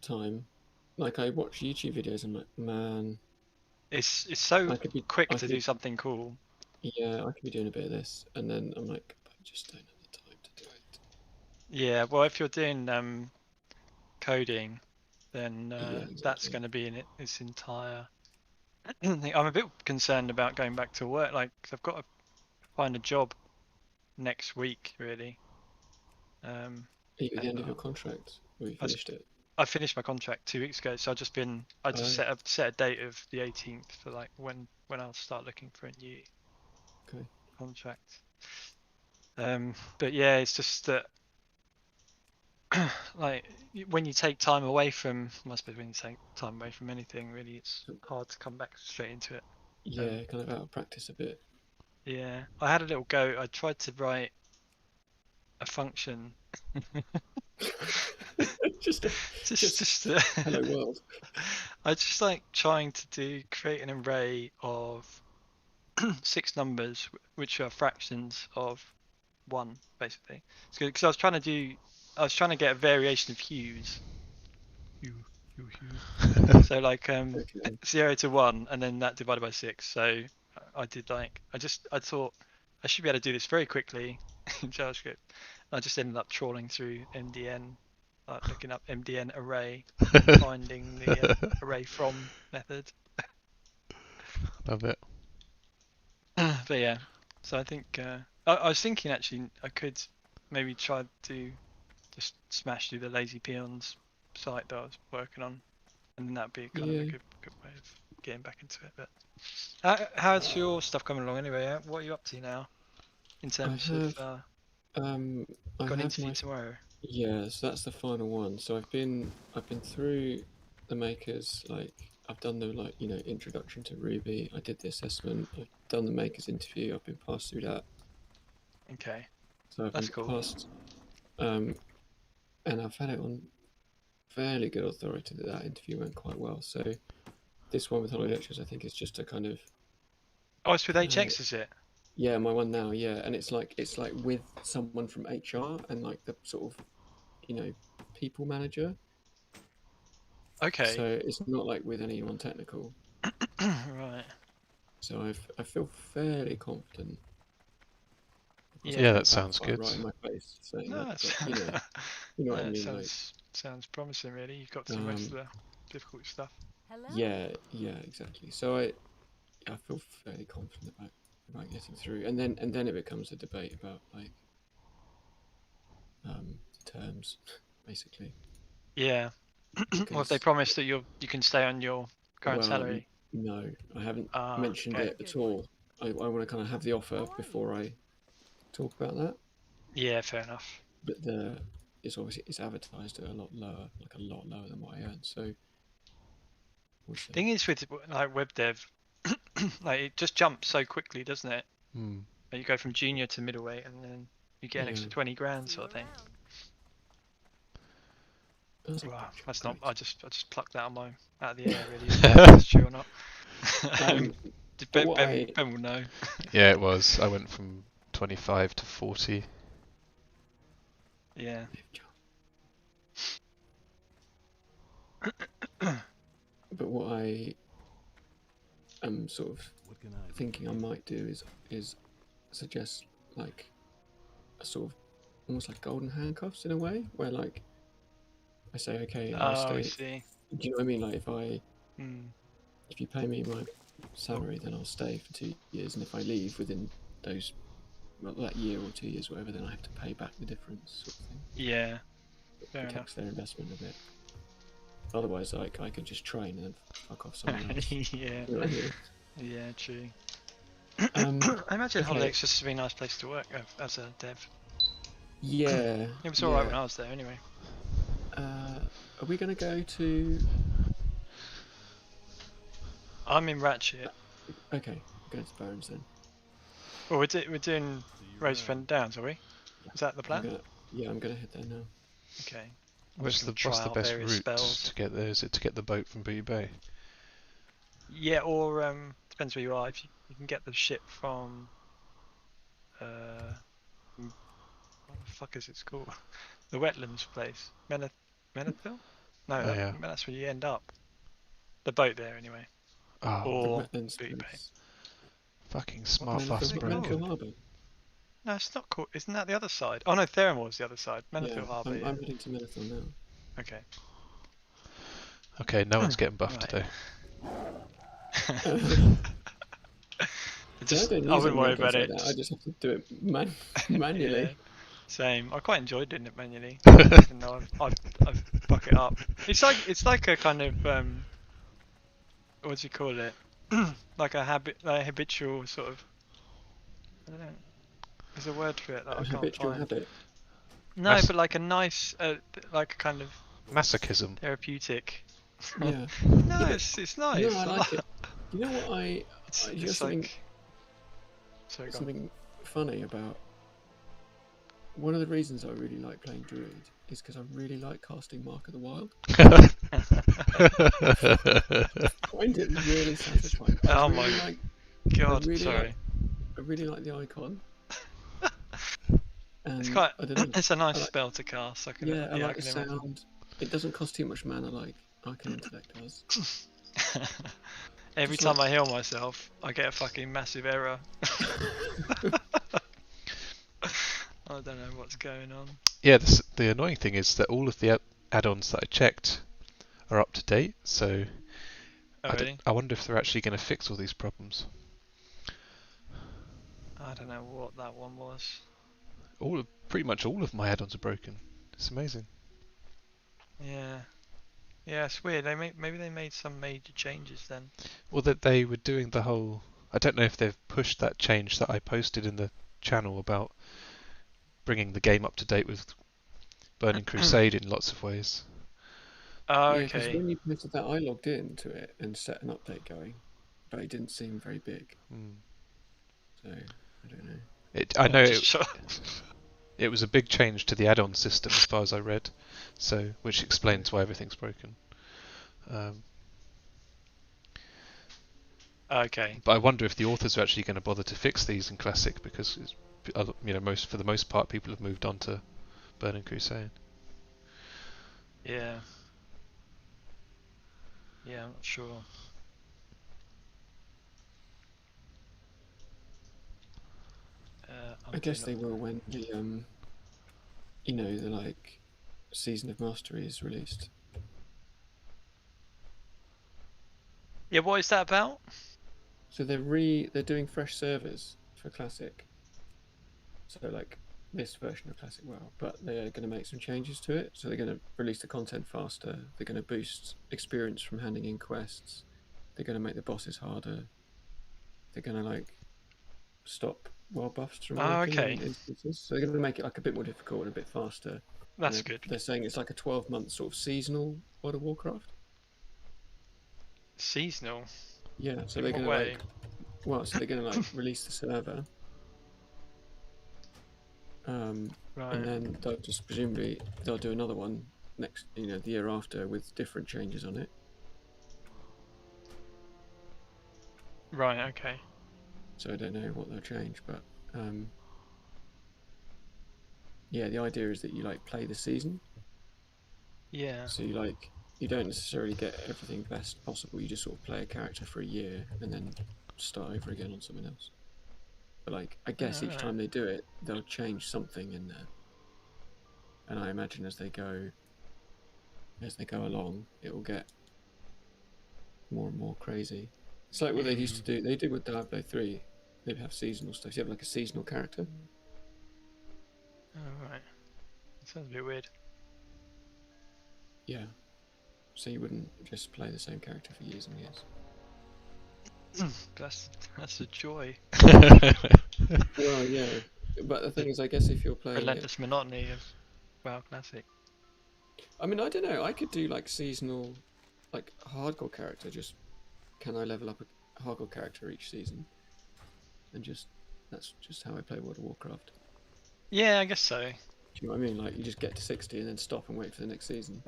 time. Like I watch YouTube videos and I'm like, man, It's so quick I to could do be, something cool. yeah, I could be doing a bit of this, and then I'm like, I just don't have the time to do it. Yeah, well, if you're doing coding, then Yeah, that's exactly. going to be in its entire. I'm a bit concerned about going back to work, like, 'cause I've got to find a job next week, really. Are you at the And end of your contract? Or you I, finished it? I finished my contract 2 weeks ago, so I just Oh, set a date of the 18th for like when I'll start looking for a new okay. contract. But yeah, it's just that like when you take time away from, I suppose when you take time away from anything, really, it's hard to come back straight into it. Yeah, kind of out of practice a bit. Yeah, I had a little go. I tried to write a function, just, just hello world. I just like trying to create an array of 6 numbers which are fractions of 1, basically. It's good because I was trying to get a variation of hues. Hue. So like Okay. 0 to 1, and then that divided by 6. So I did like I thought I should be able to do this very quickly in JavaScript. I just ended up trawling through MDN, looking up MDN array and finding the array from method. Love it. But yeah, so I think I was thinking actually I could maybe try to just smash through the Lazy Peons site that I was working on, and then that'd be kind of a Yeah, good way of getting back into it. But how's your stuff coming along anyway? What are you up to now in I terms of have, um, I got an have interview my, tomorrow? yeah, so that's the final one. So I've been through the makers, like, I've done the, like, introduction to Ruby. I did the assessment. I've done the makers interview. I've been passed through that. Okay, So I've that's been cool. passed, um, and I've had it on fairly good authority that that interview went quite well. So this one with Hollow Lectures, I think, is just a kind of, Oh, it's with uh, HX, is it? yeah, my one now, yeah, and it's like with someone from HR and like the sort of people manager. So Okay. it's not like with anyone technical. Right. So I feel fairly confident. Of course, Yeah. Yeah, that that could sounds backfire good. right in my face saying No, that, that's but you know what I no, it mean. Like, sounds promising. Really, you've got through most of um, the difficult stuff. yeah, yeah, exactly. So I feel fairly confident about getting through, and then it becomes a debate about like terms, basically, Yeah. Well, if they because promise that you can stay on your current well, salary. no, I haven't Ah, mentioned okay. it at all. I want to kind of have the offer before I talk about that. Yeah, fair enough. But it's advertised at a lot lower, like a lot lower than what I earn. So we'll see. Thing is with like web dev, like it just jumps so quickly, doesn't it? Hmm. Like, you go from junior to middleweight, and then you get an Yeah, extra 20 grand sort of thing. that's a Well, good that's not. great. I just plucked that out of the air. Really, I don't know if that's true or not. Um, but what I Ben will know. Yeah, it was. I went from 25 to 40. Yeah. but what I am sort of thinking I might do is suggest like a sort of almost like golden handcuffs in a way, where like I say, okay, I'll Oh, I stay. see. Do you know what I mean? Like Hmm. if you pay me my salary, then I'll stay for 2 years, and if I leave within those that year or 2 years, whatever, then I have to pay back the difference, sort of thing. Yeah. It Fair enough. protects their investment a bit. Otherwise, like I could just train and then fuck off somewhere else. Yeah. You know what I mean? Yeah. True. Um, I imagine okay. Hololix just to be a nice place to work as a dev. Yeah, It was alright yeah. when I was there, anyway. Are we gonna go to? I'm in Ratchet. Okay, we're going to Buern's then. Well, we're doing Rose Friend Downs, are we? Yeah, Is that the I'm plan? gonna. Yeah, I'm gonna head there now. Okay. I'm just gonna What's try the out best various route spells. to get there? Is it to get the boat from Booty Bay? Yeah, or depends where you are. If you can get the ship from what the fuck is it called? The wetlands place, Menethil. No, Oh, yeah. that's where you end up. The boat there, anyway. Oh, Or Wetlands Booty Bay. place. fucking smart What buff's is it broken. called? Harbour. No, it's not called. Isn't that the other side? Oh no, Theramor's the other side. Yeah, Menethil Harbour. I'm Yeah. heading to Menethil now. Okay. Okay, no one's getting buffed Right. today. Yeah, I don't I use wouldn't any worry add-ons about like it. that. I just have to do it manually. Yeah, same. I quite enjoyed doing it manually, even though I've fuck it up. It's like a kind of what do you call it? Like a habitual sort of. I don't know. There's a word for it that I A can't habitual find. habit. No, but like a nice, like a kind of Masochism. therapeutic. Yeah. No, Yeah, it's nice. I like it. You know what It's just like. Sorry, go on. something funny about one of the reasons I really like playing Druid is because I really like casting Mark of the Wild. I find it really satisfying. I Oh really my like, God, I sorry. really like the icon. And It's quite. I don't know. It's a nice I like, spell to cast. I can. yeah, I Yeah, I like the can imagine. sound. It doesn't cost too much mana like Icon Intellect does. Every Just time like- I heal myself, I get a fucking massive error. I don't know what's going on. Yeah, the annoying thing is that all of the add-ons that I checked are up to date, so Oh, really? I wonder if they're actually going to fix all these problems. I don't know what that one was. Pretty much all of my add-ons are broken. It's amazing. Yeah. Yeah, it's weird. Maybe they made some major changes then. Well, that they were doing the whole. I don't know if they've pushed that change that I posted in the channel about bringing the game up to date with Burning Crusade in lots of ways. Oh, Yeah, because okay. when you posted that, I logged into it and set an update going, but it didn't seem very big. So I don't know. I know Just it was a big change to the add-on system as far as I read, so which explains why everything's broken. Okay. But I wonder if the authors are actually going to bother to fix these in Classic because for the most part people have moved on to Burning Crusade. Yeah. Yeah, I'm not sure. I guess they will when the the like Season of Mastery is released. Yeah, what is that about? So they're doing fresh servers for Classic. So like this version of Classic WoW, but they're going to make some changes to it. So they're going to release the content faster. They're going to boost experience from handing in quests. They're going to make the bosses harder. They're going to like stop wild buffs from working in instances. So they're going to make it like a bit more difficult and a bit faster. That's good. They're saying it's like a 12-month sort of seasonal World of Warcraft. Seasonal? Yeah, so In they're what going to way? they're going to like release the server. Right. And then presumably they'll do another one next, the year after with different changes on it. Right, okay. So I don't know what they'll change, but yeah, the idea is that you like play the season. Yeah. So you don't necessarily get everything best possible. You just sort of play a character for a year and then start over again on someone else. But like, I guess each time they do it, they'll change something in there. And I imagine as they go along, it will get more and more crazy. It's like what they used to do. They did with Diablo 3. They'd have seasonal stuff. You have like a seasonal character. Oh, right. That sounds a bit weird. Yeah. So you wouldn't just play the same character for years and years. That's a joy. Well, yeah. But the thing is, I guess if you're playing Relentless monotony of WoW Classic. I mean, I don't know. I could do like seasonal, like hardcore character. Just can I level up a hardcore character each season? And that's just how I play World of Warcraft. Yeah, I guess so. Do you know what I mean? Like you just get to 60 and then stop and wait for the next season.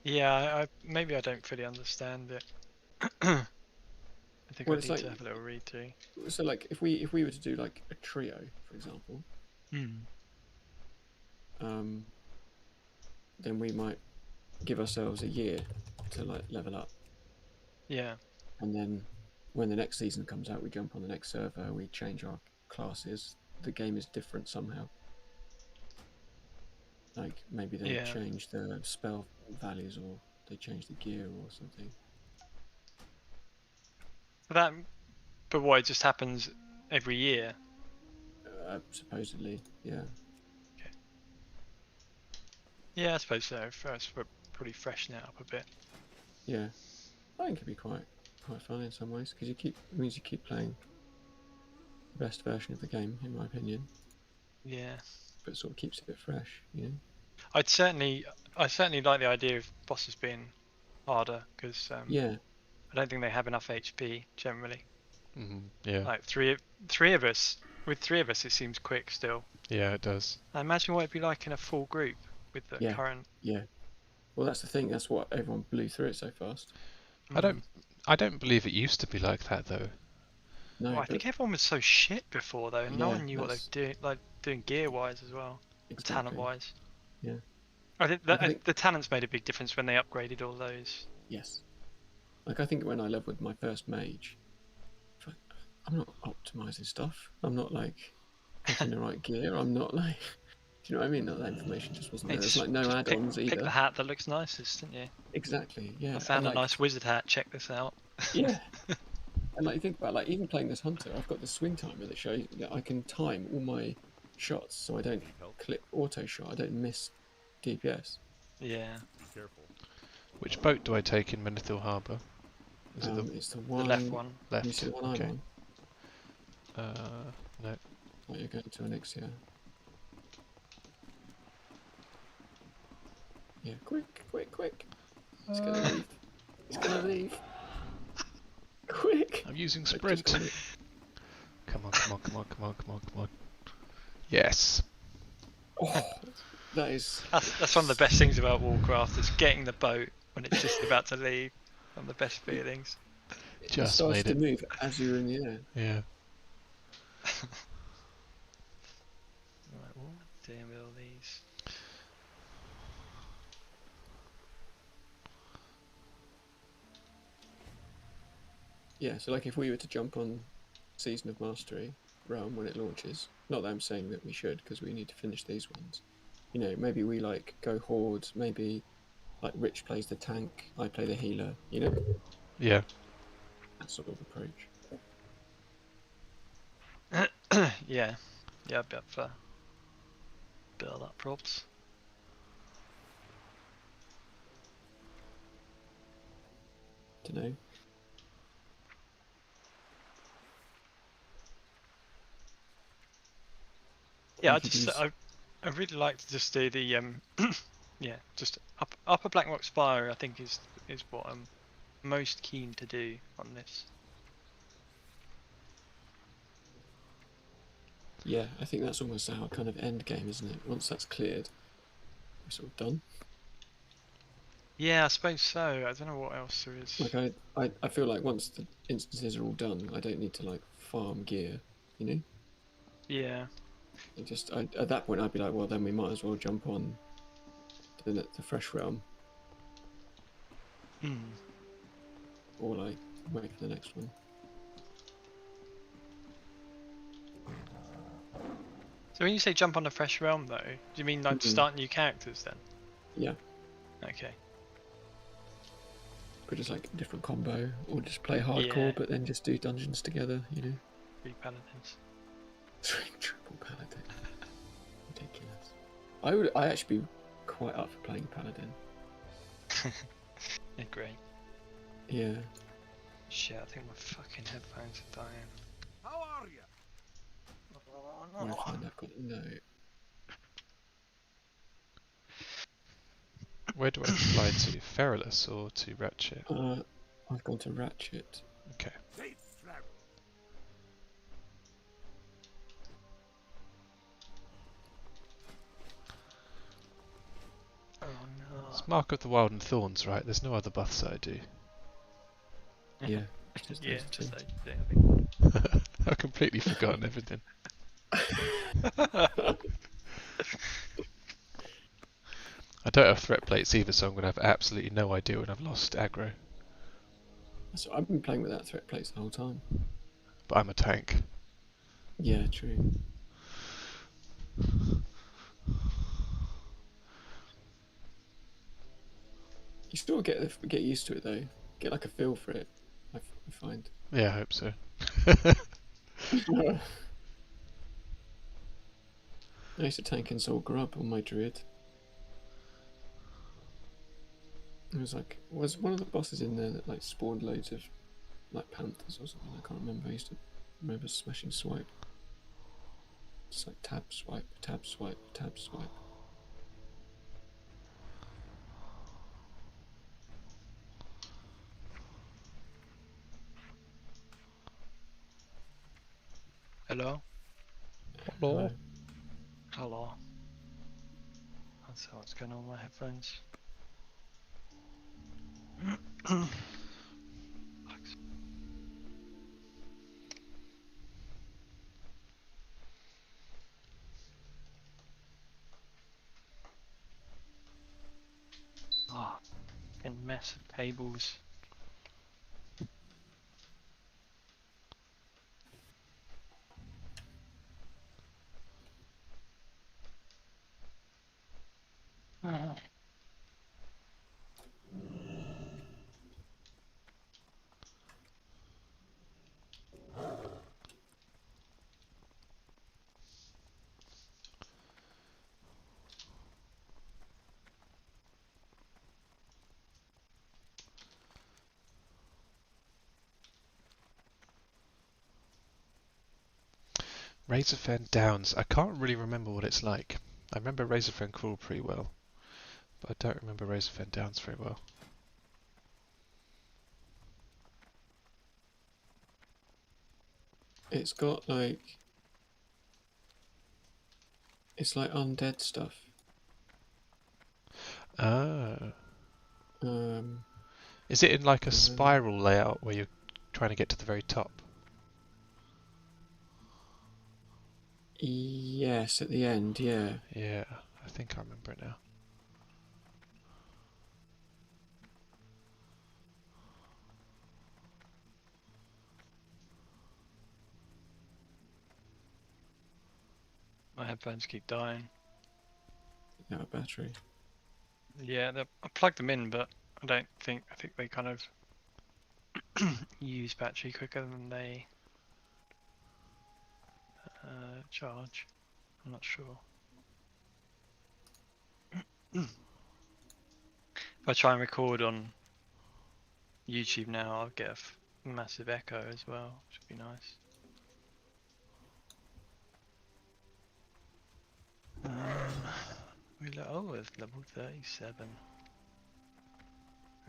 Yeah, maybe I don't fully understand it. I think I need to have a little read through. So like if we were to do like a trio, for example, then we might give ourselves a year to like level up, Yeah. and then when the next season comes out, we jump on the next server, we change our classes. The game is different somehow. Like maybe they change the spell values, or they change the gear or something. But what, it just happens every year? Supposedly, yeah. Okay. Yeah, I suppose so. First, we're pretty freshen it up a bit. Yeah, I think it'd be quite fun in some ways, because it means you keep playing the best version of the game, in my opinion. Yeah. But it sort of keeps it fresh, you know. I certainly like the idea of bosses being harder, because yeah, I don't think they have enough HP generally. Yeah. Like three of us, with three of us, it seems quick still. Yeah, it does. I imagine what it'd be like in a full group with the current. Yeah. Well, that's the thing. That's what everyone blew through it so fast. I don't believe it used to be like that though. No, well, I think everyone was so shit before though, and no one knew what they were doing, like doing gear wise as well, exactly. talent wise. Yeah. I think the talents made a big difference when they upgraded all those. Yes. Like I think when I leveled my first mage, I'm not optimizing stuff. I'm not like picking the right gear. I'm not like, do you know what I mean? That information just wasn't there. There's like no add-ons either. Pick the hat that looks nicest, didn't you? Exactly. Yeah. I found a nice wizard hat. Check this out. Yeah. And like think about like even playing this hunter, I've got the swing timer that shows that I can time all my shots, so I don't click auto shot. I don't miss DPS. Yeah. Be careful. Which boat do I take in Menethil Harbour? Is it It's the one. The left one. left? You see the one Okay. I'm on? No. Oh, you're going to Onyxia. Yeah, quick. He's gonna leave. He's gonna leave. Quick! I'm using sprint. Come on. Yes. Oh, that is. That's one of the best things about Warcraft, is getting the boat when it's just about to leave. One of the best feelings. It starts to move as you're in the air. Yeah. Right, what am I doing with all these? Yeah, so like if we were to jump on Season of Mastery realm when it launches, not that I'm saying that we should, because we need to finish these ones. You know, maybe we like go horde, maybe like Rich plays the tank, I play the healer, you know? Yeah. That sort of approach. Yeah, I'd be up for build up props. Dunno. Yeah, I really like to just do the yeah, just upper Blackrock Spire. I think is what I'm most keen to do on this. Yeah, I think that's almost our kind of end game, isn't it? Once that's cleared, we're sort of done. Yeah, I suppose so. I don't know what else there is. Like I feel like once the instances are all done, I don't need to like farm gear, you know? Yeah. At that point I'd be like, well then we might as well jump on the fresh realm. Or like wait for the next one. So when you say jump on a fresh realm though, do you mean like start new characters then? Yeah. Okay. But just like a different combo, or just play hardcore but then just do dungeons together, you know? 3 paladins. 3 triple paladin. Ridiculous. I actually be quite up for playing paladin. They're great. Yeah. Shit, I think my fucking headphones are dying. How are you? I want to find I've got a note. Where do I fly to? Feralus or to Ratchet? I've gone to Ratchet. Okay. Safe travel. Oh no. It's Mark of the Wild and Thorns, right? There's no other buffs that I do. Yeah. Yeah, those two. just those two, I think. I've completely forgotten everything. I don't have threat plates either, so I'm going to have absolutely no idea when I've lost aggro. So I've been playing without threat plates the whole time. But I'm a tank. Yeah, true. You still get used to it though. Get like a feel for it. I find. Yeah, I hope so. I used to tank and soul grub on my druid. It was one of the bosses in there that like spawned loads of like panthers or something. I can't remember. I used to remember smashing swipe. Just like tab swipe, tab swipe, tab swipe. Hello? Hello. Hello. That's what's going on with my headphones. Oh, fucking mess of cables. Razorfen Downs. I can't really remember what it's like. I remember Razorfen Crawl pretty well, but I don't remember Razorfen Downs very well. It's got like it's like undead stuff. Ah. Um, Is it in like a spiral layout where you're trying to get to the very top? yes, at the end, yeah. Yeah, I think I remember it now. My headphones keep dying. Yeah, battery. Yeah, I plugged them in, but I think they kind of use battery quicker than they charge. I'm not sure. If I try and record on YouTube now, I'll get a massive echo as well, which would be nice. It's level 37.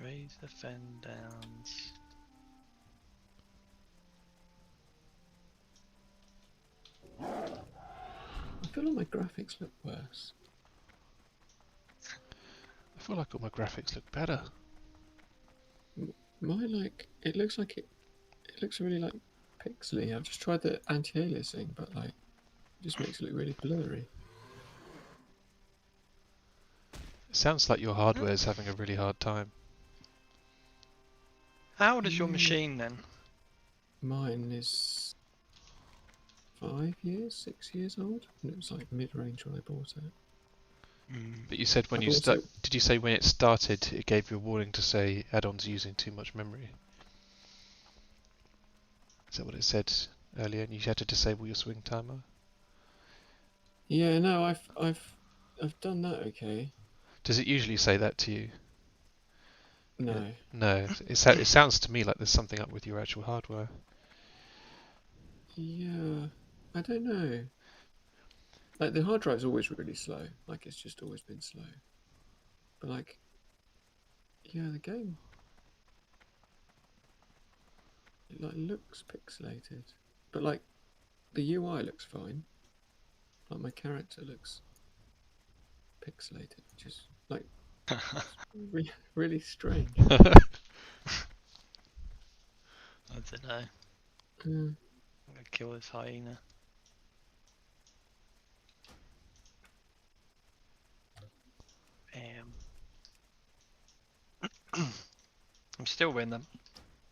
Raise the fen downs. I feel like my graphics look worse. I feel like all my graphics look better. It looks like it looks really like pixely. I've just tried the anti-aliasing, but like it just makes it look really blurry. It sounds like your hardware is having a really hard time. How old is your machine then? Mine is 5 years, 6 years old, and it was like mid-range when I bought it. But you said when I've you also- did you say when it started it gave you a warning to say add-ons using too much memory? Is that what it said earlier? And you had to disable your swing timer? Yeah, no, I've done that. Okay. Does it usually say that to you? No. No, it sounds to me like there's something up with your actual hardware. Yeah, I don't know. Like the hard drive's always really slow. Like it's just always been slow. But like, yeah, the game, it like looks pixelated. But like, the UI looks fine. Like my character looks pixelated, which is like really strange. I don't know. I'm gonna kill this hyena. Bam. I'm still wearing the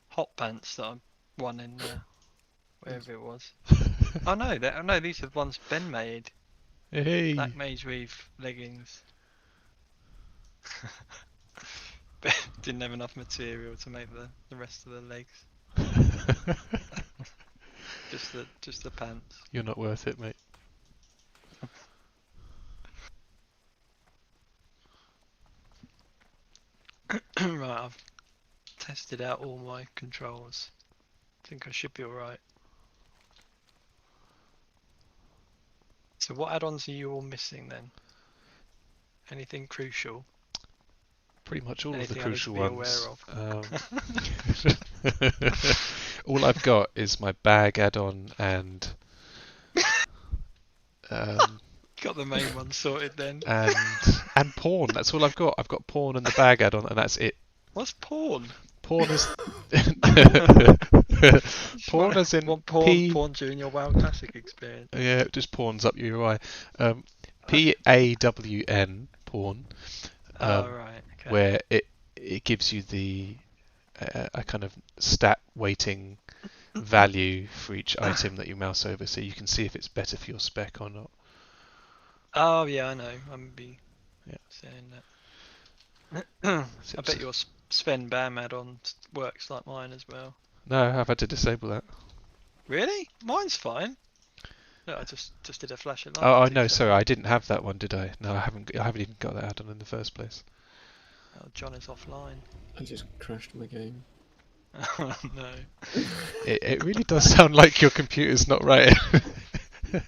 hot pants that I won in wherever it was. Oh no, no, these are the ones Ben made. Hey. Black Mage Weave leggings. Ben didn't have enough material to make the rest of the legs. Just the pants. You're not worth it, mate. Right, I've tested out all my controls. I think I should be alright. So what add-ons are you all missing then? Anything crucial? Pretty much all Anything of the crucial I need to be ones. All I've got is my bag add-on and Got the main one sorted then. and pawn. That's all I've got. I've got pawn and the bag add-on, and that's it. What's pawn? Pawn is pawn as in what pawn during your WoW Classic experience? Yeah, it just pawns up your UI. PAWN pawn. Oh right, okay. Where it gives you the a kind of stat weighting value for each item that you mouse over, so you can see if it's better for your spec or not. Oh yeah, I know. I'm be saying that. I bet your Sven Bam add-on works like mine as well. No, I've had to disable that. Really? Mine's fine. No, I just did a flash of light. Oh, no, sorry, I didn't have that one, did I? No, I haven't even got that add-on in the first place. Oh, John is offline. I just crashed my game. Oh no. It really does sound like your computer's not right. Yeah.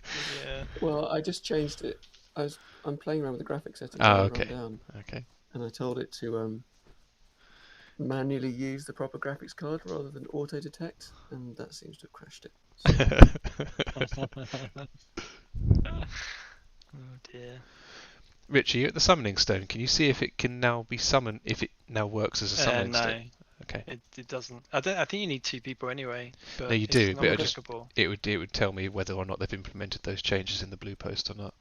Well, I just changed it. I'm playing around with the graphics settings. Oh, and I okay. run down, Okay. and I told it to manually use the proper graphics card rather than auto detect, and that seems to have crashed it. So, Oh dear. Rich, are you at the summoning stone? Can you see if it can now be summoned? If it now works as a summoning No, stone? Okay. it doesn't. I think you need 2 people anyway. But No, you it's do, not but applicable. it would tell me whether or not they've implemented those changes in the blue post or not.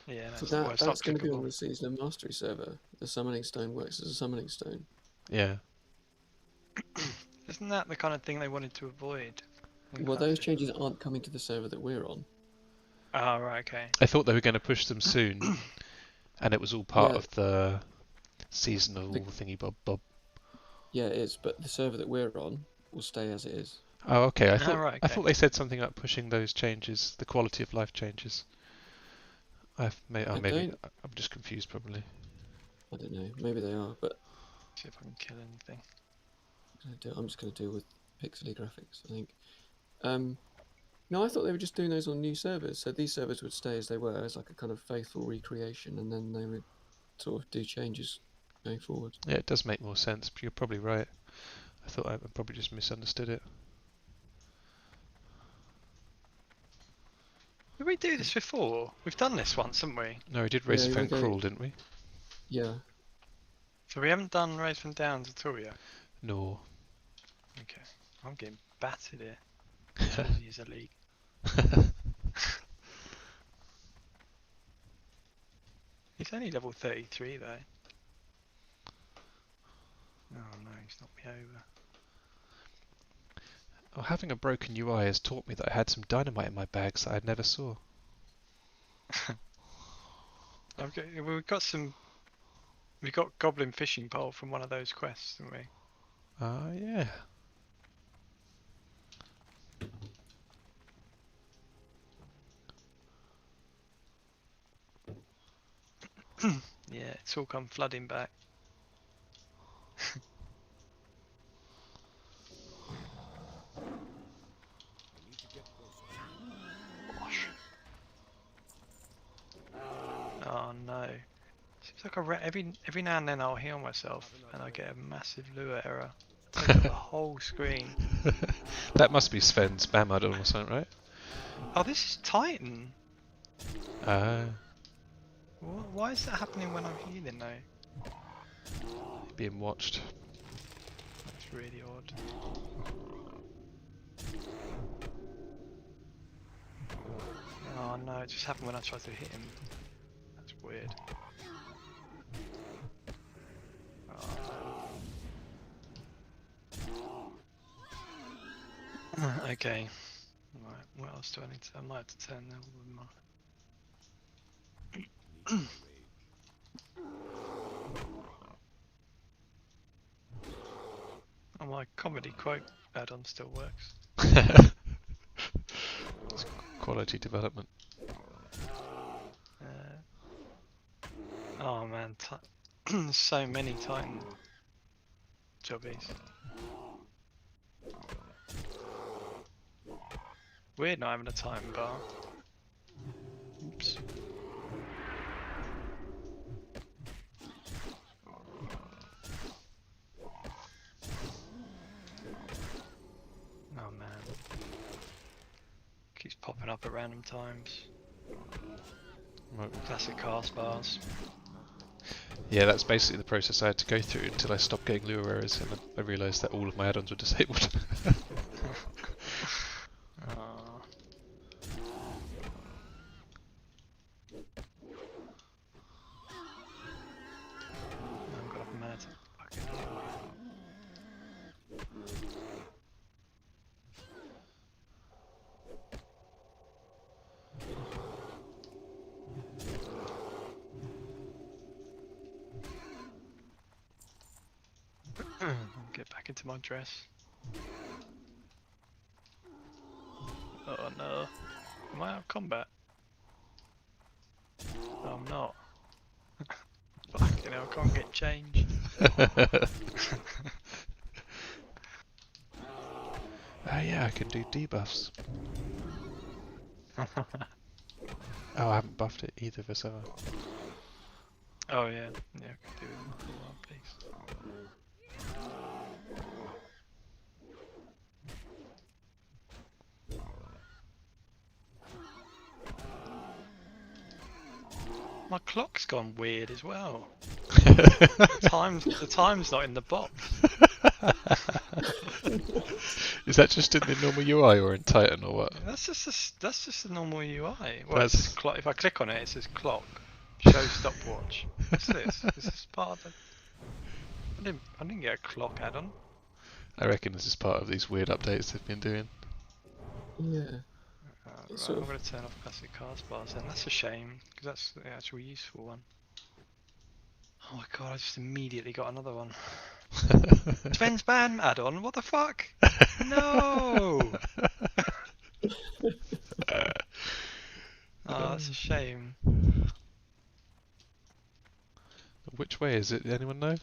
Yeah, so well, it's not that's going to be on applicable. the Season of Mastery server. The summoning stone works as a summoning stone. Yeah. Isn't that the kind of thing they wanted to avoid? Well, those changes aren't coming to the server that we're on. Oh, right, okay. I thought they were going to push them soon, and it was all part Yeah. of the seasonal thingy bob. Yeah, it is, but the server that we're on will stay as it is. Oh, okay. I right, thought okay. they said something about pushing those changes, the quality of life changes. Maybe I'm just confused probably. I don't know. Maybe they are, but See if I can kill anything. I'm just going to deal with pixely graphics, I think. No, I thought they were just doing those on new servers, so these servers would stay as they were, as like a kind of faithful recreation, and then they would sort of do changes going forward. Yeah, it does make more sense, but you're probably right. I thought I probably just misunderstood it. Did we do this before? We've done this once, haven't we? No, we did Race Yeah, of we Van did. Crawl, didn't we? Yeah. So we haven't done Raise from Downs at all yet? No. Okay. I'm getting battered here. I'll use a league. He's only level 33 though. Oh no, he's knocked me over. Oh, having a broken UI has taught me that I had some dynamite in my bags that I never saw. We got Goblin Fishing Pole from one of those quests, didn't we? Yeah. Yeah, it's all come flooding back. Oh no. Seems like every now and then I'll heal myself and I get a massive lure error. Takes up the whole screen. That must be Sven's spam add-on or something, right? Oh, this is Titan. Why is that happening when I'm healing though? Being watched. That's really odd. Oh no, it just happened when I tried to hit him. That's weird. Oh. Okay. Right, what else do I need to? I might have to turn them with my. Oh, my comedy quote add-on still works. It's quality development. Oh man, so many Titan jobbies. Weird not having a Titan bar. Oops. Oh man. Keeps popping up at random times. Right. Classic cast bars. Yeah, that's basically the process I had to go through until I stopped getting lure errors, and I realised that all of my add-ons were disabled. I've got a mad fucking get back into my dress. Oh no. Am I out of combat? Oh, I'm not. Fucking hell, I can't get changed. Yeah, I can do debuffs. Oh, I haven't buffed it either of us ever. Oh yeah, yeah, I can do it in one piece. My clock's gone weird as well. The time's not in the box. Is that just in the normal UI or in Titan or what? That's just the normal UI. Well, it That's- says clock. If I click on it, it says clock. Show stopwatch. What's this? Is this part of the... I didn't get a clock add-on. I reckon this is part of these weird updates they've been doing. Yeah. Right, Sort I'm of- going to turn off classic cast bars then. That's a shame, because that's the actual useful one. Oh my god, I just immediately got another one. Sven's ban add-on? What the fuck? No! Oh, that's a shame. Which way is it? Anyone know?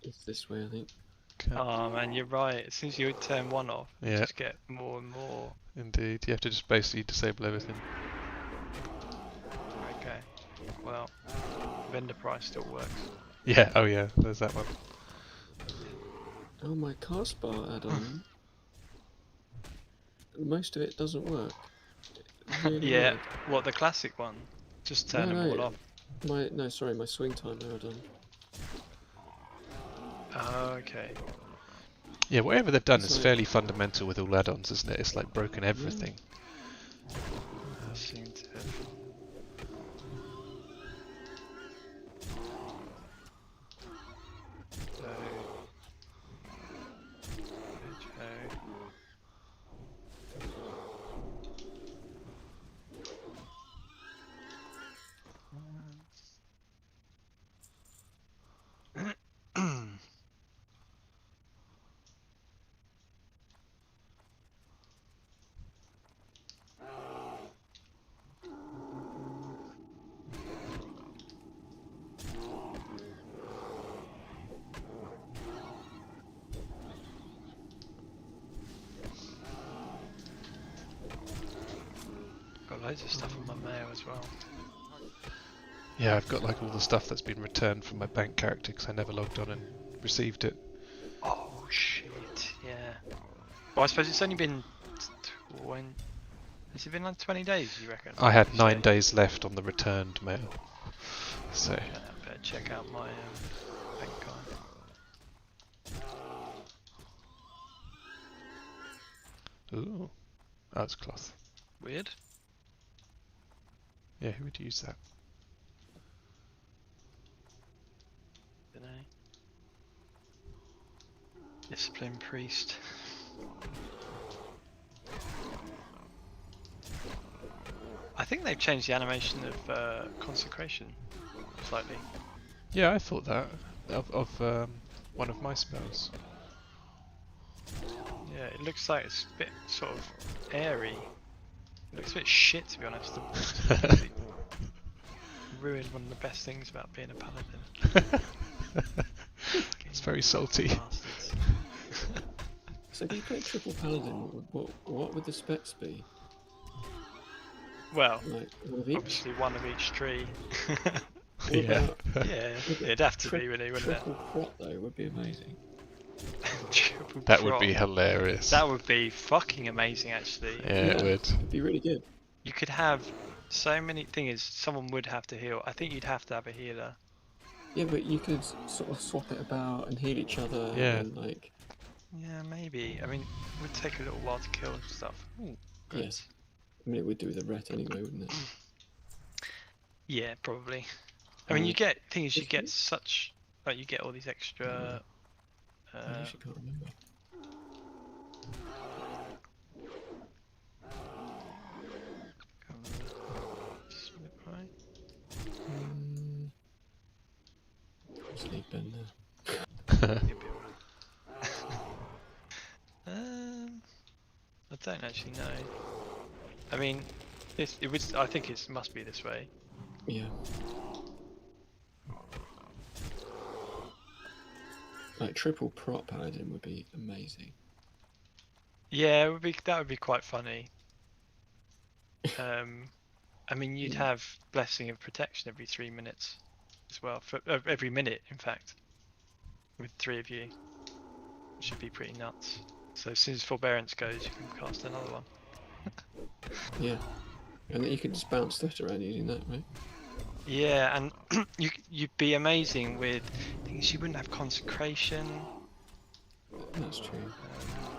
It's this way, I think. Can't- Oh man, you're right. As soon as you turn one off, you Yeah. just get more and more. Indeed, you have to just basically disable everything. Okay. Well, vendor price still works. Yeah, oh yeah, there's that one. Oh, my cast bar add-on. Most of it doesn't work. Really Yeah. weird. What, the classic one? Just turn them all off. My swing timer add-on. Oh, okay. Yeah, whatever they've done is So- fairly fundamental with all add-ons, isn't it? It's like broken everything. I seem to have... So... Got loads of stuff in my mail as well. Yeah, I've got like all the stuff that's been returned from my bank character because I never logged on and received it. Oh shit, yeah. Well, I suppose it's only been 20... Has it been like 20 days, you reckon? I had 9 days left on the returned mail. So, Okay, I better check out my bank card. ooh, that's cloth. Weird. Yeah, who would use that? Dunno. Discipline priest. think they've changed the animation of consecration slightly. Yeah, I thought that of one of my spells. Yeah, it looks like it's a bit sort of airy. It looks a bit shit, to be honest. Completely ruined one of the best things about being a paladin. It's very salty. Bastards. So if you play triple paladin, what would the specs be? Well, Like one of each? obviously one of each tree. What Yeah. about Yeah, it'd have to be really, wouldn't it? triple prot though? Would be amazing. Triple That would prop. be hilarious. That would be fucking amazing, actually. Yeah, it would. It'd be really good. You could have so many things. Someone would have to heal. I think you'd have to have a healer. Yeah, but you could sort of swap it about and heal each other. Yeah. And like, Yeah, maybe. I mean, it would take a little while to kill and stuff. Ooh, good. yes. I mean, it would do with the ret anyway, wouldn't it? Yeah, probably. I mean, you Mm. get things. You Is get it? such like you get all these extra. I actually can't remember. Right. Just leave Ben there. I don't actually know. I mean, it was. I think it must be this way. Yeah. Like triple prot paladin would be amazing. Yeah, it would be. That would be quite funny. I mean, you'd Yeah. have blessing of protection every 3 minutes, as well. For every minute, in fact, with 3 of you, which should be pretty nuts. So as soon as forbearance goes, you can cast another one. Yeah. And then you could just bounce stuff around using that, right? Yeah, and you'd be amazing with things. You wouldn't have consecration. That's true.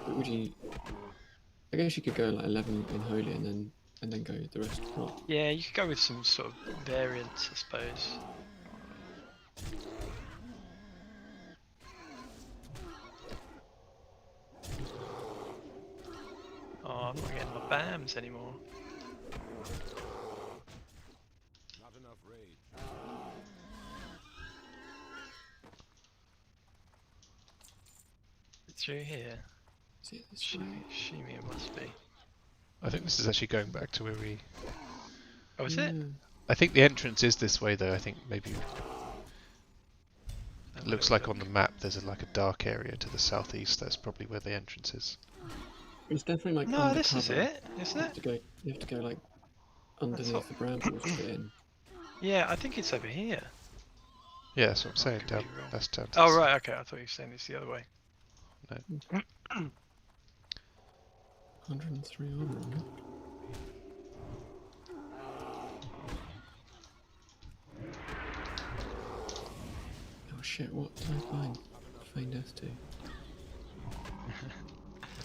But would you? I guess you could go like 11 in holy and then go the rest prot. Yeah, you could go with some sort of variants, I suppose. Oh, I'm not getting my BAMs anymore. Not enough rage. Through here. Is it this way? Shimmy it must be. I think this is actually going back to where we... Oh, is it? Yeah. I think the entrance is this way though. I think maybe... Have It a looks little like on the map there's like a dark area to the southeast. That's probably where the entrance is. It's definitely like No, this is undercover. it, isn't You have it? to go. You have to go like underneath what- the brambles to get in. Yeah, I think it's over here. Yeah, that's what I'm saying. could Down, be wrong. that's down. To Oh, the right, okay, I thought you were saying it's the other way. 103 armor. Isn't it? Oh shit! What did I find? Feigned F2.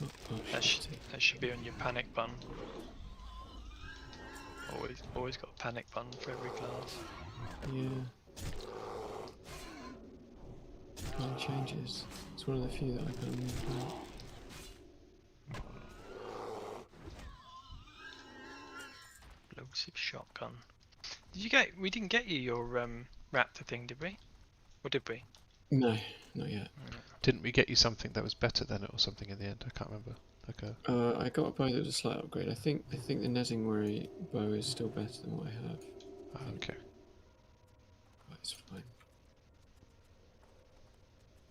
Oh, shit. That should be on your panic button. Always got a panic button for every class. Yeah. Mine changes. It's one of the few that I can move out. Explosive shotgun. Did you get? We didn't get you your raptor thing, did we? Or did we? No, not yet. Didn't we get you something that was better than it or something in the end? I can't remember. Like a... I got a bow that was a slight upgrade. I think the Nezingwari bow is still better than what I have. okay. But it's fine.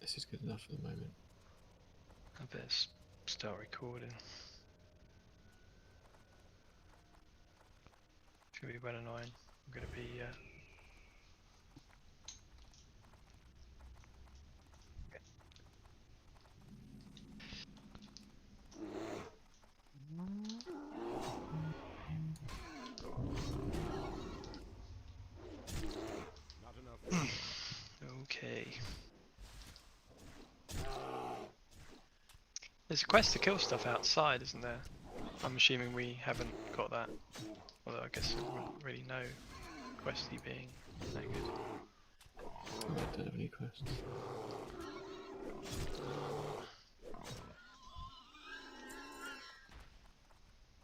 This is good enough for the moment. I better start recording. It's gonna be well annoying. I'm gonna be. Not enough rage. Okay. There's a quest to kill stuff outside, isn't there? I'm assuming we haven't got that. Although I guess we wouldn't really know questy being that good. Oh, I don't have any quests.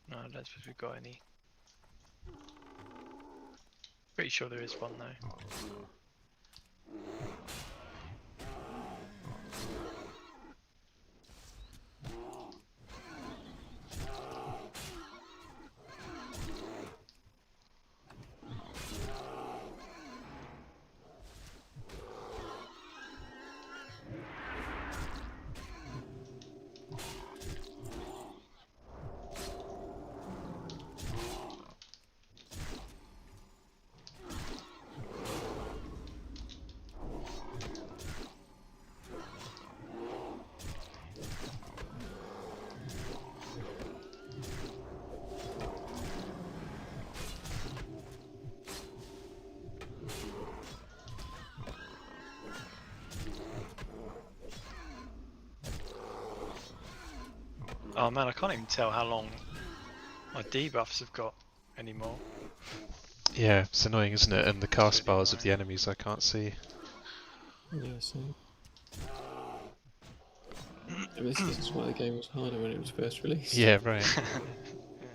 No, I don't suppose we've got any. Pretty sure there is one though. Oh man, I can't even tell how long my debuffs have got anymore. Yeah, it's annoying, isn't it? And the cast really bars of the enemies I can't see. Yeah, so. And this is why the game was harder when it was first released. Yeah, right. Yeah.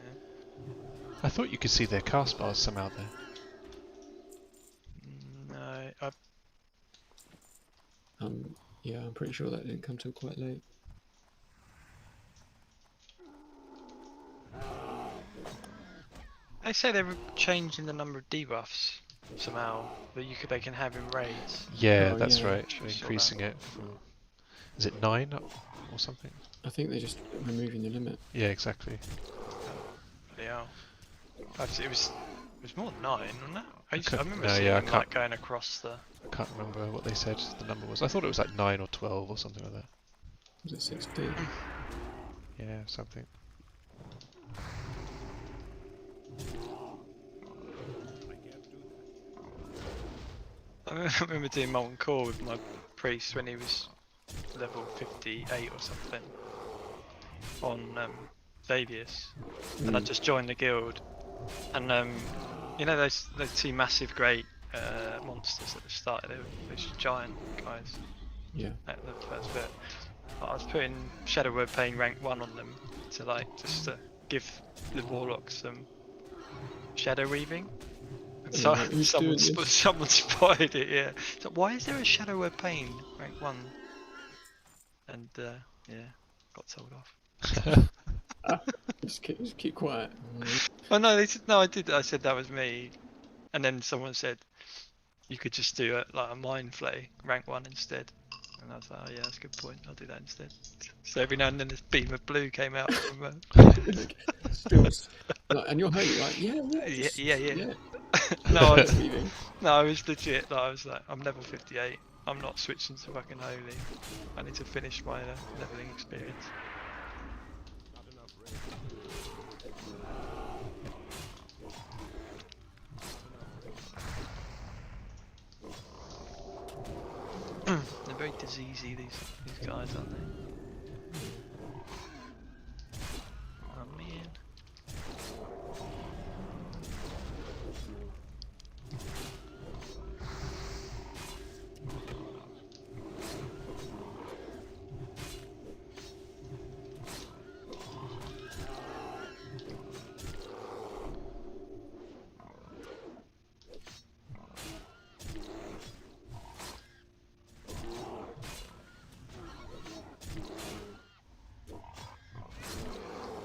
I thought you could see their cast bars somehow there. No, Yeah, I'm pretty sure that didn't come till quite late. they say they were changing the number of debuffs somehow that they can have in raids. Yeah, Oh, that's yeah. right. Sure They're saw increasing it from... Is it 9 up or something? I think they're just removing the limit. Yeah, exactly. Yeah, it was more than 9, wasn't it? I remember no, seeing yeah, I them can't- like going across the. I can't remember what they said the number was. I thought it was like 9 or 12 or something like that. Was it 6D? Yeah, something. I remember doing Molten Core with my priest when he was level 58 or something on Davius, and I just joined the guild, and you know those two massive great monsters at the start, those giant guys. Yeah. At the first bit, I was putting Shadow Word Pain rank 1 on them to just to give the warlock some shadow weaving. And so Yeah, who's doing this? someone spotted it. Yeah. So why is there a Shadow Word Pain rank 1? And yeah, got told off. Just keep quiet. Oh no, they said no. I did. I said that was me, and then someone said you could just do a mind flay rank 1 instead. And I was like, oh yeah, that's a good point. I'll do that instead. So every now and then this beam of blue came out from. Still, like, and you're holy, right? Yeah, Yeah. No, I was legit. Like, I was like, I'm level 58. I'm not switching to fucking holy. I need to finish my leveling experience. Not enough raid. They're very diseasey, these guys, aren't they? Oh man.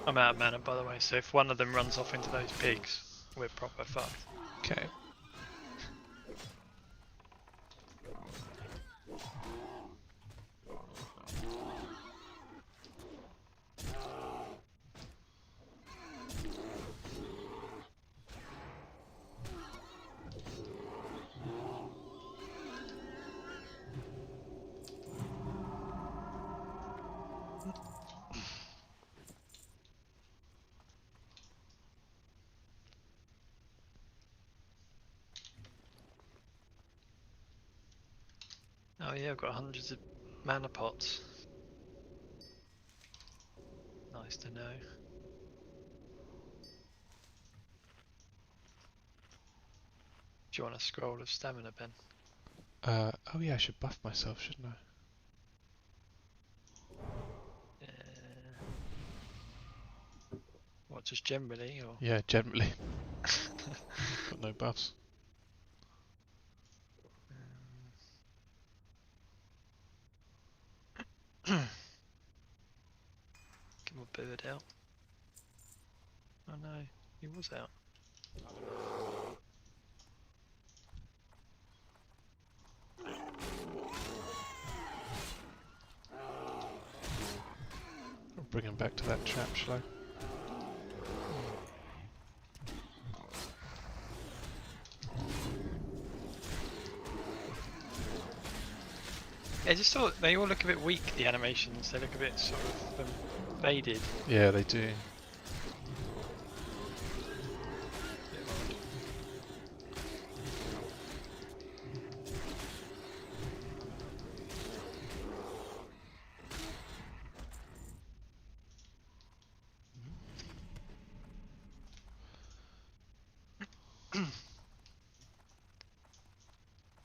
I'm out of mana, by the way, so if one of them runs off into those pigs, we're proper fucked. Okay. Oh yeah, I've got hundreds of mana pots. Nice to know. Do you want a scroll of stamina, Ben? Oh yeah, I should buff myself, shouldn't I? What, just generally, or? Yeah, generally. Got no buffs. a bird out. Oh no, he was out. I'll bring him back to that trap, shall I? Yeah, I just thought they all look a bit weak, the animations. They look a bit sort of faded. Yeah, they do.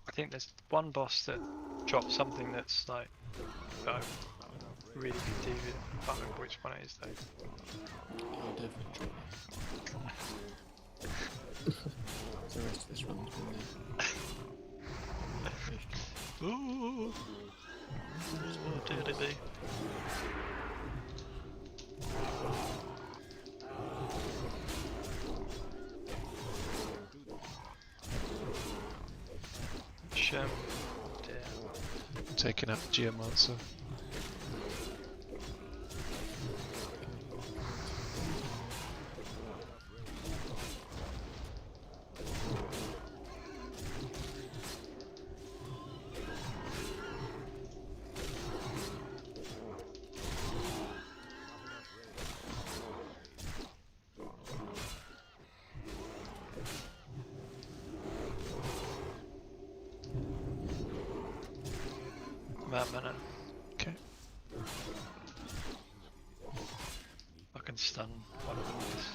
I think there's one boss that drops something that's like, I really could do with. I can't remember which one it is though. I'll definitely try that. The rest of this run's been Ooh! What did it do? Shem. Taking out the Geomancer. Mana. Okay. I can stun one of them with this.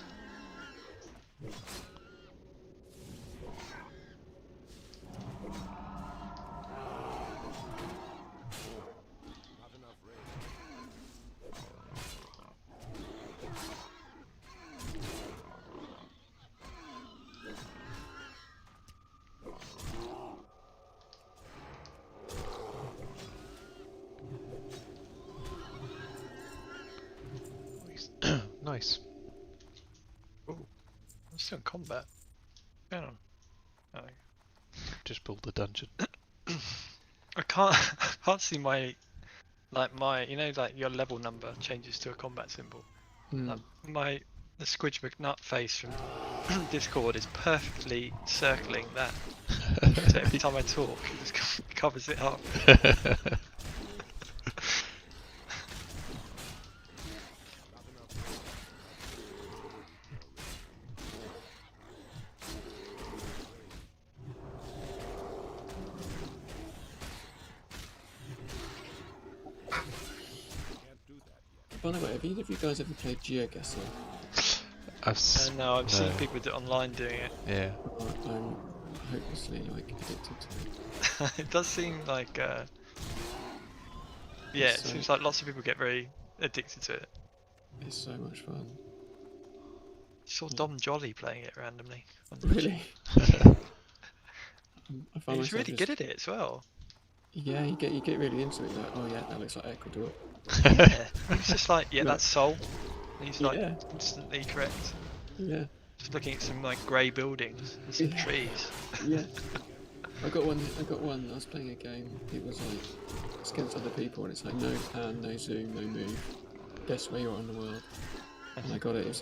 Nice. Ooh, I'm still in combat. Hang on. Oh. Just pulled the dungeon. I can't see my you know, like your level number changes to a combat symbol. Like the Squidge McNut face from Discord is perfectly circling that. So every time I talk, it just covers it up. By the way, have either of you guys ever played GeoGuessr? No, I've seen people online doing it. Yeah. I'm hopelessly addicted to it. It does seem like yeah, it seems like lots of people get very addicted to it. It's so much fun. Saw Dom Jolly playing it randomly. Really? I find He's really good at it as well. Yeah, you get really into it. Like, oh yeah, that looks like Ecuador. Yeah, he's just like, yeah, that's Seoul. And he's like instantly correct. Yeah. Just looking at some like grey buildings and some trees. Yeah. I got one. I was playing a game. It was like it's against other people, and it's like no pan, no zoom, no move. Guess where you are in the world. And I got it. It's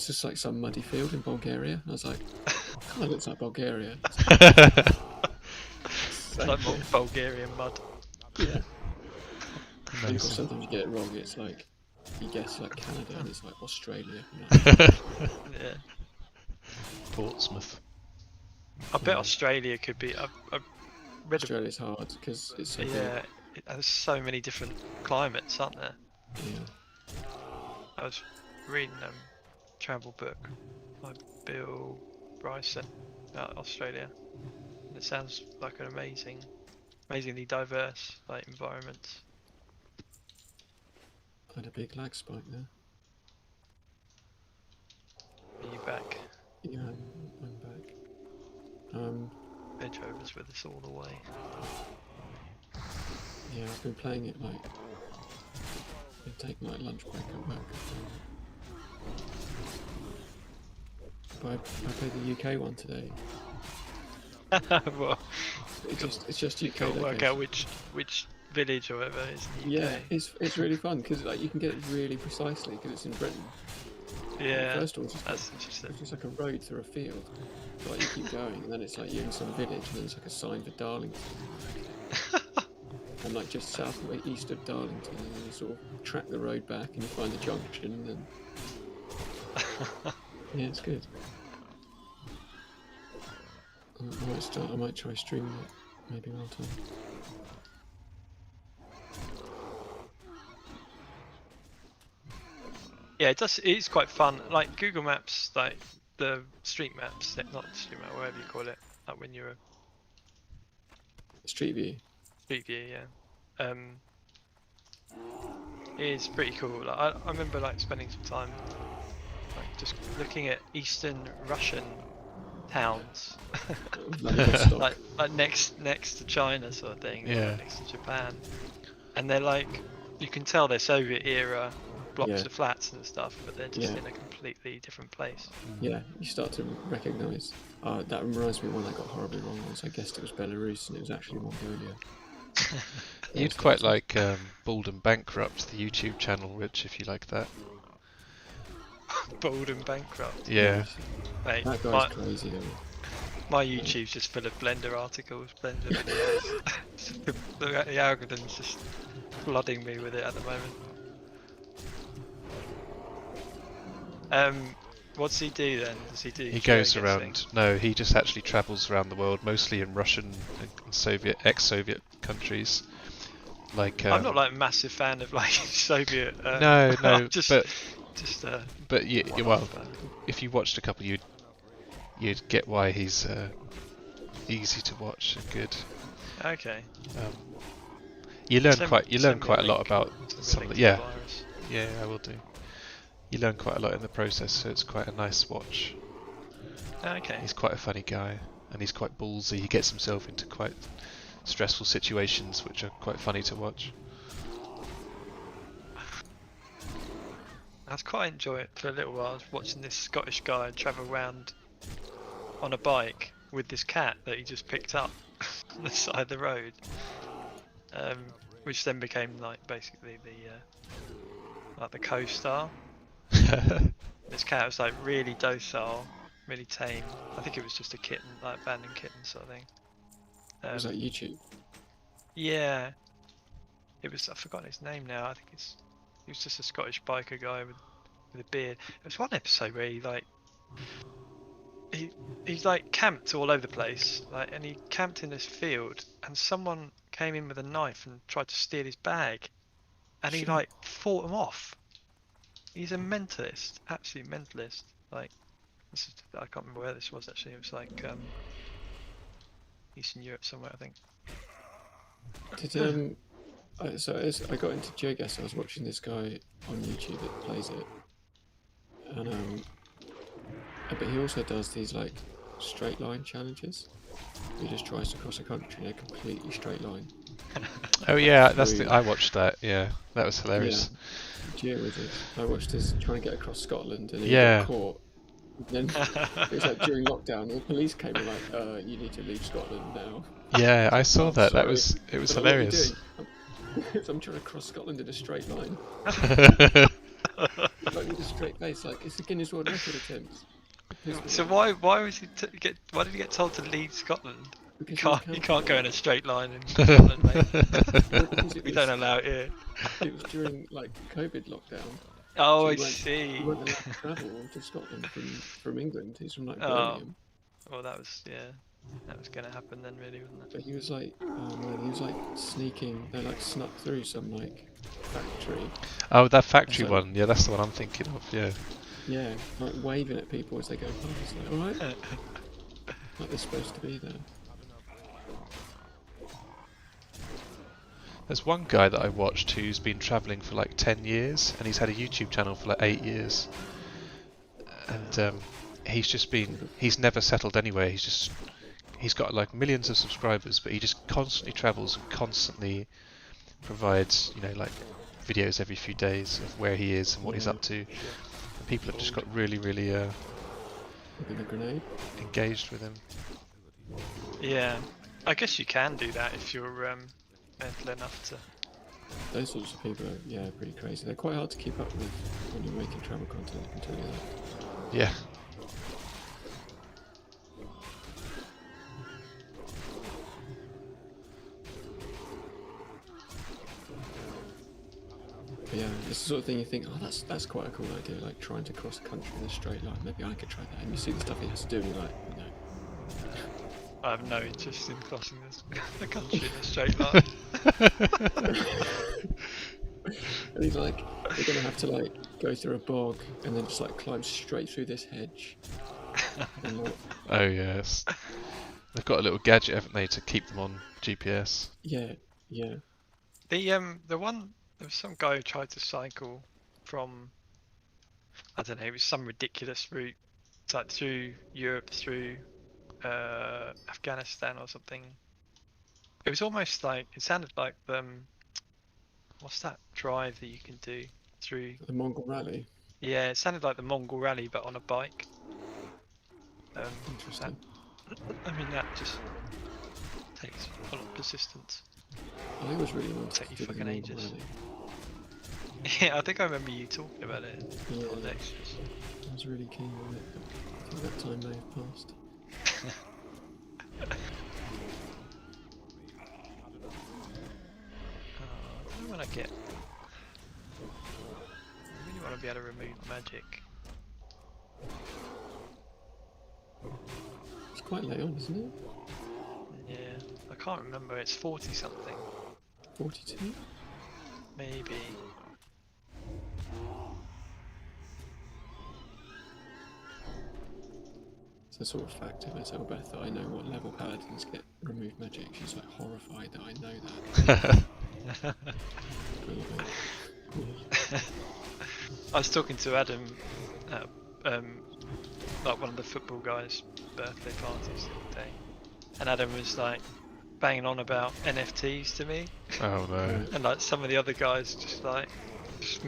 just like some muddy field in Bulgaria. And I was like, kind of looks like Bulgaria. It's like Bulgarian mud. Yeah. Nice. Sometimes you get it wrong. It's like you guess like Canada, and it's like Australia. Yeah. Portsmouth. I bet Australia could be. I've read Australia's hard because it's so big. There's so many different climates, aren't there? Yeah. I was reading travel book by Bill Bryson about Australia. And it sounds like an amazingly diverse environment. I had a big lag spike there. Are you back? Yeah, I'm back. Edge Rover's with us all the way. Yeah, I've been playing it been taking like lunch break at work. But I played the UK one today. Well, It's just UK can't work out location. which village or whatever is in the UK. Yeah, it's really fun because like you can get it really precisely because it's in Britain. Yeah, The first one's just that's like, interesting. it's just like a road through a field. So, like you keep going, and then it's like you're in some village, and then it's like a sign for Darlington. And like just south of east of Darlington, and then you sort of track the road back, and you find the junction, and yeah, it's good. I might try streaming it maybe one time. Yeah, it does. It's quite fun. Like Google Maps, like the street maps, not street map, whatever you call it. Like when you're Street View. Street View, yeah. It's pretty cool. Like, I remember like spending some time like just looking at Eastern Russian towns, like next to China sort of thing, Yeah. or next to Japan, and they're like, you can tell they're Soviet era blocks of flats and stuff, but they're just in a completely different place. Yeah, you start to recognise. That reminds me of one I got horribly wrong once. I guessed it was Belarus and it was actually Mongolia. You'd quite like Bald and Bankrupt, the YouTube channel, Rich, if you like that. Bold and Bankrupt. Yeah. Mate, That guy's crazy though. my YouTube's just full of Blender articles, Blender videos. the algorithm's just flooding me with it at the moment. What's he do then? Does he do? He goes around. No, he just actually travels around the world, mostly in Russian and Soviet, ex-Soviet countries. Like I'm not like a massive fan of like Soviet. No, but well, fan. if you watched a couple, you'd get why he's easy to watch and good. Okay. You learn Send quite me a lot link. about Send me some a of link the, to yeah, the virus. yeah, I will do. You learn quite a lot in the process, so it's quite a nice watch. Okay. He's quite a funny guy, and he's quite ballsy. He gets himself into quite stressful situations, which are quite funny to watch. I was quite enjoying it for a little while. I was watching this Scottish guy travel around on a bike with this cat that he just picked up on the side of the road, which then became like basically the co-star. This cat was like really docile, really tame. I think it was just a kitten, like abandoned kitten sort of thing. Was that YouTube? Yeah, it was. I've forgotten his name now. I think he was just a Scottish biker guy with a beard. There was one episode where he's like camped all over the place, like, and he camped in this field, and someone came in with a knife and tried to steal his bag, and he like fought him off. He's a mentalist, absolute mentalist. Like, I can't remember where this was actually. It was like Eastern Europe somewhere, I think. Did so as I got into GeoGuessr, I was watching this guy on YouTube that plays it, and but he also does these like straight line challenges. He just tries to cross a country in a completely straight line. Oh yeah, I watched that. Yeah, that was hilarious. Yeah, with it. I watched this trying to get across Scotland, and he Yeah. got caught. And then it was like during lockdown, the police came and like, you need to leave Scotland now. Yeah, I saw that. Sorry. It was But what are you hilarious. doing? So I'm trying to cross Scotland in a straight line, like with a straight face. Like it's the Guinness World Record attempt. So why was he why did he get told to leave Scotland? Because You can't go in a straight line in Scotland, mate. We don't allow it here. It was during like COVID lockdown. Oh, So I he see. He wasn't allowed to travel to Scotland from England. He's from like Oh. Birmingham. Well, that was going to happen then, really, wasn't it? But he was like, oh man, he was like sneaking. They like snuck through some like factory. Oh, that factory So- one. Yeah, that's the one I'm thinking of. Yeah. Yeah, like waving at people as they go past. Like, all right, like they're supposed to be there. There's one guy that I watched who's been travelling for like 10 years, and he's had a YouTube channel for like 8 years. And he's never settled anywhere. He's got like millions of subscribers, but he just constantly travels and constantly provides, like videos every few days of where he is and what he's up to. And people have just got really, really Look at the grenade. engaged with him. Yeah, I guess you can do that if you're mental enough to. Those sorts of people are, yeah, pretty crazy. They're quite hard to keep up with when you're making travel content, I can tell you that. Yeah. But yeah, it's the sort of thing you think, oh, that's quite a cool idea, like trying to cross a country in a straight line. Maybe I could try that. And you see the stuff he has to do, and you're like, no. I have no interest in crossing the country in a straight line. And he's like, you're gonna have to like go through a bog and then just like climb straight through this hedge. And, like, Oh yes. They've got a little gadget, haven't they, to keep them on GPS. yeah, yeah. The one, there was some guy who tried to cycle from, I don't know, it was some ridiculous route, it's like through Europe, through Afghanistan or something. It was almost like, it sounded like what's that drive that you can do through? The Mongol Rally. Yeah, it sounded like the Mongol Rally, but on a bike. Interesting. I mean, that just takes a lot of persistence. I always really wanted Take to you do the fucking Mongol ages. Rally. Yeah, I think I remember you talking about it Yeah. on lectures. I was really keen on it, but I think that time may have passed. I don't want to get. I really want to be able to remove magic. It's quite late on, isn't it? Yeah, I can't remember. It's 40 something, 42? maybe. It's a sort of fact if I tell Beth that I know what level paladins get removed magic. She's like horrified that I know that. A little bit. Yeah. I was talking to Adam at like one of the football guys' birthday parties the other day, and Adam was like banging on about NFTs to me, Oh no. and like some of the other guys just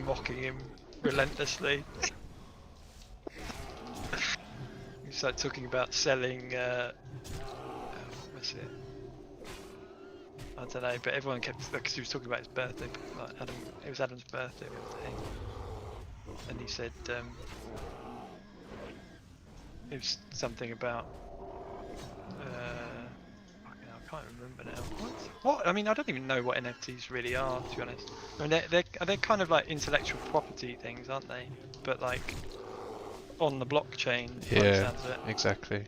mocking him relentlessly. He's like talking about selling what's it? I don't know, but everyone kept, because he was talking about his birthday, like Adam, it was Adam's birthday the other day, and he said it was something about I can't remember now. What? I mean, I don't even know what NFTs really are, to be honest. I mean, they're kind of like intellectual property things, aren't they? But like on the blockchain. by the Yeah, sounds of it. exactly.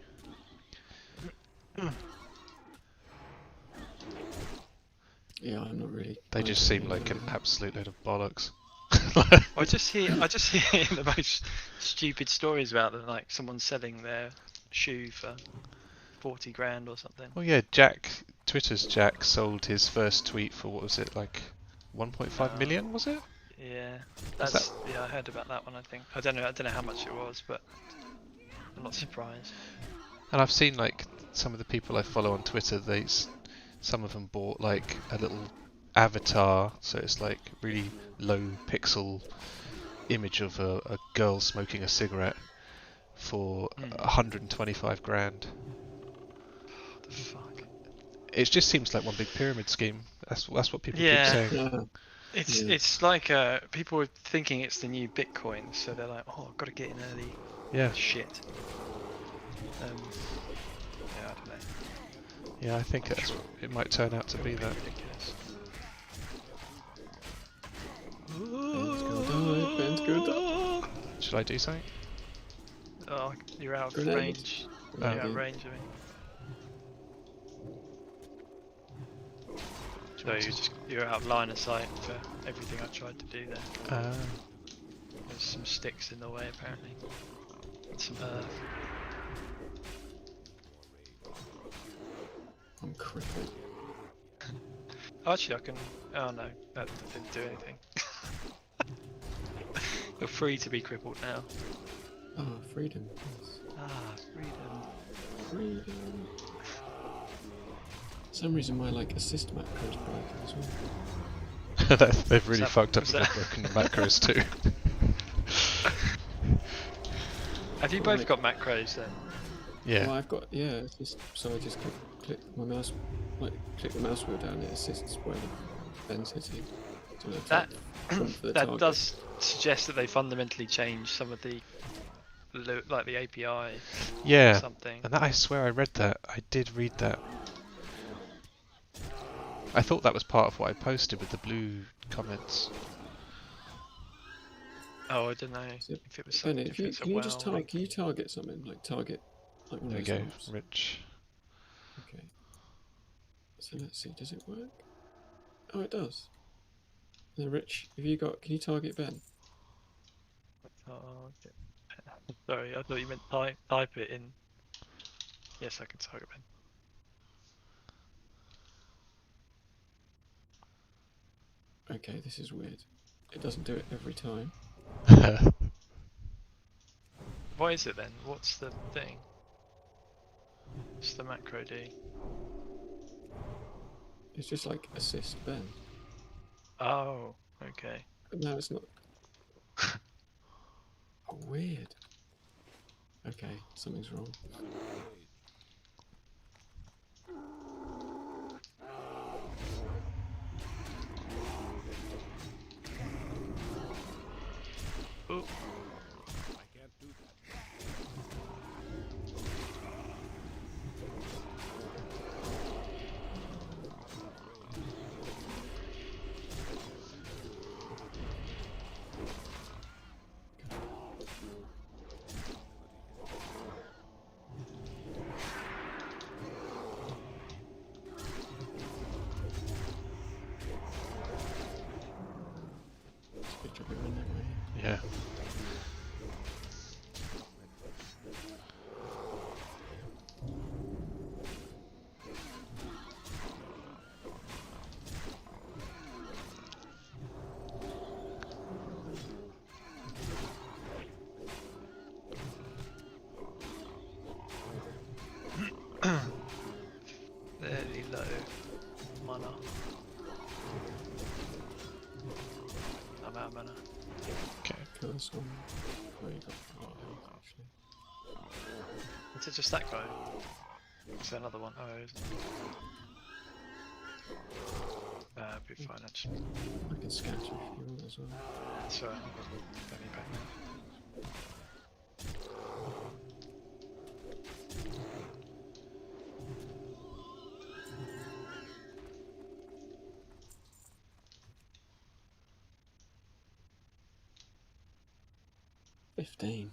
Yeah, I'm not really. They just seem like an absolute load of bollocks. I just hear the most stupid stories about them, like someone selling their shoe for 40 grand or something. Well, yeah, Twitter's Jack sold his first tweet for, what was it, like 1.5 million, was it? Yeah, that's yeah. I heard about that one. I think I don't know how much it was, but I'm not surprised. And I've seen like some of the people I follow on Twitter. Some of them bought like a little avatar, so it's like really low pixel image of a girl smoking a cigarette for 125 grand. What the fuck? It just seems like one big pyramid scheme. That's what people Yeah. keep saying. Yeah. It's like people are thinking it's the new Bitcoin, so they're like, oh, I've got to get in early. Yeah. Shit. Yeah, I don't know. Yeah, I think it might turn out to be that. Ridiculous. Ben's gonna die. Ben's gonna die. Should I do something? Oh, you're out of Grenade. range. You're out of range, I mean. So you're out of line of sight for everything I tried to do there. There's some sticks in the way apparently. And some earth. I'm crippled. Actually, I can. Oh no, that didn't do anything. You're free to be crippled now. Ah, freedom. Yes. Ah, freedom. Freedom. For some reason, my like assist macro is broken as well. They've really that- fucked up was with that- the broken macros too. Have you both got macros then? Yeah. Well, I've got it's just so I just click my mouse, like click the mouse wheel down. It assists where Ben's hitting. So That for the that target. does suggest that they fundamentally changed some of the like the API or Yeah. something. And that, I swear I read that. I did read that. I thought that was part of what I posted with the blue comments. Oh, I don't know So, if it was Ben, something. If it's a can you well. just target? Can you target something like target? Like one There we of go. those mobs? Rich. Okay. So let's see. Does it work? Oh, it does. No, Rich, have you got? Can you target Ben? Target. Sorry, I thought you meant type it in. Yes, I can target Ben. Okay, this is weird. It doesn't do it every time. What is it then? What's the thing? What's the macro do? It's just like assist Ben. Oh, okay. But no, it's not. Oh, weird. Okay, something's wrong. Oh, I can't do that. It's a good job we went that way. Yeah. fairly low mana. I'm out of mana. Okay. Kill this one. Where you got? Oh, health, actually. Is it just that guy? Is there another one? Oh, isn't it? Be fine actually. I can scatter if you want as well. So, don't need back now. $15.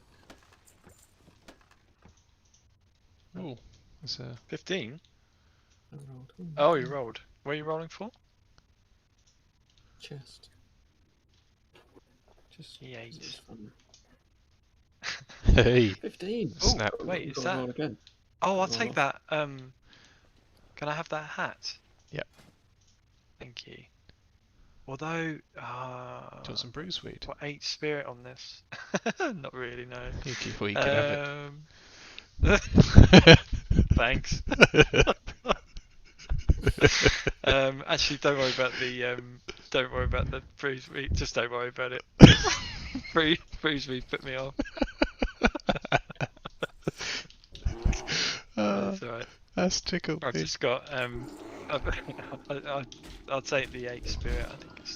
Ooh. There's a 15? I rolled. Oh, you rolled. Where are you rolling for? Chest. Just E8. it's fun. Hey. 15. Snap. Wait, is Gotta that- roll again. Oh, I'll Roll take off. that. Can I have that hat? Yep. Thank you. Although, Do you want some bruise weed? what 8 spirit on this? Not really, no. You keep all you can have Um, it. Thanks. Actually, don't worry about the bruise meat. Just don't worry about it. Bruise meat put me off. That's alright. That's tickled I've me. just got I'll take the 8 spirit. I think it's.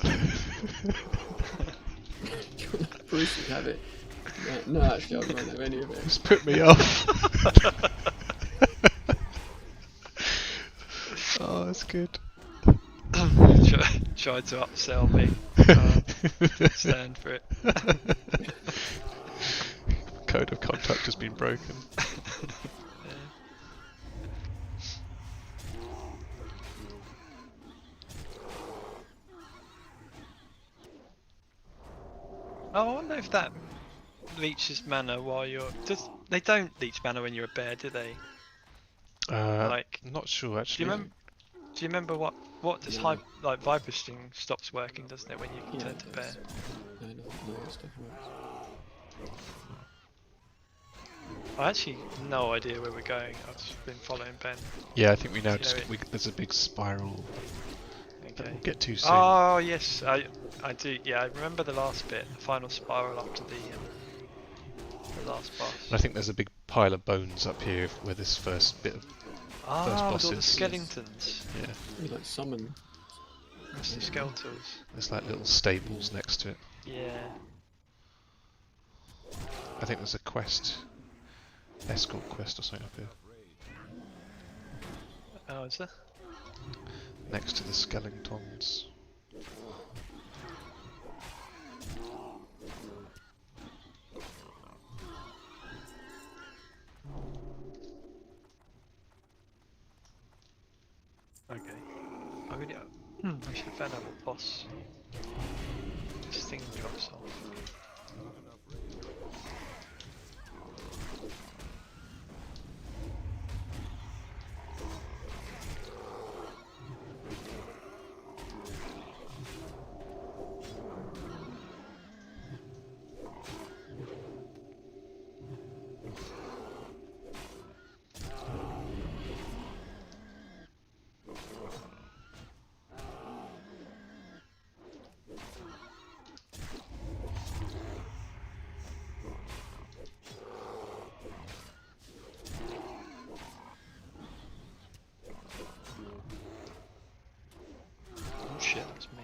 Bruce would have it. No, actually, I won't have any of it. Just put me off. Oh, that's good. Tried to upsell me. Stand for it. Code of conduct has been broken. Oh, I wonder if that leeches mana while you're. They don't leech mana when you're a bear, do they? Like, I'm not sure actually. Do you remember what does No. like Viper Sting stops working, doesn't it, when you Yeah, turn it to does. bear? No, that stuff works. I actually no idea where we're going. I've just been following Ben. Yeah, I think we now You just know it- there's a big spiral. Yeah. Okay. We'll get too soon. Oh yes, I do. Yeah, I remember the last bit, the final spiral up to the last boss. And I think there's a big pile of bones up here where this first bit of Ah, with all the bosses. skeletons. yeah. We like summon. That's the skeletons. There's like little stables next to it. Yeah. I think there's a quest, escort quest or something up here, Oh, is there? next to the skeletons. Okay. I really. I should have found out what boss this thing drops off. Oh shit, that's me.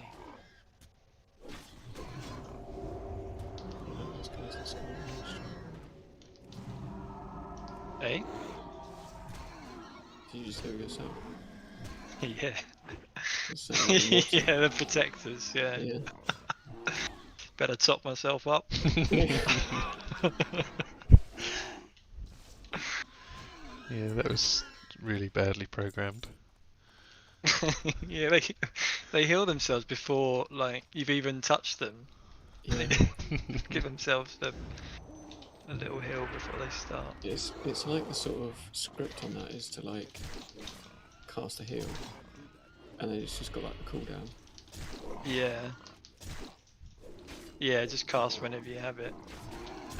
Those guys are scarlet-monastry. Hey? Did you just hear yourself? Yeah. It sounded like a monster. Yeah, the protectors, yeah. Yeah. Better top myself up. Yeah, that was really badly programmed. Yeah, they heal themselves before like you've even touched them. Yeah. Give themselves a little heal before they start. It's like the sort of script on that is to like cast a heal, and then it's just got like the cooldown. Yeah. Yeah, just cast whenever you have it,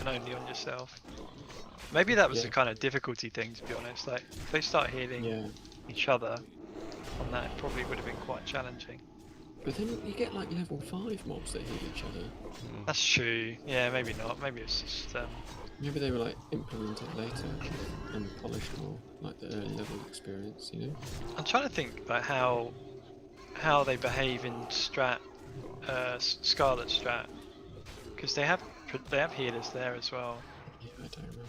and only on yourself. Maybe that was Yeah. the kind of difficulty thing, to be honest. Like, if they start healing Yeah. each other on that, it probably would have been quite challenging. But then you get like level 5 mobs that heal each other. That's true. Yeah, maybe not. Maybe it's just Maybe they were like implemented later and polished more, like the early level experience, you know? I'm trying to think like how they behave in strat, Scarlet strat, because they have healers there as well. Yeah, I don't remember.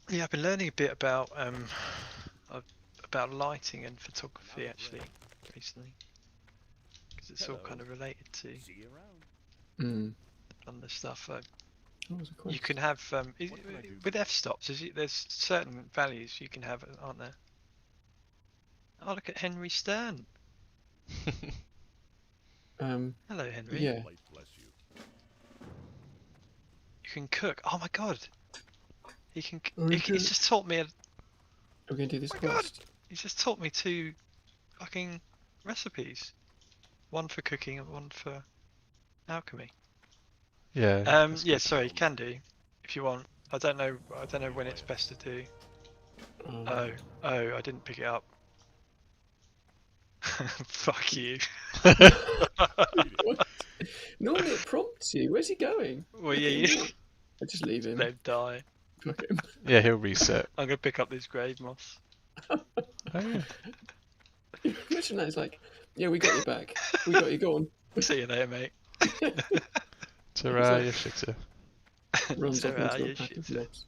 Yeah, I've been learning a bit about lighting and photography actually recently, because it's all kind of related to See you around. other stuff. What was the quest? You can have What can I do? with f-stops. There's certain values you can have, aren't there? Oh, look at Henry Stern. Hello, Henry. Yeah. Light bless you. You can cook. Oh my god. He can. Oh, he He's can. just taught me. Are we going to do this my God. quest? He's just taught me 2 fucking recipes. One for cooking and one for alchemy. Yeah. that's Yeah, good. sorry, you can do if you want. I don't know when it's best to do. Oh, I didn't pick it up. Fuck you. What? Normally it prompts you. Where's he going? Well, yeah, you I just leave him. let him die. Fuck him. Yeah, he'll reset. I'm gonna pick up this grave moss. Oh, yeah. Imagine that. It's like, yeah, we got you back. We got you. Go on. See you later, mate. Ta-ra, Yashita. Runs off Ta-ra, into a you pack of shit. mobs.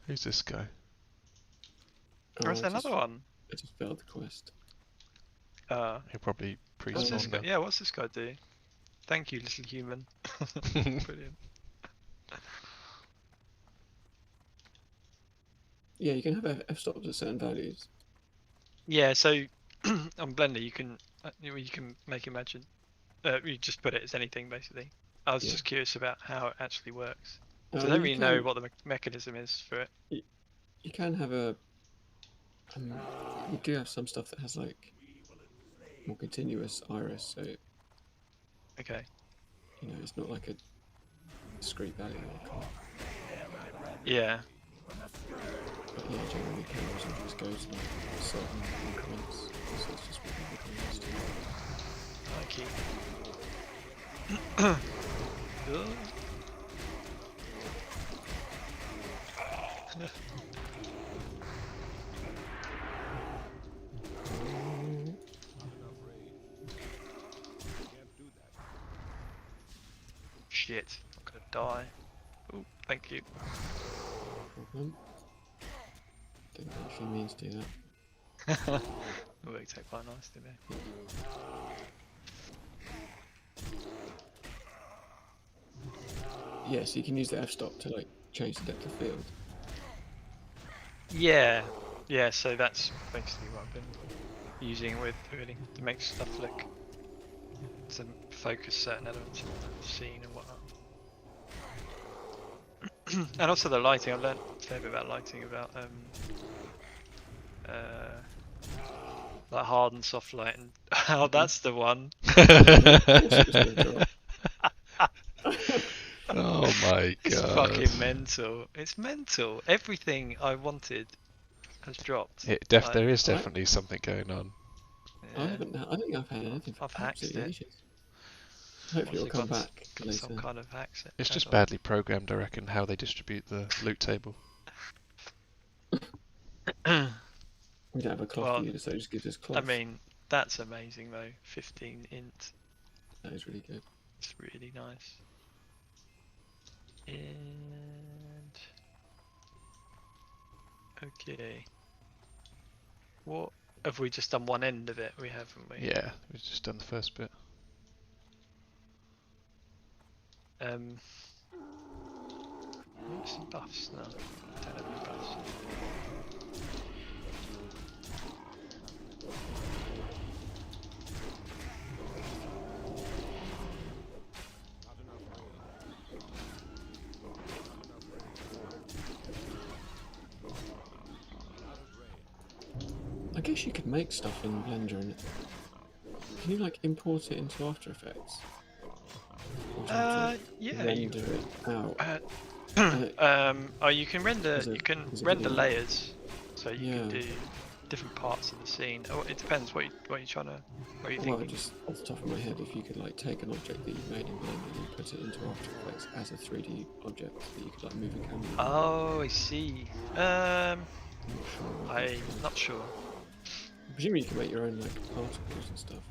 Who's this guy? Or is there I just- another one? I just failed the quest. He'll probably what's this pre-spawn guy? now. Yeah, what's this guy do? Thank you, little human. Brilliant. Yeah, you can have f-stops at certain values. Yeah, so on Blender you can make imagine. You just put it as anything basically. I was Yeah. just curious about how it actually works. So I don't You really can, know what the mechanism is for it. You can have a. You do have some stuff that has like more continuous iris, so Okay. you know it's not like a discrete value. Yeah. But yeah, generally cameras will just go to like certain increments, so it's just what everything is to. Shit, I'm gonna die. Oh, thank you. Problem. Didn't actually mean to do that. It worked out quite nice, didn't it? Yeah, so you can use the f-stop to like change the depth of field. Yeah, yeah. So that's basically what I've been using with really to make stuff look to focus certain elements of the scene and whatnot. And also the lighting. I've learned a fair bit about lighting, about like hard and soft light, and oh, that's the one. Oh my god. It's fucking mental. It's mental. Everything I wanted has dropped. There is definitely something going on. I haven't. I don't think I've had anything for I've hacked absolutely it. ages. Hopefully it'll come back got some later. kind of hacks. It's just badly programmed, I reckon, how they distribute the loot table. We don't have a cloth unit, so it just gives us cloth. I mean, that's amazing though. 15 int. That is really good. It's really nice. And okay, what have we just done? One end of it, we haven't we? Yeah, we've just done the first bit. Some buffs now. Don't have any buffs. I guess you could make stuff in Blender and can you like import it into After Effects? Yeah. Render it out. Oh, you can render. You can render layers, so you can do different parts of the scene. Oh, it depends what you're trying to. What are you thinking? Well, just off the top of my head, if you could like take an object that you've made in Blender and put it into After Effects as a 3D object that you could like move a camera. Oh, I see. I'm not sure. Presumably you can make your own like particles and stuff.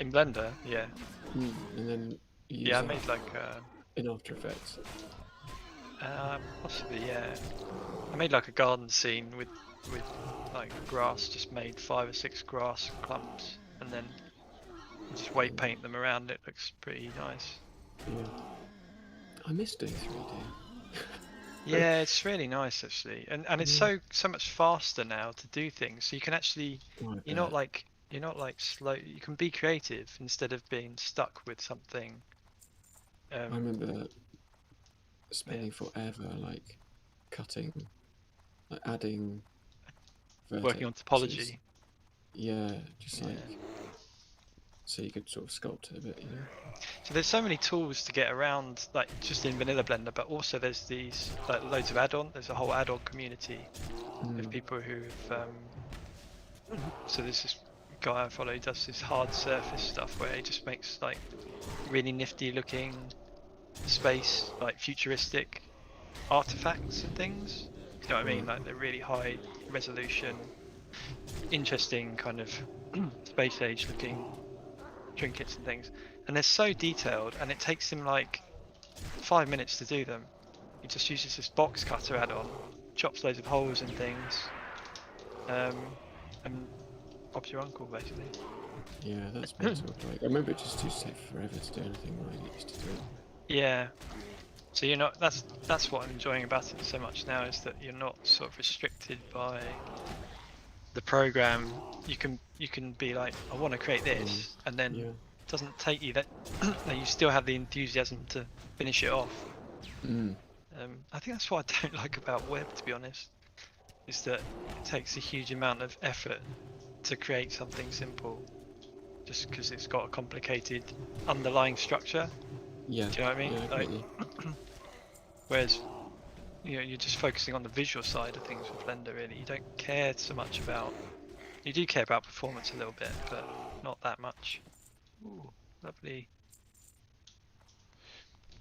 In Blender, yeah. And then use I made like in After Effects. Possibly, yeah. I made like a garden scene with like grass, just made 5 or 6 grass clumps, and then just weight paint them around. It looks pretty nice. Yeah. I miss doing 3D. Yeah, it's really nice actually, and it's so much faster now to do things. So you can actually, you're not like slow. You can be creative instead of being stuck with something. I remember spending forever like cutting, like adding. Working on topology. Yeah, just like so you could sort of sculpt it a bit, you know. So there's so many tools to get around, like just in vanilla Blender, but also there's these like loads of add-on. There's a whole add-on community of people who've. So there's this guy I follow who does this hard surface stuff where he just makes like really nifty looking space, like futuristic artifacts and things. You know what I mean? Like they're really high resolution, interesting kind of space age looking trinkets and things. And they're so detailed, and it takes him like 5 minutes to do them. He just uses this box cutter add-on, chops loads of holes in things, and Bob's your uncle, basically. Yeah, that's mental. Like, I remember it just used to take forever to do anything when I used to do it. Yeah. So you're not. That's what I'm enjoying about it so much now, is that you're not sort of restricted by the program. You can be like, I want to create this, and then Yeah. it doesn't take you that. No, you still have the enthusiasm to finish it off. Mm. I think that's what I don't like about web, to be honest, is that it takes a huge amount of effort to create something simple, just because it's got a complicated underlying structure. Yeah. Do you know what I mean? Yeah, I Like, get you. whereas, you know, you're just focusing on the visual side of things with Blender. Really, you don't care so much about. You do care about performance a little bit, but not that much. Ooh, lovely.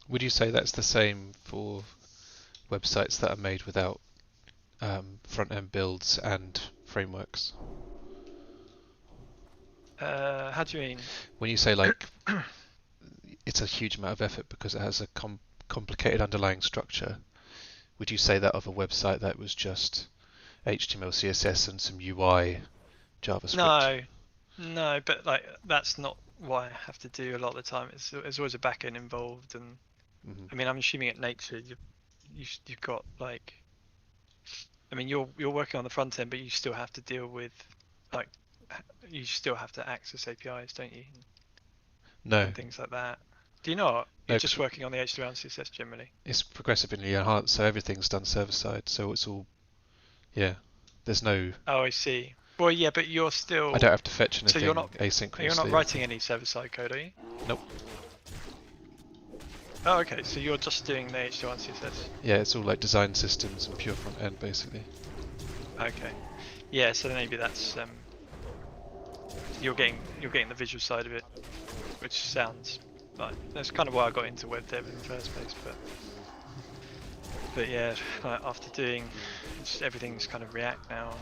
Would you say that's the same for websites that are made without front-end builds and frameworks? How do you mean? When you say like it's a huge amount of effort because it has a complicated underlying structure, would you say that of a website that was just HTML, CSS and some UI, JavaScript? No, but like that's not what I have to do a lot of the time. There's always a backend involved, and I mean, I'm assuming at Nature you've got like, I mean, you're working on the front end, but you still have to deal with like, you still have to access APIs, don't you? No. And things like that. Do you not? You're No, just working on the HTML and CSS generally. It's progressively enhanced, so everything's done server side. So it's all, yeah. There's no. Oh, I see. Well, yeah, but you're still. I don't have to fetch So anything you're not asynchronously. You're not writing any server-side code, are you? Nope. Oh, okay. So you're just doing the HTML and CSS. Yeah, it's all like design systems and pure front end, basically. Okay. Yeah. So maybe that's you're getting the visual side of it, which sounds like that's kind of why I got into web dev in the first place. But yeah, like after doing everything's kind of React now.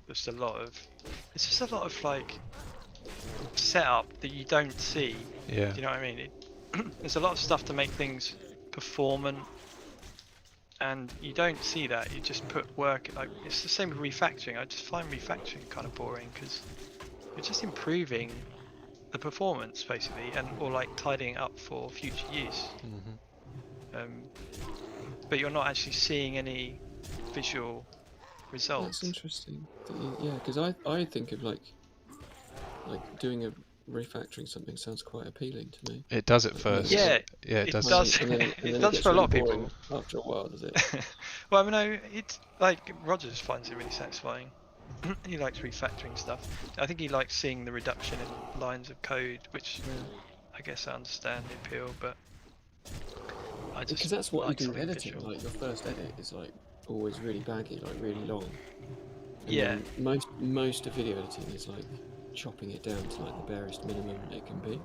It's just a lot of like setup that you don't see. Yeah. Do you know what I mean? There's a lot of stuff to make things performant, and you don't see that. You just put work. Like it's the same with refactoring. I just find refactoring kind of boring because you're just improving the performance basically, or like tidying up for future use. But you're not actually seeing any visual results. That's interesting. Yeah, because I think of like doing a refactoring something sounds quite appealing to me. It does at first. Yeah, Yeah, it does. It does for a lot of people. After a while, does it? Well, I mean, no, it's like Rogers finds it really satisfying. He likes refactoring stuff. I think he likes seeing the reduction in lines of code, which I guess I understand the appeal, but I just because that's what like you do something editing. visual. Like your first edit is like always really baggy, like really long. And Yeah. then most of video editing is like chopping it down to like the barest minimum it can be.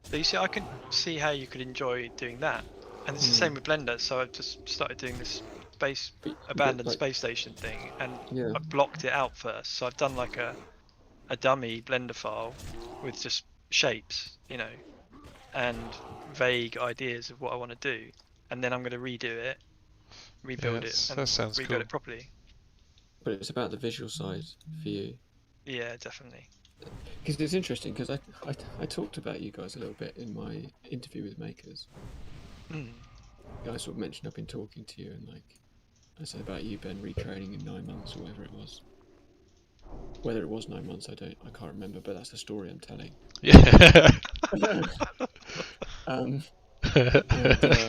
So you see, I can see how you could enjoy doing that, and it's the same with Blender. So I've just started doing this abandoned space station thing, and Yeah. I blocked it out first. So I've done like a dummy Blender file with just shapes, you know, and vague ideas of what I want to do, and then I'm going to redo it, rebuild it, and that sounds rebuild cool. it properly. But it's about the visual side for you. Yeah, definitely. Because it's interesting, because I talked about you guys a little bit in my interview with Makers. I sort of mentioned I've been talking to you, and like I said about you, Ben, retraining in 9 months or whatever it was. Whether it was 9 months, I can't remember, but that's the story I'm telling. Yeah.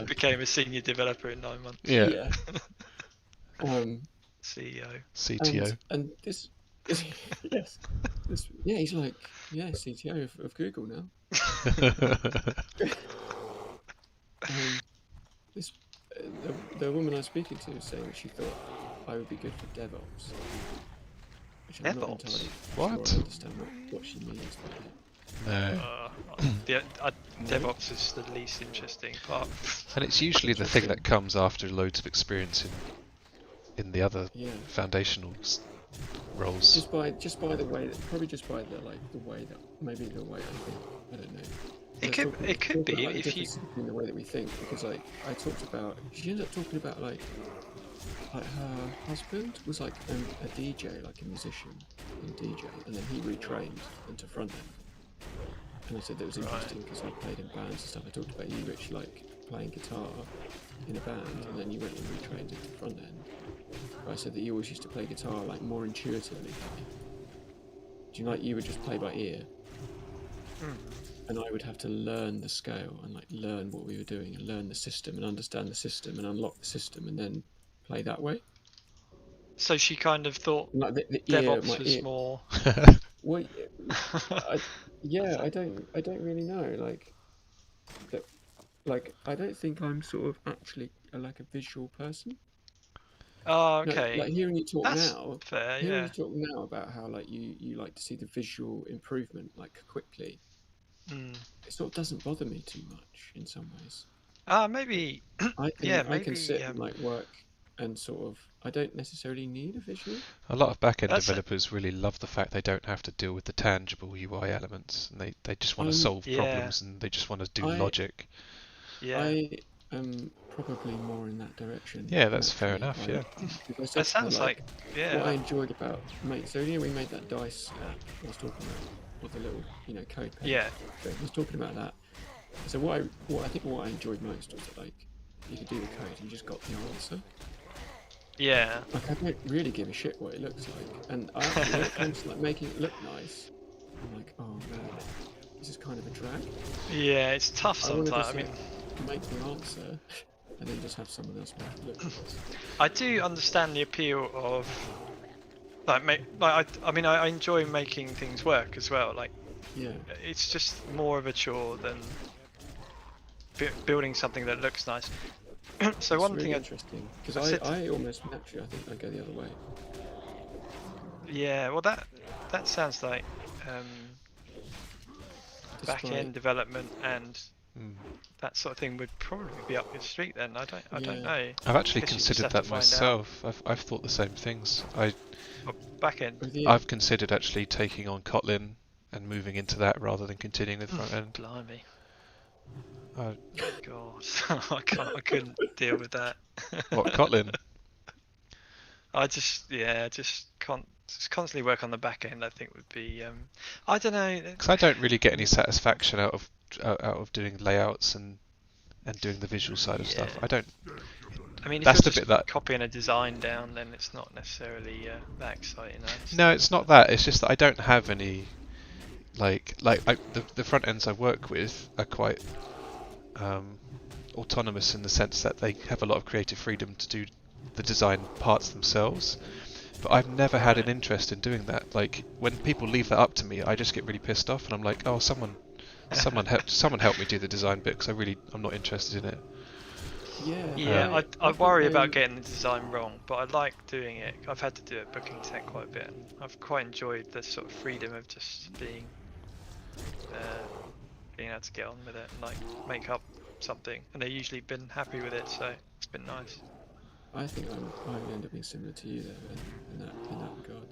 Became a senior developer in 9 months. Yeah. CEO. CTO. And this yes. He's like, CTO of Google now. The woman I was speaking to was saying that she thought I would be good for DevOps. Which I'm not entirely What? sure I understand what she means by that. No. DevOps is the least interesting part. And it's usually the thing that comes after loads of experience in the other foundational roles. Just by the way that, probably just by the way that, maybe the way I think, I don't know. It could be like if you. in the way that we think, because like I talked about, she ended up talking about like like her husband was like a DJ, like a musician and DJ, and then he retrained into front end. And I said that was interesting because I played in bands and stuff. I talked about you, Rich, like playing guitar in a band, and then you went and retrained into front end. But I said that you always used to play guitar like more intuitively. Do you know, like you would just play by ear, and I would have to learn the scale and like learn what we were doing and learn the system and understand the system and unlock the system and then play that way. So she kind of thought And, like the ear, DevOps my was ear. more. Well, I don't really know. Like, that, like I don't think I'm sort of actually like a visual person. Oh, No, okay. like hearing you talk That's now, fair, hearing yeah. you talk now about how like you like to see the visual improvement like quickly. It sort of doesn't bother me too much in some ways. Maybe. I can Yeah, I can maybe. sit and like work and sort of I don't necessarily need a visual. A lot of back-end That's it. developers really love the fact they don't have to deal with the tangible UI elements, and they just want to I'm- solve Yeah. problems, and they just want to do I- logic. Yeah. I am probably more in that direction. Yeah, that's fair naturally. enough. Yeah. Because I said That to her, sounds like. Yeah. what I enjoyed about so we made that dice app I was talking about with the little code pen. Yeah. thing. I was talking about that. So what I enjoyed most was that like you could do the code and you just got the answer. Yeah. Like I don't really give a shit what it looks like, and when it comes to like making it look nice, I'm like, oh man, this is kind of a drag. Yeah, it's tough I want to sometimes. just I mean, make the answer and then just have someone else make it look nice. I do understand the appeal of I enjoy making things work as well. Like, Yeah. it's just more of a chore than building something that looks nice. So It's one really thing, interesting because I almost naturally I think I go the other way. yeah, well that sounds like back Despite- end development and Mm. that sort of thing would probably be up your street then. I don't Yeah. know. I've actually Guess you just considered have to that find out. myself. I've thought the same things. Back end. With the- I've considered actually taking on Kotlin and moving into that rather than continuing with front end. Blimey. Uh, God, I couldn't deal with that. What, Kotlin? I just can't. Just constantly work on the back end. I think would be. I don't know. Because I don't really get any satisfaction out of doing layouts and doing the visual side of stuff. Yeah. I don't. I mean, if That's you're the just bit that. copying a design down, then it's not necessarily that exciting. No, it's not that. It's just that I don't have any. The front ends I work with are quite autonomous in the sense that they have a lot of creative freedom to do the design parts themselves. But I've never had an interest in doing that. Like when people leave that up to me, I just get really pissed off, and I'm like, oh, someone help me do the design bit because I'm not interested in it. Yeah. Yeah, I think worry about getting the design wrong, but I like doing it. I've had to do it booking tech quite a bit, and I've quite enjoyed the sort of freedom of just being able to get on with it and like make up something, and they've usually been happy with it, so it's been nice. I think I end up being similar to you there in that regard.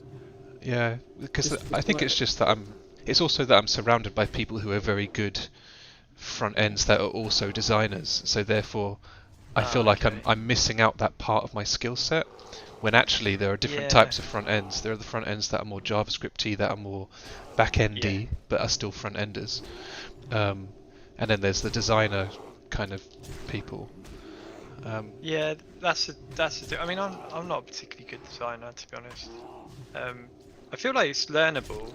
Yeah, because Just I think like- it's just that it's also that I'm surrounded by people who are very good front ends that are also designers. So therefore, I feel like okay. I'm missing out that part of my skill set. When actually there are different Yeah. types of front ends. There are the front ends that are more JavaScripty, that are more back-endy, but are still front enders. And then there's the designer kind of people. Yeah, that's the. I mean, I'm not a particularly good designer, to be honest. I feel like it's learnable.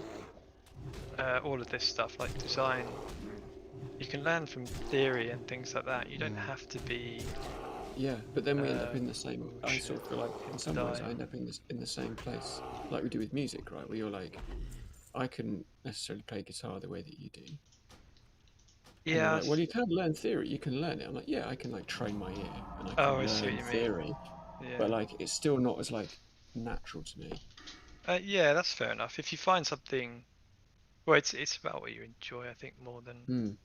All of this stuff, like design, you can learn from theory and things like that. You don't have to be. Yeah, but then we end up in the same. I sort of feel like in some ways I end up in the same place, like we do with music, right? Where you're like, I couldn't necessarily play guitar the way that you do. And you're Yeah. like, well, you can learn theory. You can learn it. I'm like, yeah, I can like train my ear and I can Oh, I see what learn you mean. theory, Yeah. but like it's still not as like natural to me. Yeah, that's fair enough. If you find something, well, it's about what you enjoy, I think, more than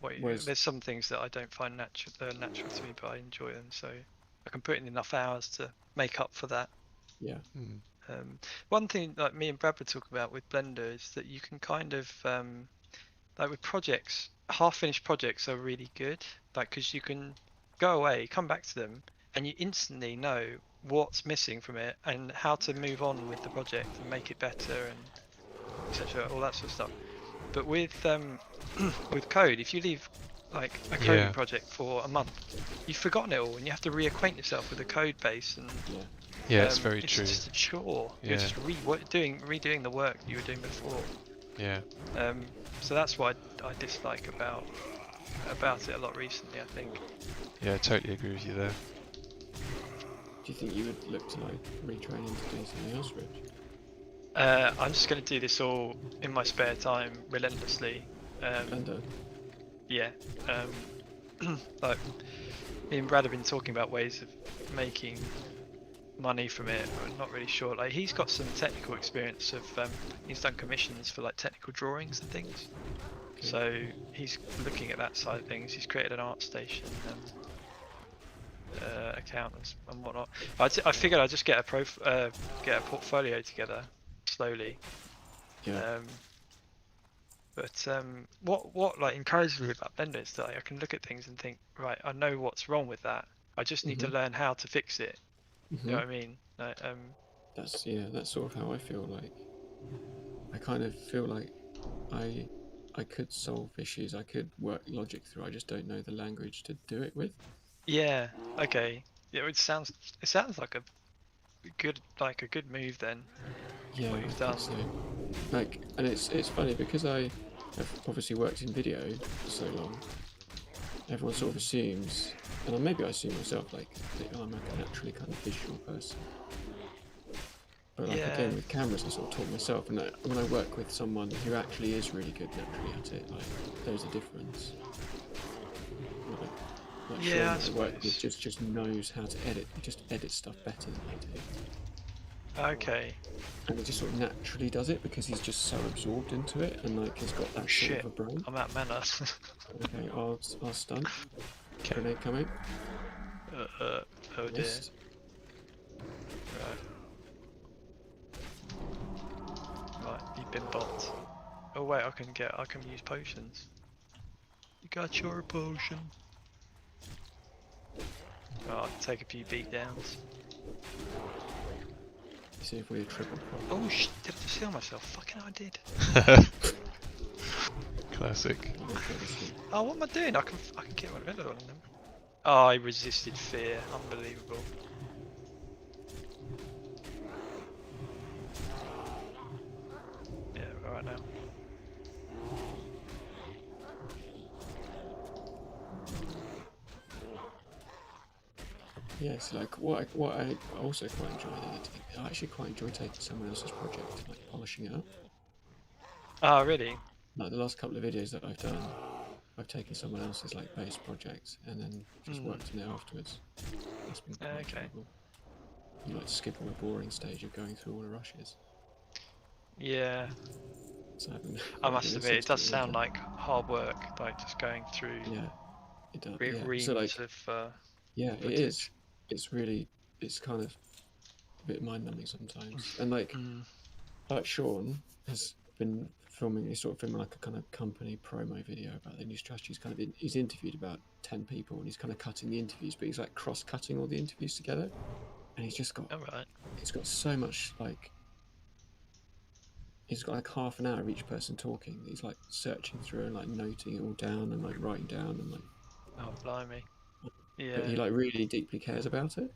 what you. Whereas- There's some things that I don't find natural to me, but I enjoy them, so I can put in enough hours to make up for that. Yeah. One thing like me and Brad were talking about with Blender is that you can kind of like with projects, half-finished projects are really good, like because you can go away, come back to them, and you instantly know what's missing from it and how to move on with the project and make it better and etc. All that sort of stuff. But with with code, if you leave like a coding project for a month, you've forgotten it all and you have to reacquaint yourself with the code base and Yeah, it's very true. It's just a chore. Yeah. You're just redoing the work you were doing before. Yeah. So that's what I dislike about it a lot recently, I think. Yeah, I totally agree with you there. Do you think you would look to like retrain into doing something else, Rich? I'm just going to do this all in my spare time, relentlessly. Blender? Yeah. Like, me and Brad have been talking about ways of making money from it. I'm not really sure. Like, he's got some technical experience of, he's done commissions for like technical drawings and things. Okay. So he's looking at that side of things. He's created an art station account and whatnot. I figured I'd just get a portfolio together slowly. Yeah. What like encourages me about Blender is that I can look at things and think, right, I know what's wrong with that. I just need to learn how to fix it. You know what I mean? That's sort of how I feel. Like, I kind of feel like I could solve issues. I could work logic through. I just don't know the language to do it with. Yeah. Okay. Yeah. It sounds like a good move then. Yeah, What you've done. so. Like, and it's funny because I have obviously worked in video for so long. Everyone sort of assumes, and maybe I assume myself, like that I'm like a naturally kind of visual person. But like again with cameras, I sort of taught myself, and when I work with someone who actually is really good naturally at it, like there's a difference. Like Yeah, Sean I work with just knows how to edit. He just edits stuff better than I do. Okay. And he just sort of naturally does it because he's just so absorbed into it, and like he's got that sort of a brain. I'm at mana. Okay, I'll stun. Okay. Grenade coming. Oh dear. Missed. Right, you've been bopped. Oh wait, I can use potions. You got your potion. Oh, I'll take a few beatdowns. See if we triple pop. Oh shit, did I just heal myself? Fucking I did. Classic. Oh, what am I doing? I can get rid of one of them. Oh, I resisted fear. Unbelievable. Yeah, right now. Yeah, so like what I also quite enjoy editing. I actually quite enjoy taking someone else's project and like polishing it up. Oh, really? Like the last couple of videos that I've done, I've taken someone else's like base project and then just worked on it afterwards. That's been quite enjoyable. You like skip all the boring stage of going through all the rushes. Yeah. So I must admit, it does sound like hard work, like just going through it does. reams So like of it footage. is. It's kind of a bit mind-numbing sometimes. And like Sean has been filming like a kind of company promo video about the new strategies. He's interviewed about 10 people and he's kind of cutting the interviews, but he's like cross-cutting all the interviews together. And he's just got he's got so much like he's got like half an hour of each person talking. He's like searching through and like noting it all down and like writing down and like. Oh blimey! Yeah. But he like really deeply cares about it.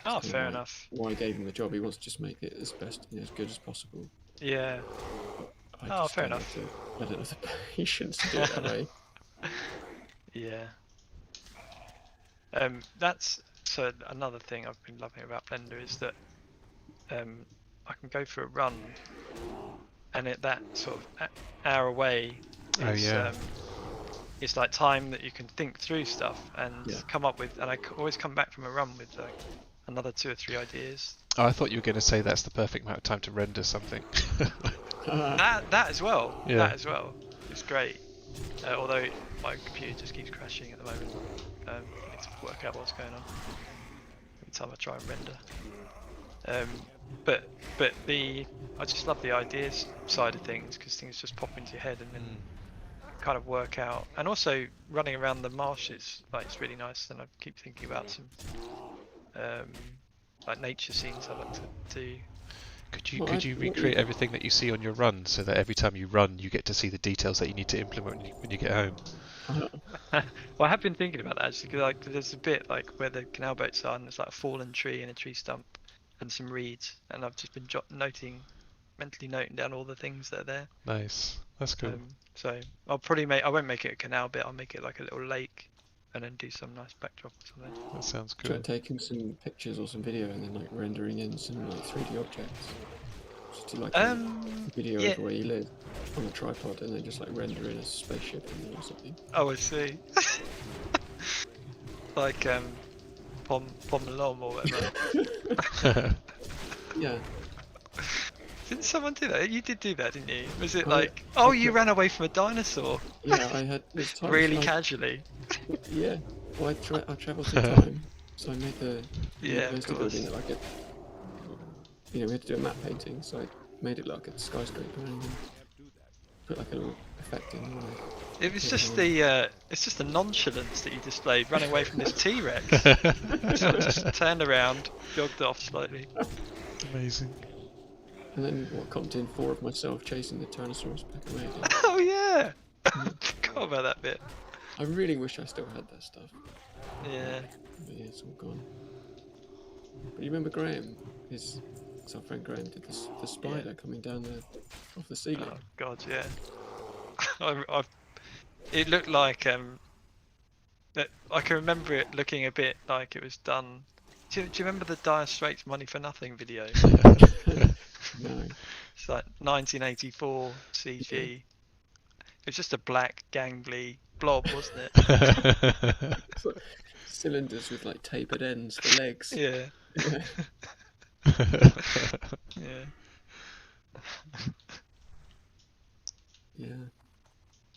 Oh, fair enough. Why I gave him the job? He wants to just make it as best, as good as possible. Yeah. Oh, fair enough. I don't have the patience to do it that way. Yeah. That's so another thing I've been loving about Blender is that I can go for a run, and that sort of hour away is it's like time that you can think through stuff and come up with, and I always come back from a run with like another 2 or 3 ideas. Oh, I thought you were going to say that's the perfect amount of time to render something. that as well. Yeah. That as well. It's great. Although my computer just keeps crashing at the moment. I need to work out what's going on every time I try and render. But I just love the ideas side of things because things just pop into your head and then kind of work out. And also running around the marshes, like it's really nice. And I keep thinking about some like nature scenes I like to do. Could you recreate everything that you see on your run so that every time you run you get to see the details that you need to implement when you get home? Well, I have been thinking about that actually, 'cause, like there's a bit like where the canal boats are, and there's like a fallen tree and a tree stump and some reeds, and I've just been mentally noting down all the things that are there. Nice, that's cool. So I'll probably I won't make it a canal bit, I'll make it like a little lake, and then do some nice backdrop or something. That sounds Try cool. taking some pictures or some video and then like rendering in some like 3D objects. Just do like video yeah. of where you live on a tripod and then just like render in a spaceship in there or something. Oh, I see. Like Pommelom or whatever. Yeah. Didn't someone do that? You did do that, didn't you? Was it Oh, like, yeah. oh, you ran away from a dinosaur? Yeah, I had this time. Really casually. Yeah. Well, I travelled through time, so I made the Yeah, of university course. building like a. You know, we had to do a map painting, so I made it like a skyscraper and then put like a little effect in. It was just it's just the nonchalance that you displayed, running away from this T-Rex. just turned around, jogged off slightly. Amazing. And then conked in 4 of myself chasing the Tyrannosaurus back away again. Oh yeah, forgot about that bit. I really wish I still had that stuff. Yeah. But yeah, it's all gone. But you remember Graham? It's our friend Graham did the spider coming down off the ceiling. Oh god, yeah. It looked like I can remember it looking a bit like it was done. Do you remember the Dire Straits Money for Nothing video? No. It's like 1984 CG. Yeah. It was just a black gangly blob, wasn't it? It's like cylinders with like tapered ends for legs. Yeah. Yeah. Yeah. Yeah.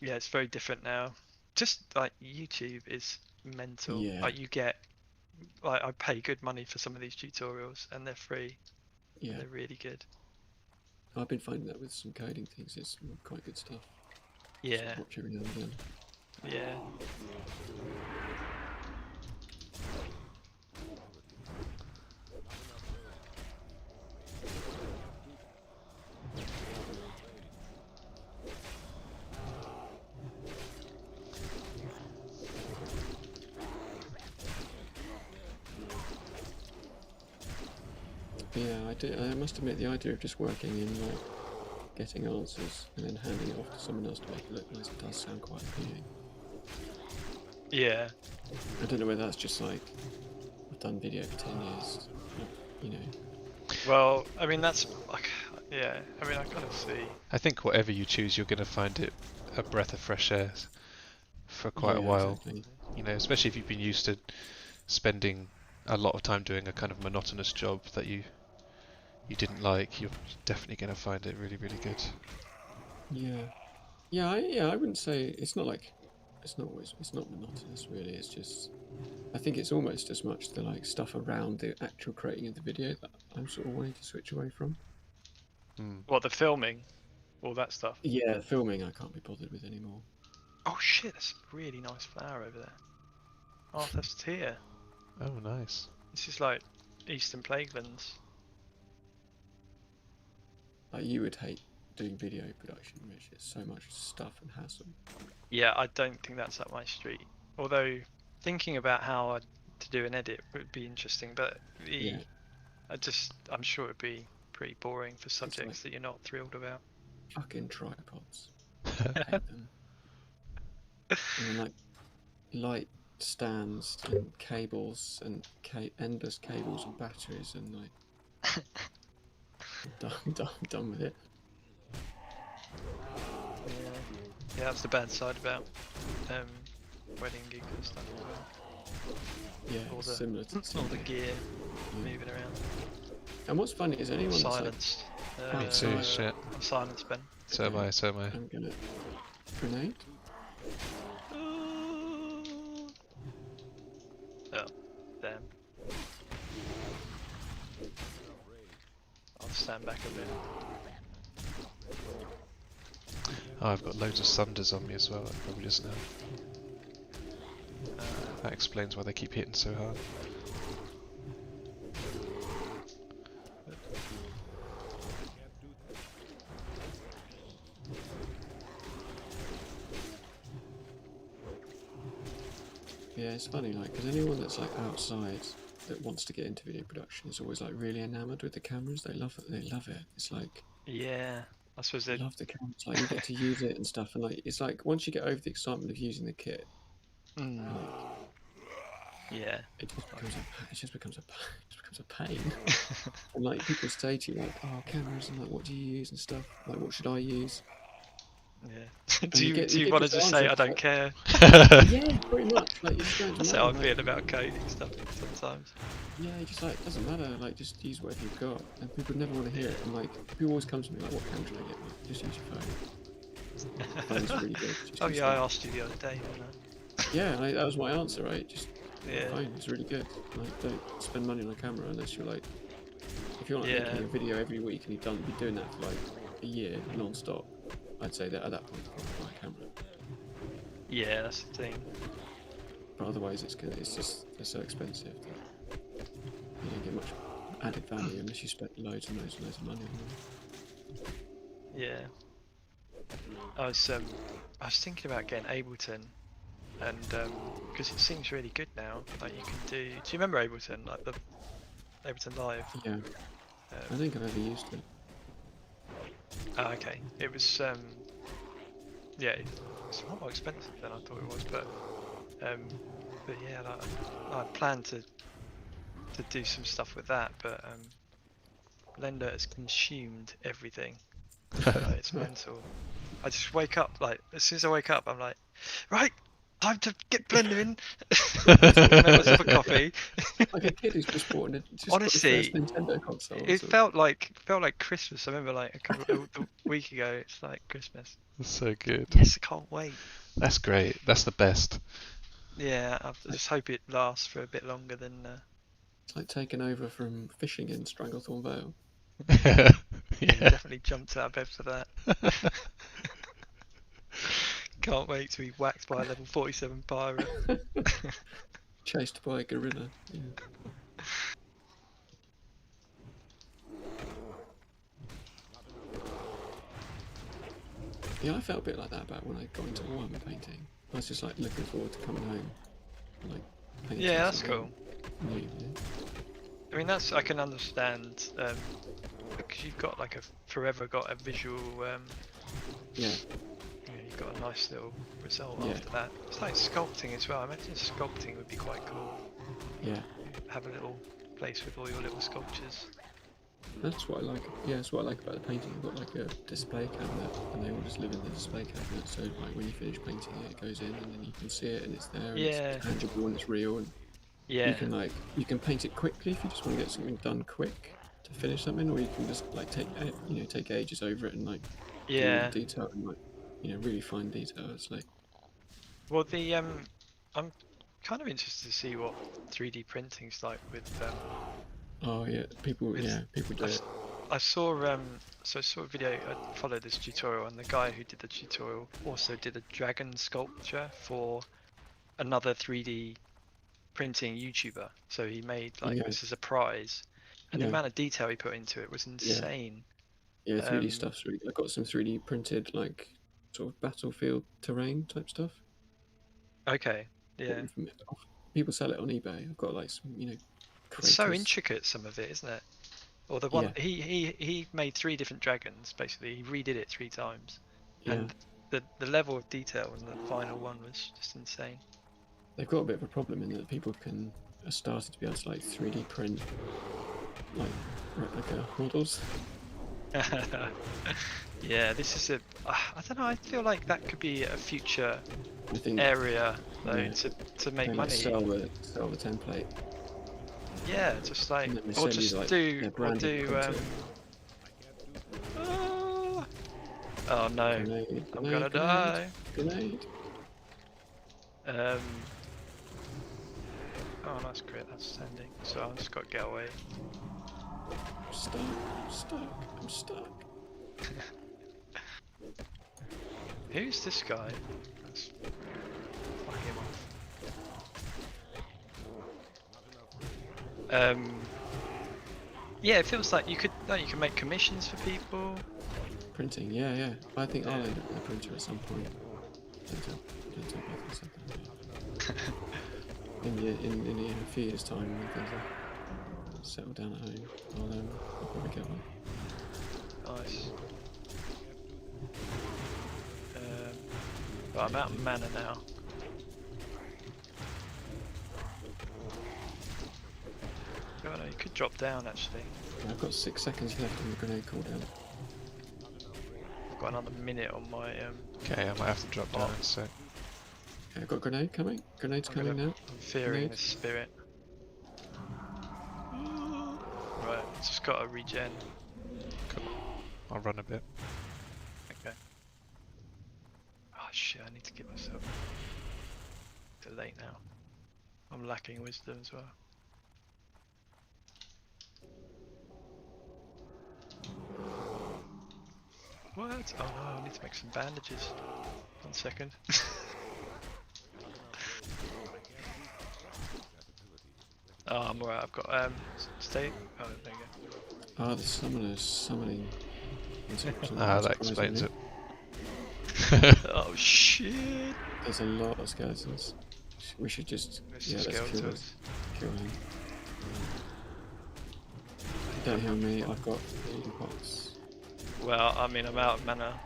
Yeah, it's very different now. Just like YouTube is mental. Yeah. Like you get, like I pay good money for some of these tutorials and they're free. Yeah. They're really good. I've been finding that with some coding things, it's quite good stuff. Yeah. Just watch every now and then. Yeah. Yeah, I must admit the idea of just working in like getting answers and then handing it off to someone else to make it look nice does sound quite appealing. Yeah. I don't know whether that's just like I've done video for 10 years, you know. Well, I mean that's like, yeah. I mean I kind of see. I think whatever you choose, you're going to find it a breath of fresh air for quite a while. Exactly. You know, especially if you've been used to spending a lot of time doing a kind of monotonous job that you didn't like. You're definitely going to find it really, really good. Yeah. I wouldn't say it's not monotonous really. It's just I think it's almost as much the like stuff around the actual creating of the video that I'm sort of wanting to switch away from. What, the filming? All that stuff? Yeah, filming I can't be bothered with anymore. Oh shit, that's a really nice flower over there. Arthur's Tear. Oh, nice. This is like Eastern Plaguelands. Like you would hate doing video production, Rich. It's so much stuff and hassle. Yeah, I don't think that's up my street. Although thinking about how to do an edit would be interesting, but Yeah. I'm sure it'd be pretty boring for subjects like- that you're not thrilled about. Fucking tripods. I hate them. And then like light stands and cables and endless cables and batteries and like I'm done with it. Yeah, that's the bad side about wedding gigs and stuff as well. Yeah, All it's the- similar to All the gear Yeah. moving around. And what's funny is anyone that's like, Silenced. Me too, shit. Silence, Ben. So am I, so am I. I'm gonna grenade. Oh, damn. I'll stand back a bit. Oh, I've got loads of sunders on me as well, that probably doesn't help. That explains why they keep hitting so hard. Yeah, it's funny, like, because anyone that's like outside that wants to get into video production is always like really enamored with the cameras. They love it. They love it. It's like Yeah, I suppose they they. love the cameras. Like you get to use it and stuff, and like it's like once you get over the excitement of using the kit, Mm, like yeah. it just becomes a pain. And like people say to you like, oh, cameras, and like what do you use and stuff. Like what should I use? Yeah. And do you you want to this just answer, say I it's don't like, care? yeah, pretty much. Like you just go into That's how I mode, feel like, about coding stuff sometimes. yeah, just like it doesn't matter. Like just use whatever you've got, and people never want to hear it. And like people always come to me like, what camera should I get? Like, just use your phone. Phone's really good. Just Oh use yeah, I that. asked you the other day, didn't I? Yeah, that was my answer, right? Just Yeah. phone. It's really good. Like don't spend money on a camera unless you're like, if you're not Yeah. making a video every week and you've been doing that for like a year non-stop, I'd say that at that point you probably buy a camera. Yeah, that's the thing. But otherwise, they're so expensive that you don't get much added value unless you spend loads and loads and loads of money on them. Yeah. I was thinking about getting Ableton, and because it seems really good now. Like you can do. Do you remember Ableton? Like the Ableton Live. Yeah, I think I've ever used it. Oh, okay. It was yeah, it's a lot more expensive than I thought it was, but yeah, like, I planned to do some stuff with that, but Blender has consumed everything. Like, it's mental. I just wake up, like as soon as I wake up, I'm like, right, time to get Blender in. Make myself a coffee. Like a kid who's just bought Honestly, the first Nintendo console. It felt like Christmas. I remember like a week ago. It's like Christmas. That's so good. Yes, I can't wait. That's great. That's the best. Yeah, I just hope it lasts for a bit longer than. It's like taking over from fishing in Stranglethorn Vale. Yeah, definitely jumped out of bed for that. Can't wait to be whacked by a level 47 pirate. Chased by a gorilla. Yeah. Yeah, I felt a bit like that about when I got into Warhammer painting. I was just like looking forward to coming home, and, like painting. Yeah, that's cool. New, yeah. I mean, I can understand because you've got like forever got a visual. Yeah. You know, you've got a nice little result Yeah. after that. It's like sculpting as well. I imagine sculpting would be quite cool. Yeah. Have a little place with all your little sculptures. That's what I like. Yeah, that's what I like about the painting. I've got like a display cabinet, and they all just live in the display cabinet. So like when you finish painting it, it goes in, and then you can see it, and it's there, and Yeah. it's tangible, and it's real. And Yeah. you can paint it quickly if you just want to get something done quick to finish something, or you can just like take ages over it and like do all Yeah. the detail and like really fine detail. It's like Well, I'm kind of interested to see what 3D printing's like with oh yeah, people do it. I saw I saw a video. I followed this tutorial, and the guy who did the tutorial also did a dragon sculpture for another 3D printing YouTuber. So he made like this as a prize, and the Yeah. amount of detail he put into it was insane. Yeah, 3D stuff's really. I've got some 3D printed like sort of battlefield terrain type stuff. Okay, yeah. People sell it on eBay. I've got like some It's so creators. intricate, some of it, isn't it? Or the one he made 3 different dragons. Basically, he redid it 3 times, Yeah. and the level of detail in the final one was just insane. They've got a bit of a problem in that people are started to be able to like 3D print like replica models. Yeah, this is I don't know. I feel like that could be a future I think area though yeah. to make they money. sell the template. Yeah, just like And then they or send you, just like, do their or branded do printer. Oh no, Grenade, I'm gonna die. Grenade. Oh, that's great. That's standing. So I just got to get away. I'm stuck. Who's this guy? Let's fuck him off. Yeah, it feels like you can make commissions for people. Printing, yeah. I think I'll end up with a printer at some point. Don't tell Beth or something. in a few years' time when things are settled down at home, I'll probably get one. Nice. But I'm out of mana now. Oh no, you could drop down actually. Yeah, I've got 6 seconds left on the grenade cooldown. I've got another minute on my Okay, I might have to drop down in a sec. Okay, I've got a grenade coming. Grenade's coming now. I'm fearing Grenade. the spirit. Right, just got to regen. Cool. I'll run a bit. Okay. Oh shit, I need to get myself. Too late now. I'm lacking wisdom as well. What? Oh no, I need to make some bandages. 1 second. Oh, I'm alright, I've got stay. Oh, there you go. Ah, the summoner's summoning. That explains it. Oh shit! There's a lot of skeletons. We should just let's kill him. Don't heal me. I've got healing pots. Well, I mean, I'm out of mana.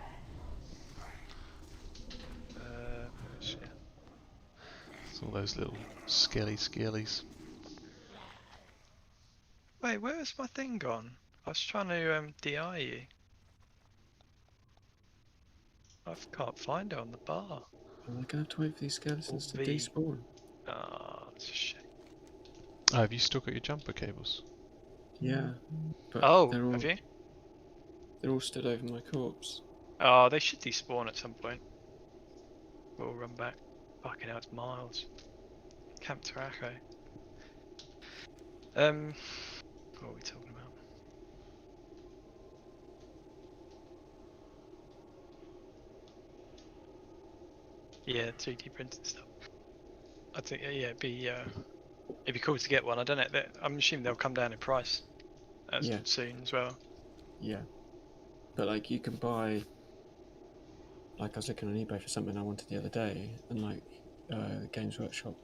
Shit. It's all those little skillies. Wait, where's my thing gone? I was trying to DI you. I can't find it on the bar. Am I gonna have to wait for these skeletons to V. despawn? Ah, it's a shame. Oh, have you still got your jumper cables? Yeah. But Oh, they're all, have you? They're all stood over my corpse. Oh, they should despawn at some point. We'll run back. Fucking hell, it's miles. Camp Taraco. What are we talking about? Yeah, 3D printing stuff. I think yeah, it'd be cool to get one. I don't know. I'm assuming they'll come down in price soon as well. Yeah. But like you can buy. Like I was looking on eBay for something I wanted the other day, and like the Games Workshop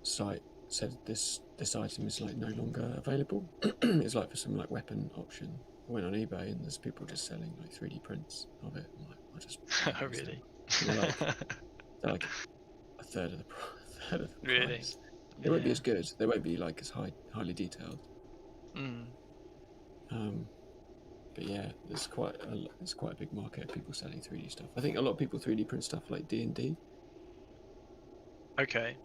site said this item is like no longer available. It's like for some like weapon option. I went on eBay and there's people just selling like 3D prints of it. I'm like, I'll just. Oh really? They're like a third of the price. Really? They won't be as good. They won't be like as highly detailed. Mm. But yeah, there's quite a big market of people selling 3D stuff. I think a lot of people 3D print stuff like D&D. Okay.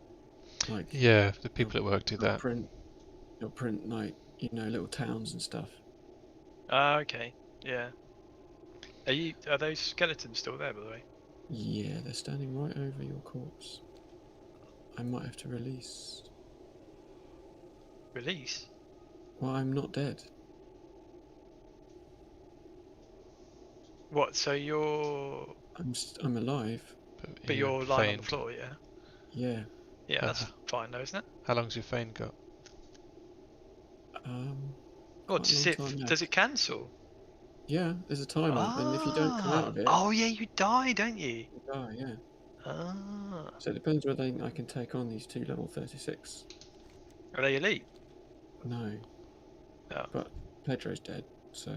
Like yeah, the people at work do that. You'll print like little towns and stuff. Ah, okay. Yeah. Are those skeletons still there, by the way? Yeah, they're standing right over your corpse. I might have to release. Release? Well, I'm not dead. What? So you're? I'm alive. But you're lying on the floor, yeah. Yeah. Yeah, that's fine, though, isn't it? How long's your Fane got? What does it cancel? Yeah, there's a timer, and if you don't come out of it. Oh yeah, you die, don't you? You die, yeah. Ah. So it depends whether I can take on these 2 level 36. Are they elite? No. Oh. But Pedro's dead, so.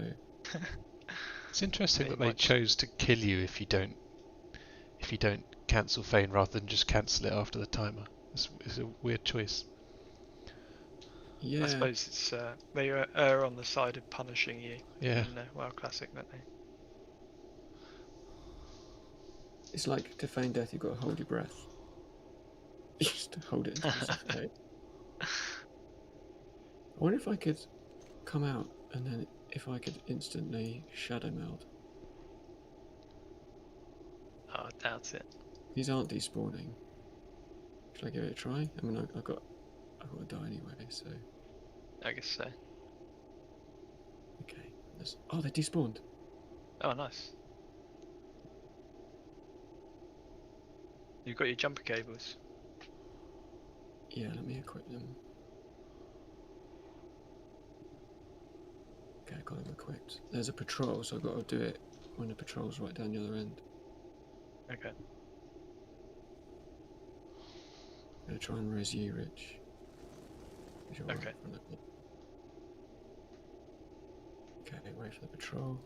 It's interesting that they chose to kill you if you don't cancel Fane rather than just cancel it after the timer. It's a weird choice. Yeah. I suppose it's they are on the side of punishing you. Yeah. In WoW Classic, don't they? It's like to feign death, you've got to hold your breath. You just hold it until you suffocate. I wonder if I could come out and then if I could instantly shadow meld. Oh, I doubt it. These aren't despawning. Should I give it a try? I mean, I've got to die anyway, so. I guess so. Okay. Oh, they despawned. Oh, nice. You've got your jumper cables. Yeah, let me equip them. Okay, I got them equipped. There's a patrol, so I've got to do it when the patrol's right down the other end. Okay. I'm gonna try and raise you, Rich. You're right Okay. in front of me. Okay, wait for the patrol.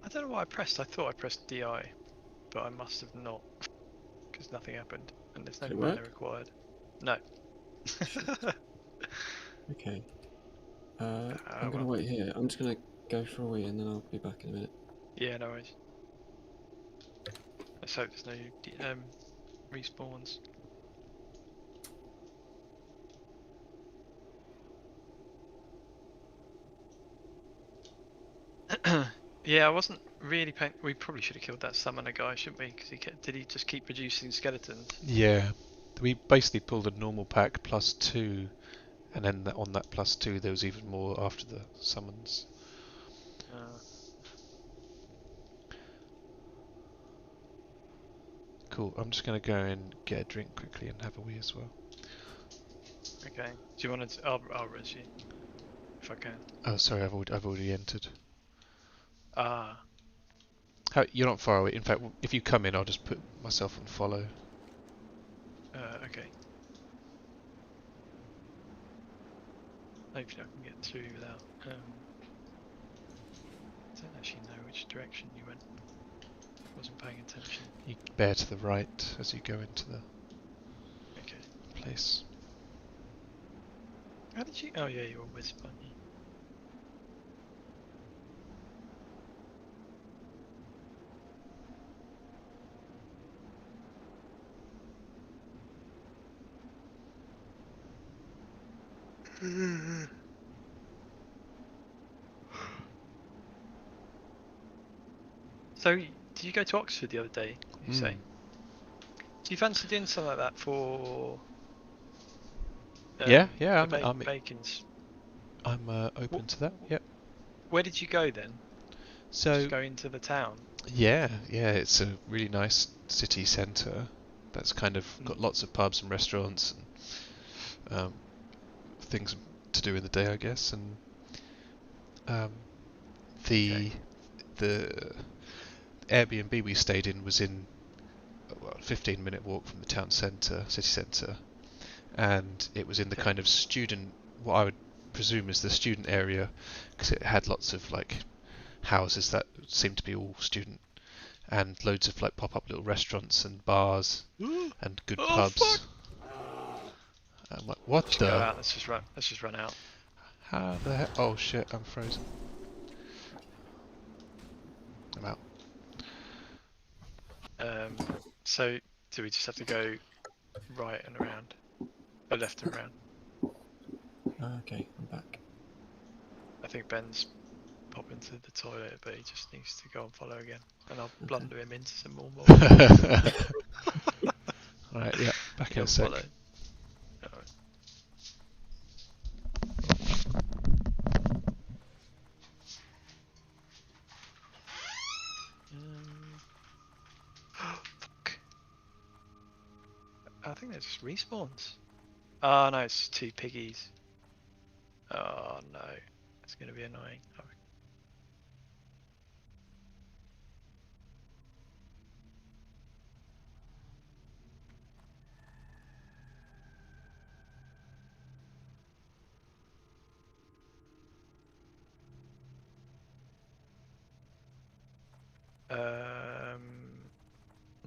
I don't know what I pressed. I thought I pressed DI, but I must have not, because nothing happened, and there's no Did it mana work? required. No. Okay. I'm gonna Well. wait here. I'm just gonna go for a wee and then I'll be back in a minute. Yeah, no worries. Let's hope there's no respawns. Yeah, I wasn't really paying. We probably should have killed that summoner guy, shouldn't we? Because did he just keep producing skeletons? Yeah, we basically pulled a normal pack +2, and then on that +2 there was even more after the summons. Cool. I'm just gonna go and get a drink quickly and have a wee as well. Okay. Do you want to? I'll res you if I can. Oh, sorry, I've already entered. Ah. You're not far away. In fact, if you come in, I'll just put myself on follow. Okay. Hopefully I can get through without. I don't actually know which direction you went. Wasn't paying attention. You bear to the right as you go into the Okay. place. How did you? Oh yeah, you were Wisp, aren't you? So, did you go to Oxford the other day? You say? Do you fancy doing something like that for? Yeah, Bacon's. I'm open to that. Yep. Where did you go then? So just go into the town. yeah, it's a really nice city centre that's kind of got lots of pubs and restaurants and things to do in the day, I guess. And the Airbnb we stayed in was in a 15-minute walk from the town centre, city centre, and it was in the kind of student, what I would presume is the student area, because it had lots of like houses that seemed to be all student, and loads of like pop-up little restaurants and bars and good pubs. Fuck. I'm like, what the? Go out. Let's just run out. How the heck? Oh shit! I'm frozen. I'm out. So do we just have to go right and around, or left and around? Okay, I'm back. I think Ben's popping to the toilet, but he just needs to go and follow again, and I'll blunder him into some more mobs. Alright, yeah, back in a sec. Follow. Fuck. I think they're just respawns. Oh no, it's 2 piggies. Oh no, it's going to be annoying.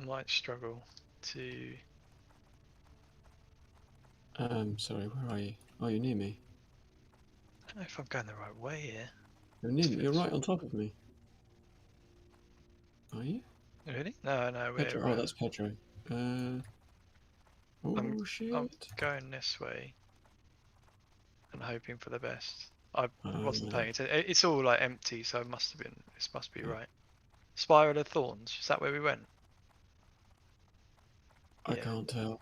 Might struggle to. Sorry, where are you? Oh, you're near me. I don't know if I'm going the right way here. You're near me. You're right on top of me. Are you? Really? No, Pedro. we're. Oh, that's Pedro. Oh shit! I'm going this way and hoping for the best. I wasn't paying attention. It's all like empty, so it must have been. This must be right. Spiral of Thorns. Is that where we went? I can't tell.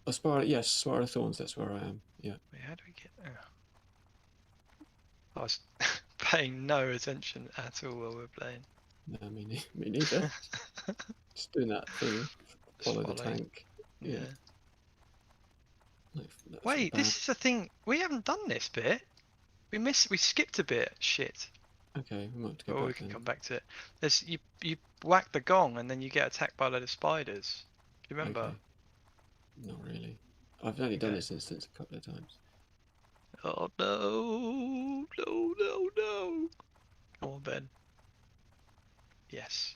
A spiral. Yes, Spiral of Thorns. That's where I am. Yeah. Wait, how do we get there? I was paying no attention at all while we were playing. No, me neither. Just doing that thing. Follow the tank. Yeah. Wait, this is a thing. We haven't done this bit. We skipped a bit. Shit. Okay, we might have to go Or back we can then. come back to it. There's you whack the gong and then you get attacked by a load of spiders. Do you remember? Okay. Not really. I've only done Okay. this instance a couple of times. Oh no, no, no, no. Come on, Ben. Yes.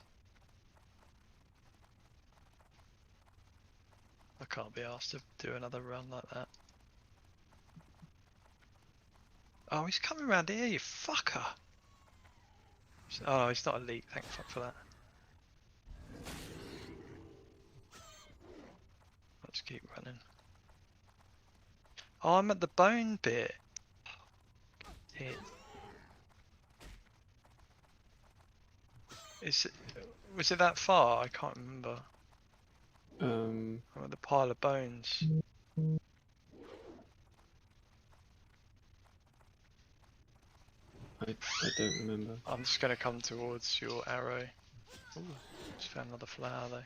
I can't be asked to do another run like that. Oh, he's coming around here, you fucker. Oh, no, he's not elite. Thank fuck for that. Let's keep running. Oh, I'm at the bone bit. It. Was it that far? I can't remember. I'm at the pile of bones. I don't remember. I'm just gonna come towards your arrow. Ooh, just found another flower though.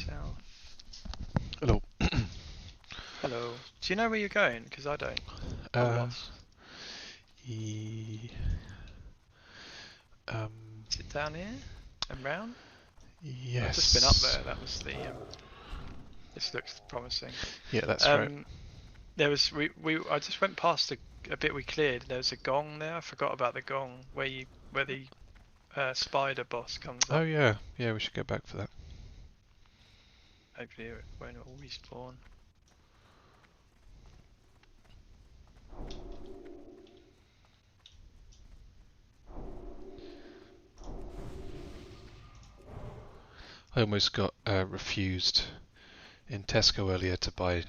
South. Hello. Hello. Do you know where you're going? Because I don't. I'm lost. Ye- Is it down here and round? yes. I've just been up there. That was the. This looks promising. Yeah, that's right. There was I just went past a bit we cleared. There was a gong there. I forgot about the gong where the spider boss comes up. Oh yeah, yeah. We should go back for that. Hopefully it won't all respawn. I almost got refused in Tesco earlier to buy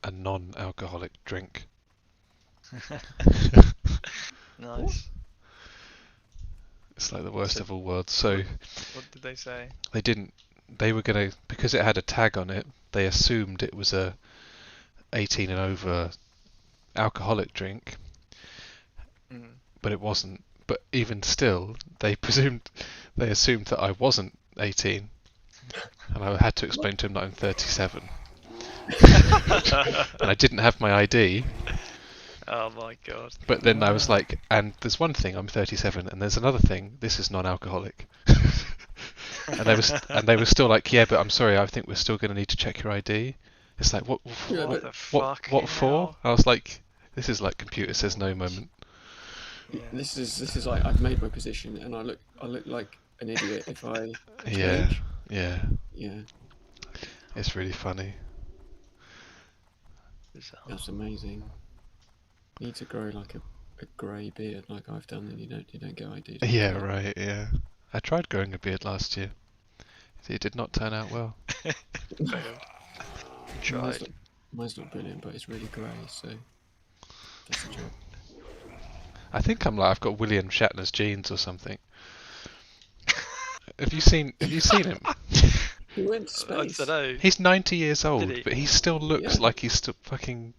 a non-alcoholic drink. Nice. It's like the worst So- of all worlds. So What did they say? they didn't. They were gonna, because it had a tag on it. They assumed it was a 18 and over alcoholic drink, Mm. but it wasn't. But even still, they assumed that I wasn't 18, and I had to explain to him that I'm 37, and I didn't have my ID. Oh my god. But then I was like, and there's one thing, I'm 37, and there's another thing, this is non-alcoholic. and they were still like, yeah, but I'm sorry, I think we're still going to need to check your ID. It's like, what Yeah, What but the fuck? what for? I was like, this is like computer says no moment. Yeah. this is like I've made my position, and I look like an idiot if I Yeah, change. yeah, Yeah, it's really funny. Bizarre. that's amazing. You need to grow like a grey beard like I've done, and you don't get ID. Yeah, right, yeah. I tried growing a beard last year. It did not turn out well. Failed. Tried. Mine's not brilliant, but it's really grey, so that's a job. I think I've got William Shatner's genes or something. Have you seen him? He went to I space. don't know. He's 90 years old, Did he? but he still looks Yeah. like he's still fucking.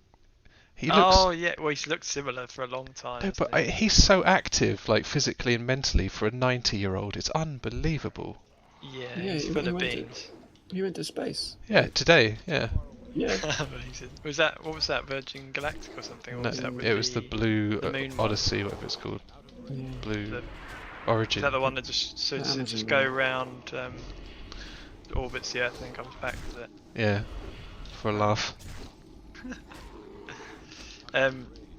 He looks. Oh yeah, well he's looked similar for a long time. No, hasn't but he? he's so active, like physically and mentally, for a 90-year-old. It's unbelievable. Yeah, Yeah, he's he full of went to- beans. He went to space. Yeah, today. Yeah. Yeah. Amazing. What was that, Virgin Galactic or something? Or No, was that with it was the Blue the moon one? Odyssey, whatever it's called. Yeah. Blue The- Origin. Is that the one that just Amazon just one. go round orbits the Earth and then comes back with it? Yeah, for a laugh. I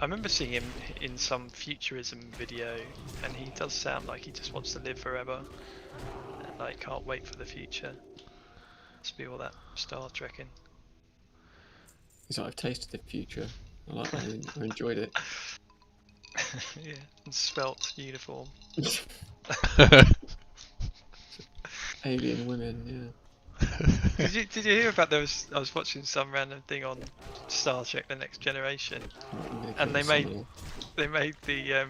remember seeing him in some futurism video, and he does sound like he just wants to live forever, and like can't wait for the future. Must be all that Star Trekking. He's like, I've tasted the future. I like that. I enjoyed it. Yeah, and svelte uniform. Alien women, Did you hear about I was watching some random thing on Star Trek: The Next Generation, yeah. and they made the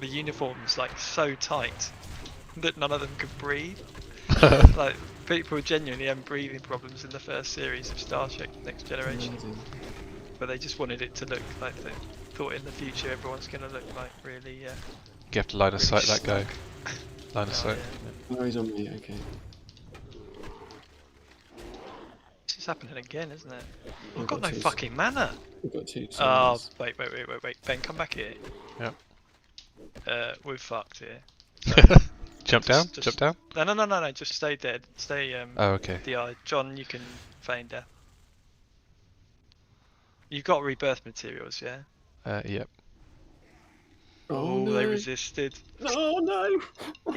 uniforms like so tight that none of them could breathe. Like people genuinely had breathing problems in the first series of Star Trek: Next Generation, Amazing. but they just wanted it to look like they thought in the future everyone's going to look like really. You have to line of sight that guy. Line of Oh, sight. yeah. Oh, he's on me, okay. It's happening again, isn't it? We've I've got no two- fucking mana. We've got 2 Oh, summons. wait. Ben, come back here. Yep. We're fucked here. Jump down? Just- Jump down? No. Just stay dead. Stay. Oh, okay. DI. John, you can feign death. You've got rebirth materials, yeah? Yep. Oh, no. They resisted. Oh no!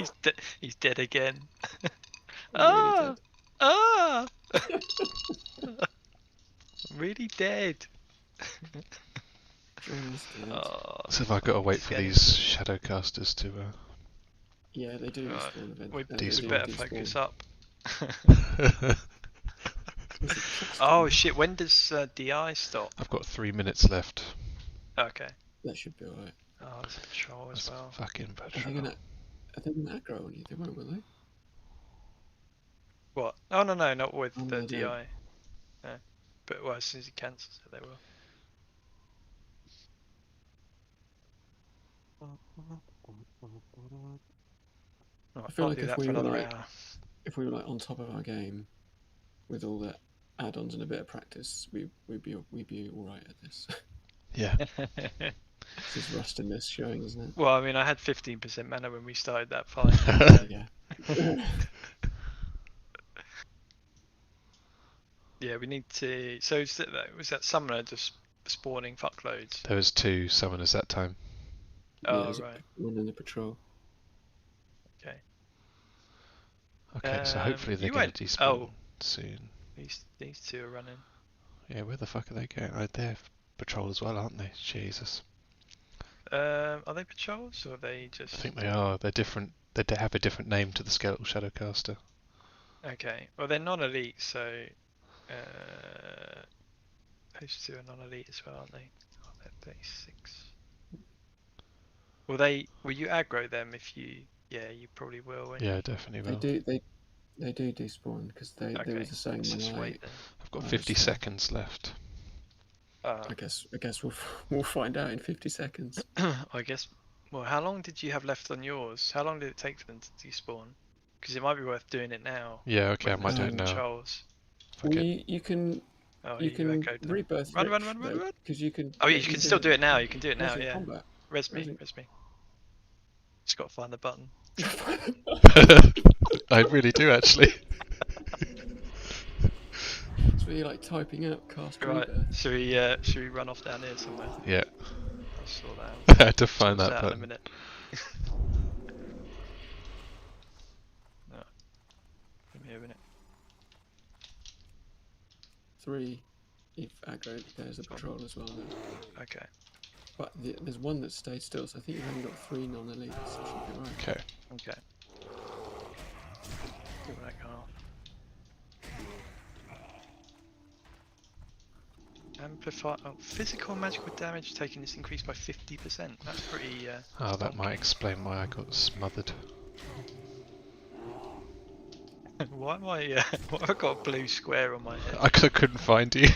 He's dead again. I'm Ah! Really dead. John's dead. Oh, So have I got to wait for Scared. these shadowcasters to... Yeah, they do right. respawn eventually. We Despawn. better focus up. I've Oh shit, when does DI stop? I've got 3 minutes left. Okay. That should be alright. Oh, there's a patrol as That's well. fucking Are they patrol. gonna aggro on you? They won't, will they? What? Oh no, not with Oh, the no, they DI. don't. No. But well, as soon as he cancels it, they will. Oh, I feel I'll like do if that we for were another like- hour. If we were like on top of our game, with all the add-ons and a bit of practice, we'd be alright at this. Yeah. This is rustiness showing, isn't it? Well, I mean, I had 15% mana when we started that fight. Yeah. Yeah, we need to. So was that summoner just spawning fuckloads? There was 2 summoners that time. Oh there's right. One in the patrol. Okay. Okay, so hopefully they're you going went- to despawn oh. soon. These two are running. Yeah, where the fuck are they going? Oh, they're patrol as well, aren't they? Jesus. Are they patrols or are they just? I think they are. They're different. They have a different name to the Skeletal Shadowcaster. Okay. Well, they're non-elite, so those two are non-elite as well, aren't they? Oh, they're 36. Will you aggro them if you? Yeah, you probably will. Won't Yeah, you? definitely They will. do. They do despawn because they was the same Let's when just I. wait then. I've got Oh, 50 so- seconds left. I guess we'll find out in 50 seconds. I guess. Well, how long did you have left on yours? How long did it take for them to despawn? Because it might be worth doing it now. Yeah, okay, I when might do there's it no now. patrols. Fuck Well, it. you can Oh, you can echoed them. rebirth. Run, run. Because you can. Oh yeah, you can still do it now. You can do it now. res in Yeah. combat. Res me. Res- Res me. Just got to find the button. I really do actually. It's really like typing out cast Right. rebirth. Should we run off down here somewhere? Yeah, I'll sort that out. I had to find Sort that out in a button. minute. No. Give me a minute. 3 if aggro. There's a patrol as well. Then. Okay. But there's one that stayed still, so I think you've only got 3 non-elites. So it should be alright. Okay. Okay. Give that go off. Amplify. Oh, physical and magical damage taken is increased by 50%. That's pretty. Oh, that might explain why I got smothered. Why am I? Why have I got a blue square on my head? I couldn't find you.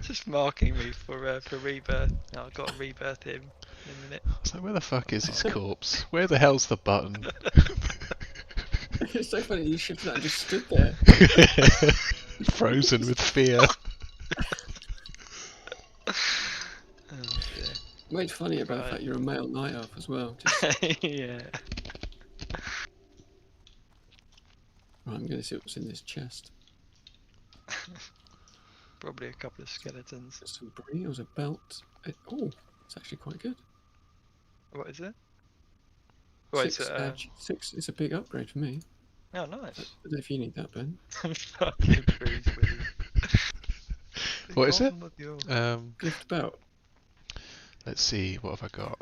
Just marking me for rebirth. No, I've got to rebirth him in a minute. I was like, where the fuck is his corpse? Where the hell's the button? It's so funny. You should have just stood there. Frozen with fear. Oh dear. Made funny about the Right. fact you're a male night elf as well. Just, Yeah. right, I'm gonna see what's in this chest. Probably a couple of skeletons. Some burials, a belt. Oh, it's actually quite good. What is it? Well, it's 6 edge. 6 is a big upgrade for me. Oh, I nice. don't know if you need that, Ben. Fucking freeze with you. What is it? Gone with you. Gift belt. Let's see, what have I got?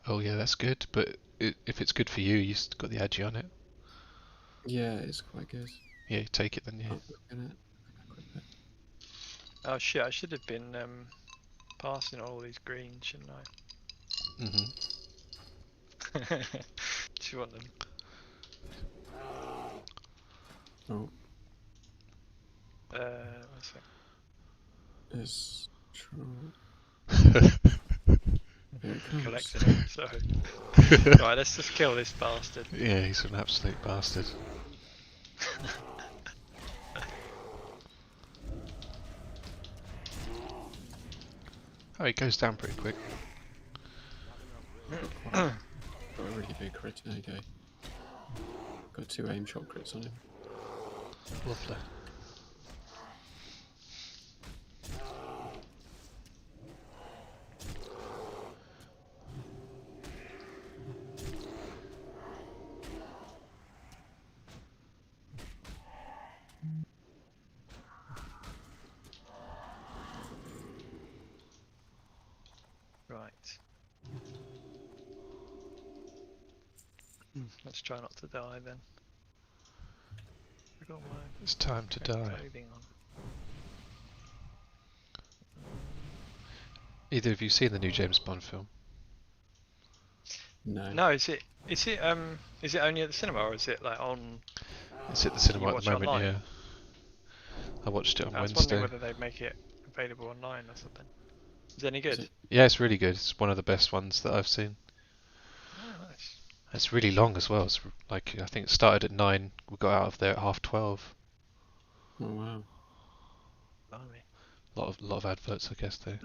Oh yeah, that's good, but if it's good for you, you've got the agi on it. Yeah, it's quite good. Yeah, you take it then, yeah. I'm looking at equip it. Oh shit, I should have been passing all these greens, shouldn't I? Mm-hmm. Do you want them? Oh, One sec. there's troll. Here it comes. collecting it. So right, let's just kill this bastard. Yeah, he's an absolute bastard. Oh, he goes down pretty quick. Got a really big crit. Okay. Got 2 aim shot crits on him. Lovely. Right. Let's try not to die then. I got my It's time to die. clothing on. Either of you seen the new James Bond film? No. No, is it only at the cinema or is it like on? It's at the cinema You at watch the it moment, online? yeah. I watched it on I was Wednesday. wondering whether they'd make it available online or something. Is it any Is good? it? Yeah, it's really good. It's one of the best ones that I've seen. Oh, nice. It's really long as well. It's like, I think it started at 9. We got out of there at 12:30. Oh wow. Blimey. Lot of adverts, I guess, though.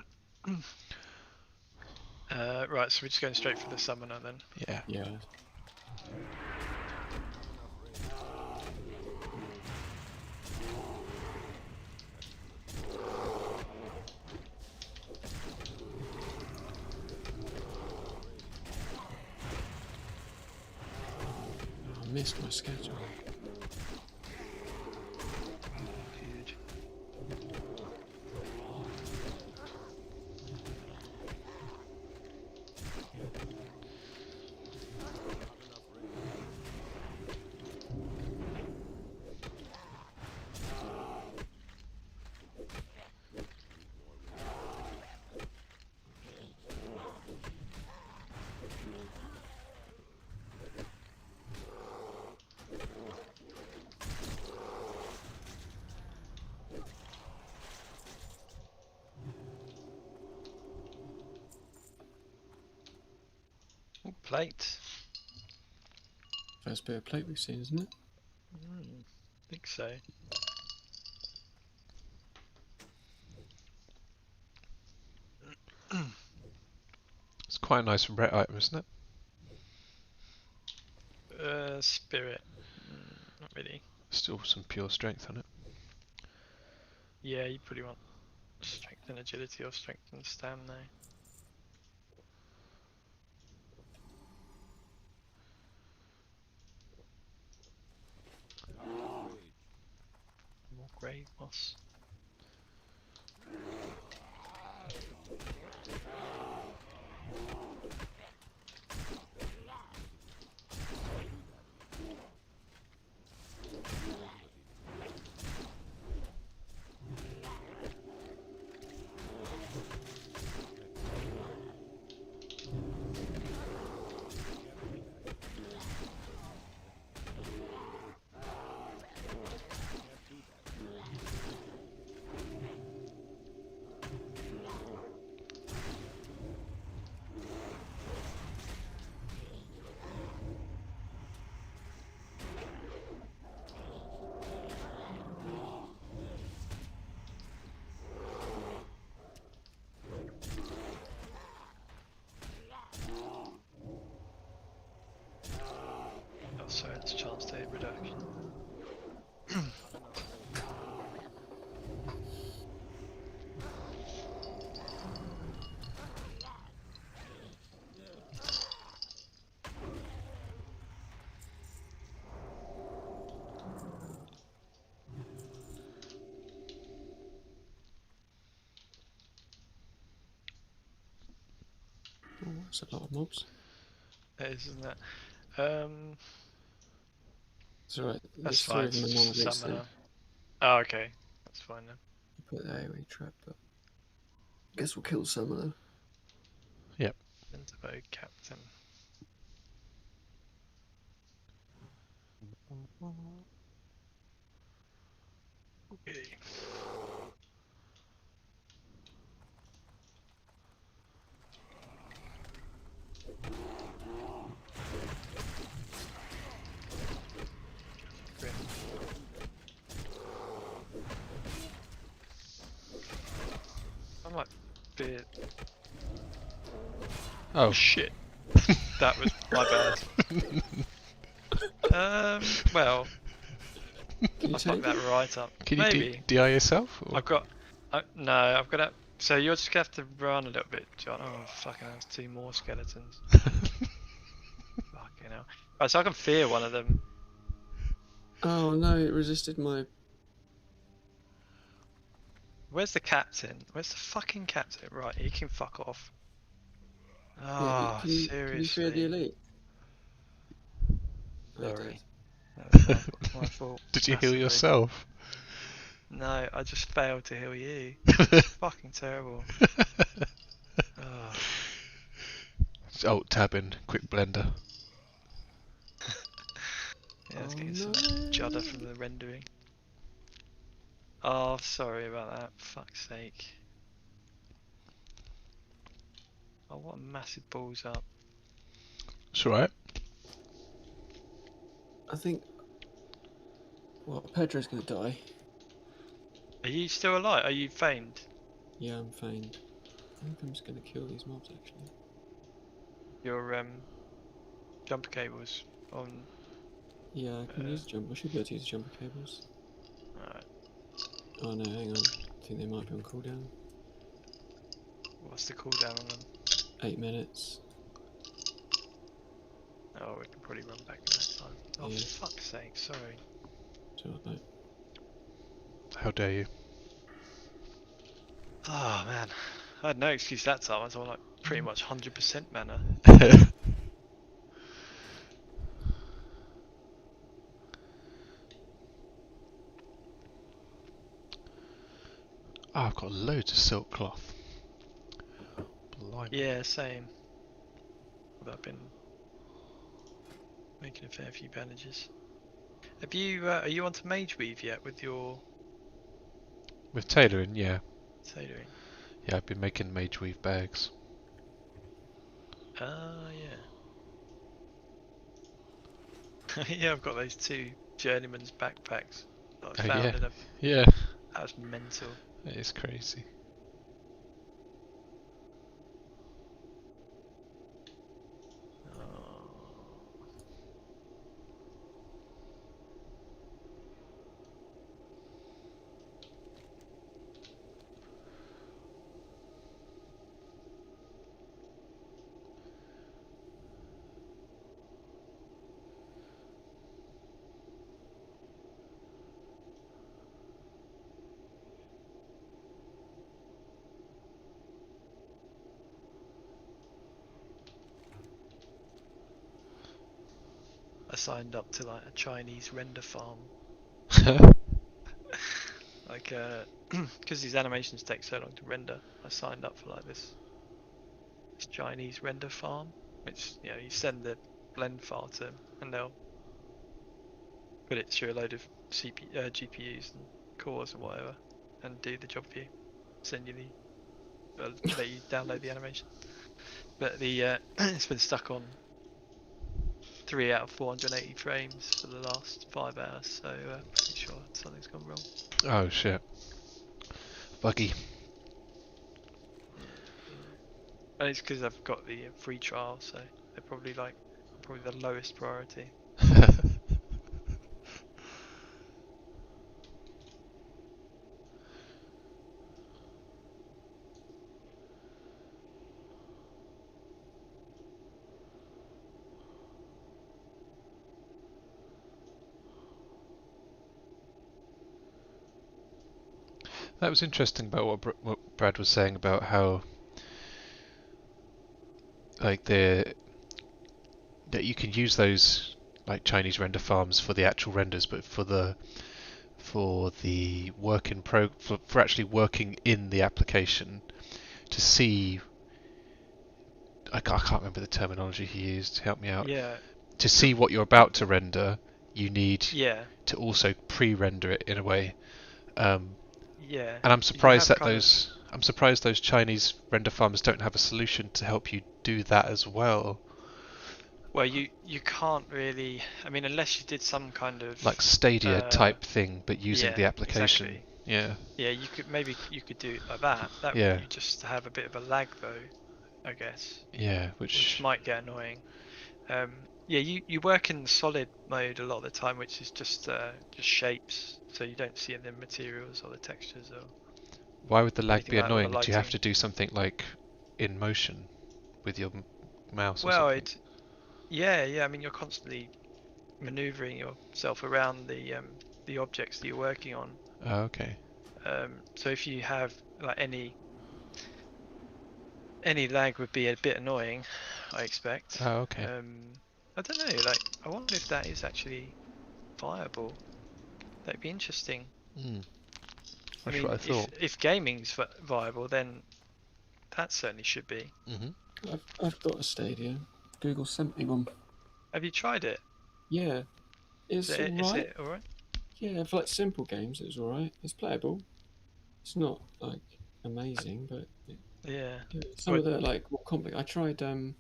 Right, so we're just going straight for the summoner then. Yeah. Yeah. I missed my schedule. Huge. Ooh, plate. First bit of plate we've seen, isn't it? I think so. It's quite a nice ret item, isn't it? Spirit. Not really. Still some pure strength on it. Yeah, you probably want strength and agility or strength and stamina. More grave moss. Oh, sorry, it's chance to hit reduction. Oh, that's a lot of mobs. It is, isn't it? It's alright. That's There's 3 fine. of them in one of Summoner. Oh, okay. That's fine then. Put the AoE trap, but I guess we'll kill Summoner. Intervoke Captain. Okay. Fear. Oh. Shit. That was my bad. Well, Can you I fucked take that it? right up. Can you Maybe. DI yourself? Or? I've got. No, I've got to. So you're just gonna have to run a little bit, John. Oh, fucking hell, there's 2 more skeletons. Fucking hell. Right, so I can fear one of them. Oh no, it resisted my. Where's the captain? Where's the fucking captain? Right, he can fuck off. Yeah, Oh, can you seriously. fear the elite? I Sorry. did. That was my fault. Did you heal Massively. yourself? No, I just failed to heal you. Fucking terrible. Oh. Alt tab in quick blender. Yeah, it's Oh, getting some no. judder from the rendering. Oh, sorry about that. Fuck's sake. Oh, what a massive balls up. It's alright. I think. Well, Pedro's gonna die. Are you still alive? Are you famed? Yeah, I'm feigned. I think I'm just gonna kill these mobs actually. Your jumper cables on. Yeah, I can use jump. I should be able to use jumper cables. Alright, Oh no, hang on. I think they might be on cooldown. what's the cooldown on them? 8 minutes. Oh, we can probably run back in that time. Oh, Yeah. for fuck's sake, sorry. So like, How dare you? Oh man, I had no excuse that time. I was on like pretty much 100% mana. Oh, I've got loads of silk cloth. Blimey. Yeah, same. But I've been making a fair few bandages. Have you? Are you onto Mage Weave yet with your With tailoring, yeah. tailoring? Yeah, I've been making mage weave bags. Ah, yeah. Yeah, I've got those 2 journeyman's backpacks that I Oh, found yeah. in a. Yeah, That was mental. it is crazy. Oh. I signed up to like a Chinese render farm. Like, because these animations take so long to render, I signed up for like this Chinese render farm, which, you know, you send the blend file to them and they'll put it through a load of GPUs and cores and whatever, and do the job for you. Send you the, let you download the animation. But the it's been stuck on 3 out of 480 frames for the last 5 hours, so pretty sure something's gone wrong. Oh shit. Buggy. And it's because I've got the free trial, so they're probably the lowest priority. That was interesting about what Brad was saying about how like that you can use those like Chinese render farms for the actual renders, but for the work in for actually working in the application to see. I can't remember the terminology he used. Help me out. Yeah. To see what you're about to render, you need Yeah. to also pre-render it in a way. Yeah. And I'm surprised that kind I'm surprised those Chinese render farms don't have a solution to help you do that as well. Well, you can't really. I mean, unless you did some kind of Like Stadia type thing, but using yeah, the application. Exactly. Yeah. Yeah, maybe you could do it like that. Yeah. You just have a bit of a lag though, I guess, Yeah, which might get annoying. Yeah, you work in solid mode a lot of the time, which is just shapes, so you don't see the materials or the textures or why would the lag anything be like that, or the annoying? Do you have lighting. to do something like in motion with your mouse or Well, something? yeah. I mean, you're constantly maneuvering yourself around the objects that you're working on. Oh, okay. So if you have like any lag would be a bit annoying, I expect. Oh, okay. I don't know. Like, I wonder if that is actually viable. That'd be interesting. Hmm. I That's what mean, I thought. if gaming's viable, then that certainly should be. Mm-hmm. I've got a Stadia. Google sent me one. Have you tried it? Yeah, it's Is alright. it alright? Yeah, for like simple games, it's alright. It's playable. It's not like amazing, but Yeah. yeah, some of the like more complex. I tried. Was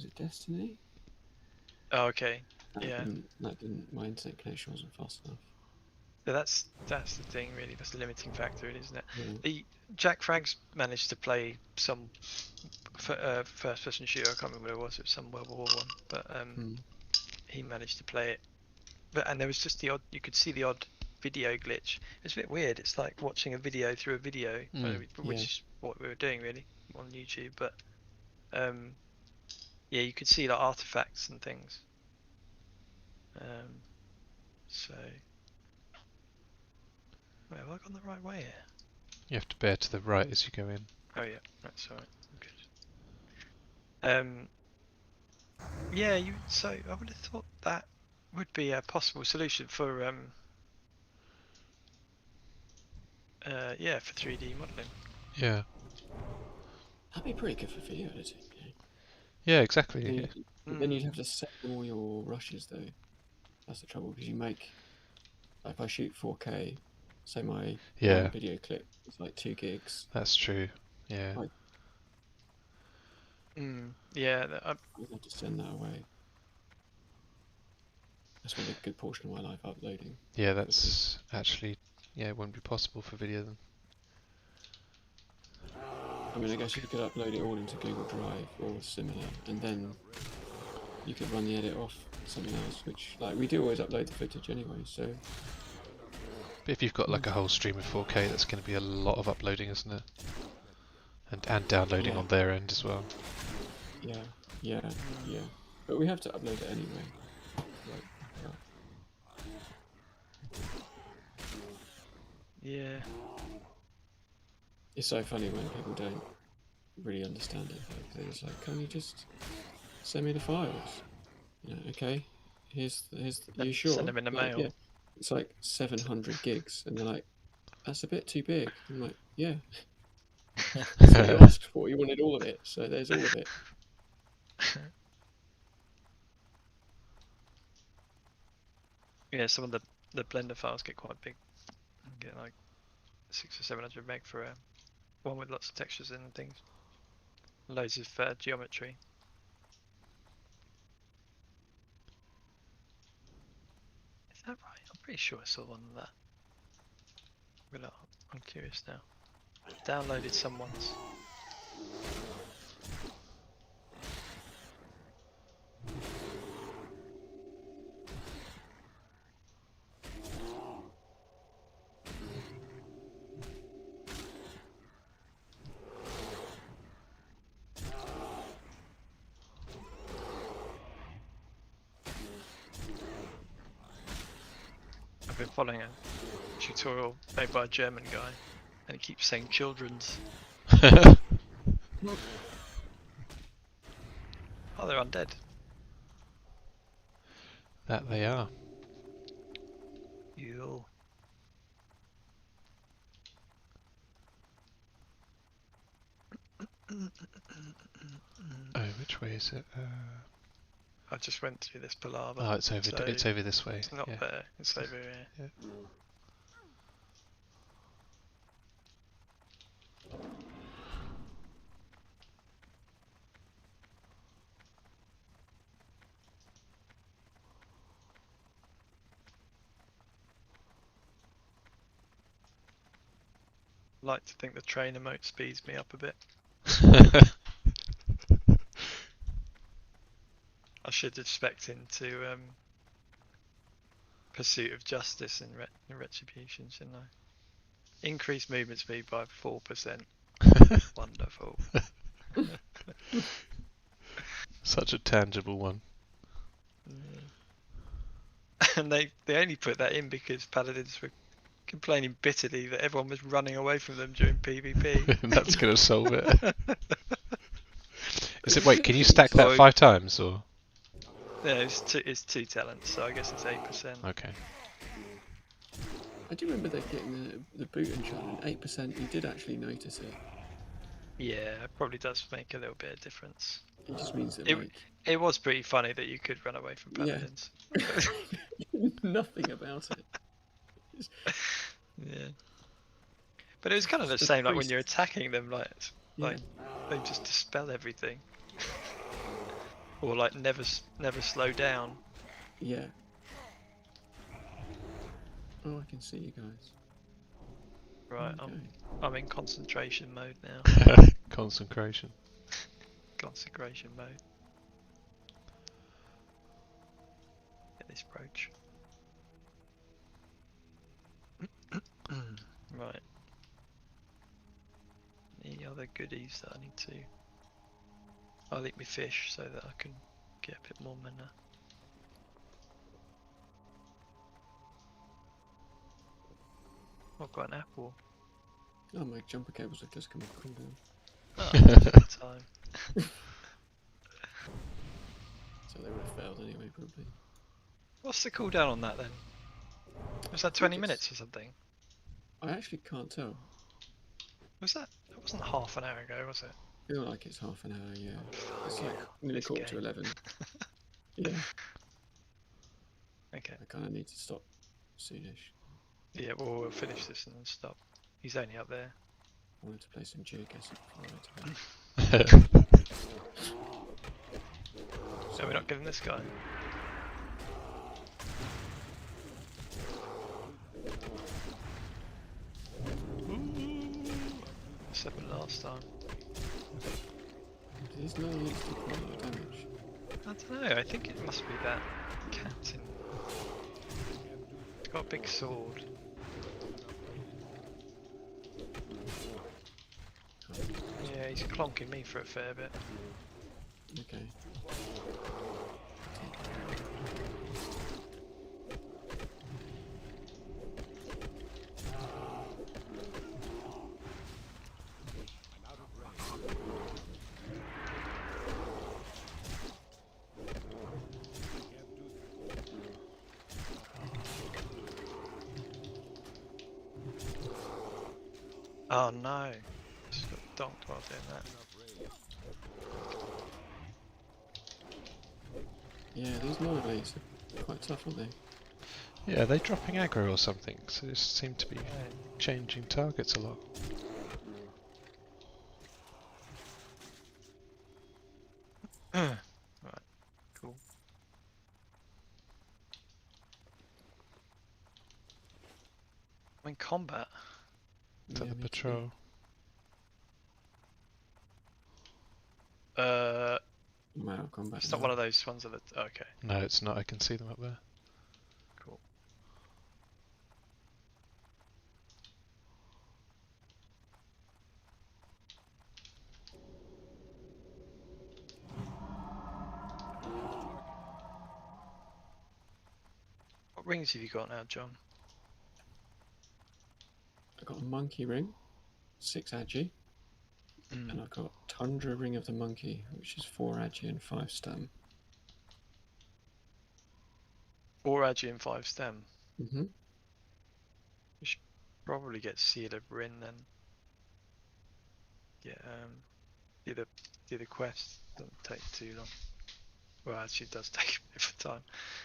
it Destiny? Oh, okay. Yeah. That didn't. My internet connection wasn't fast enough. So that's the thing, really. That's the limiting factor, isn't it? Yeah. The Jack Frags managed to play some first-person shooter. I can't remember what it was. It was some World War one, but he managed to play it. And there was just the odd. You could see the odd video glitch. It's a bit weird. It's like watching a video through a video, which Yeah. is what we were doing really on YouTube. But yeah, you could see like artifacts and things. So, wait, have I gone the right way here? You have to bear to the right as you go in. Oh yeah, that's alright. Good. Yeah, so I would have thought that would be a possible solution for yeah, for 3D modeling. Yeah. That'd be pretty good for video editing. Yeah, exactly. Then, Yeah. then you'd have to set all your rushes though. That's the trouble because you make. Like, if I shoot 4K, say my Yeah. one video clip is like 2 gigs. That's true. Yeah. Like, Yeah, I'd have to send that away. That's probably a good portion of my life uploading. Yeah, that's actually, yeah, it wouldn't be possible for video then. I mean, I guess you could upload it all into Google Drive or similar, and then you could run the edit off something else, which, like, we do always upload the footage anyway, so... But if you've got like a whole stream of 4K, that's going to be a lot of uploading, isn't it? And downloading on their end as well. Yeah. But we have to upload it anyway. yeah. It's so funny when people don't really understand it. Like, they're just like, "Can you just send me the files?" You know, okay. Here's you sure? Send them in the Like, mail. yeah. It's like 700 gigs, and they're like, "That's a bit too big." I'm like, "Yeah." That's what you asked for. You wanted all of it, so there's all of it. Yeah, some of the Blender files get quite big. You get like 600 or 700 meg for one with lots of textures and things. Loads of geometry. Is that right? I'm pretty sure I saw one of that. But I'm curious now. Downloaded someone's. I've been following a tutorial made by a German guy, and he keeps saying children's. Oh, they're undead. That they are. You. Oh, which way is it? I just went through this palaver. Oh, it's over. So It's over this way. it's not yeah. there. It's over here. Yeah. like to think the train emote speeds me up a bit. I should have spec'd into Pursuit of Justice and Retribution, shouldn't I? Increase movement speed by 4%. Wonderful. Such a tangible one. And they only put that in because Paladins were complaining bitterly that everyone was running away from them during PvP. That's going to solve it. Is it? Wait, can you stack that 5 times or? Yeah, it's 2 talents, so I guess it's 8%. Okay. I do remember they getting the Buern challenge 8%. You did actually notice it. Yeah, it probably does make a little bit of difference. It just means that It was pretty funny that you could run away from Paladins. Yeah. Nothing about it. Yeah. But it was kind of the same, like when you're attacking them, like they just dispel everything, or like never slow down. Yeah. Oh, I can see you guys. Right, Okay. I'm in concentration mode now. Consecration. Consecration mode. Get this brooch. Right. Any other goodies that I need to? I'll eat my fish so that I can get a bit more mana. I've got an apple. Oh, my jumper cables have just come off cooldown. Oh, good time. So they would have failed anyway, probably. What's the cooldown on that then? Was that 20 minutes or something? I actually can't tell. Was that? That wasn't half an hour ago, was it? I feel like it's half an hour, yeah. It's Fucking like hell, nearly this quarter to game. 11. Yeah, Okay. I kind of need to stop soonish. Yeah, well, we'll finish this and then stop. He's only up there. I wanted to play some geoguessing before I went to bed. So we're not getting this guy. This happened last time. These no units do quite a lot of damage. I don't know, I think it must be that captain. He's got a big sword. Yeah, he's clonking me for a fair bit. Okay. Oh no! Just got donked while doing that. Yeah, these Monasteries are quite tough, aren't they? Yeah, are they dropping aggro or something? So they seem to be changing targets a lot. Right, cool. I'm in combat. To the me patrol. I'm out of combat. It's not now. one of those ones that. Okay, No, it's not. I can see them up there. cool. What rings have you got now, John? I've got a monkey ring, 6 agi, and I've got Tundra Ring of the Monkey, which is 4 agi and 5 stem. 4 agi and 5 stem. Mm-hmm. You should probably get Seal of Rin then. Yeah, do the quest. Doesn't take too long. Well, actually, it does take a bit of time.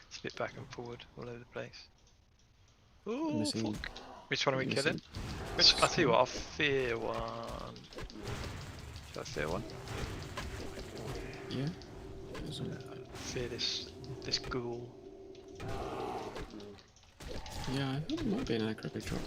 It's a bit back and forward all over the place. Ooh, Missing- fuck. Which one are we killing? missing- Which? I tell you what, I'll fear one. Should I fear one? Yeah. There's one. Fear this ghoul. Yeah, I think it might be an aggro drop.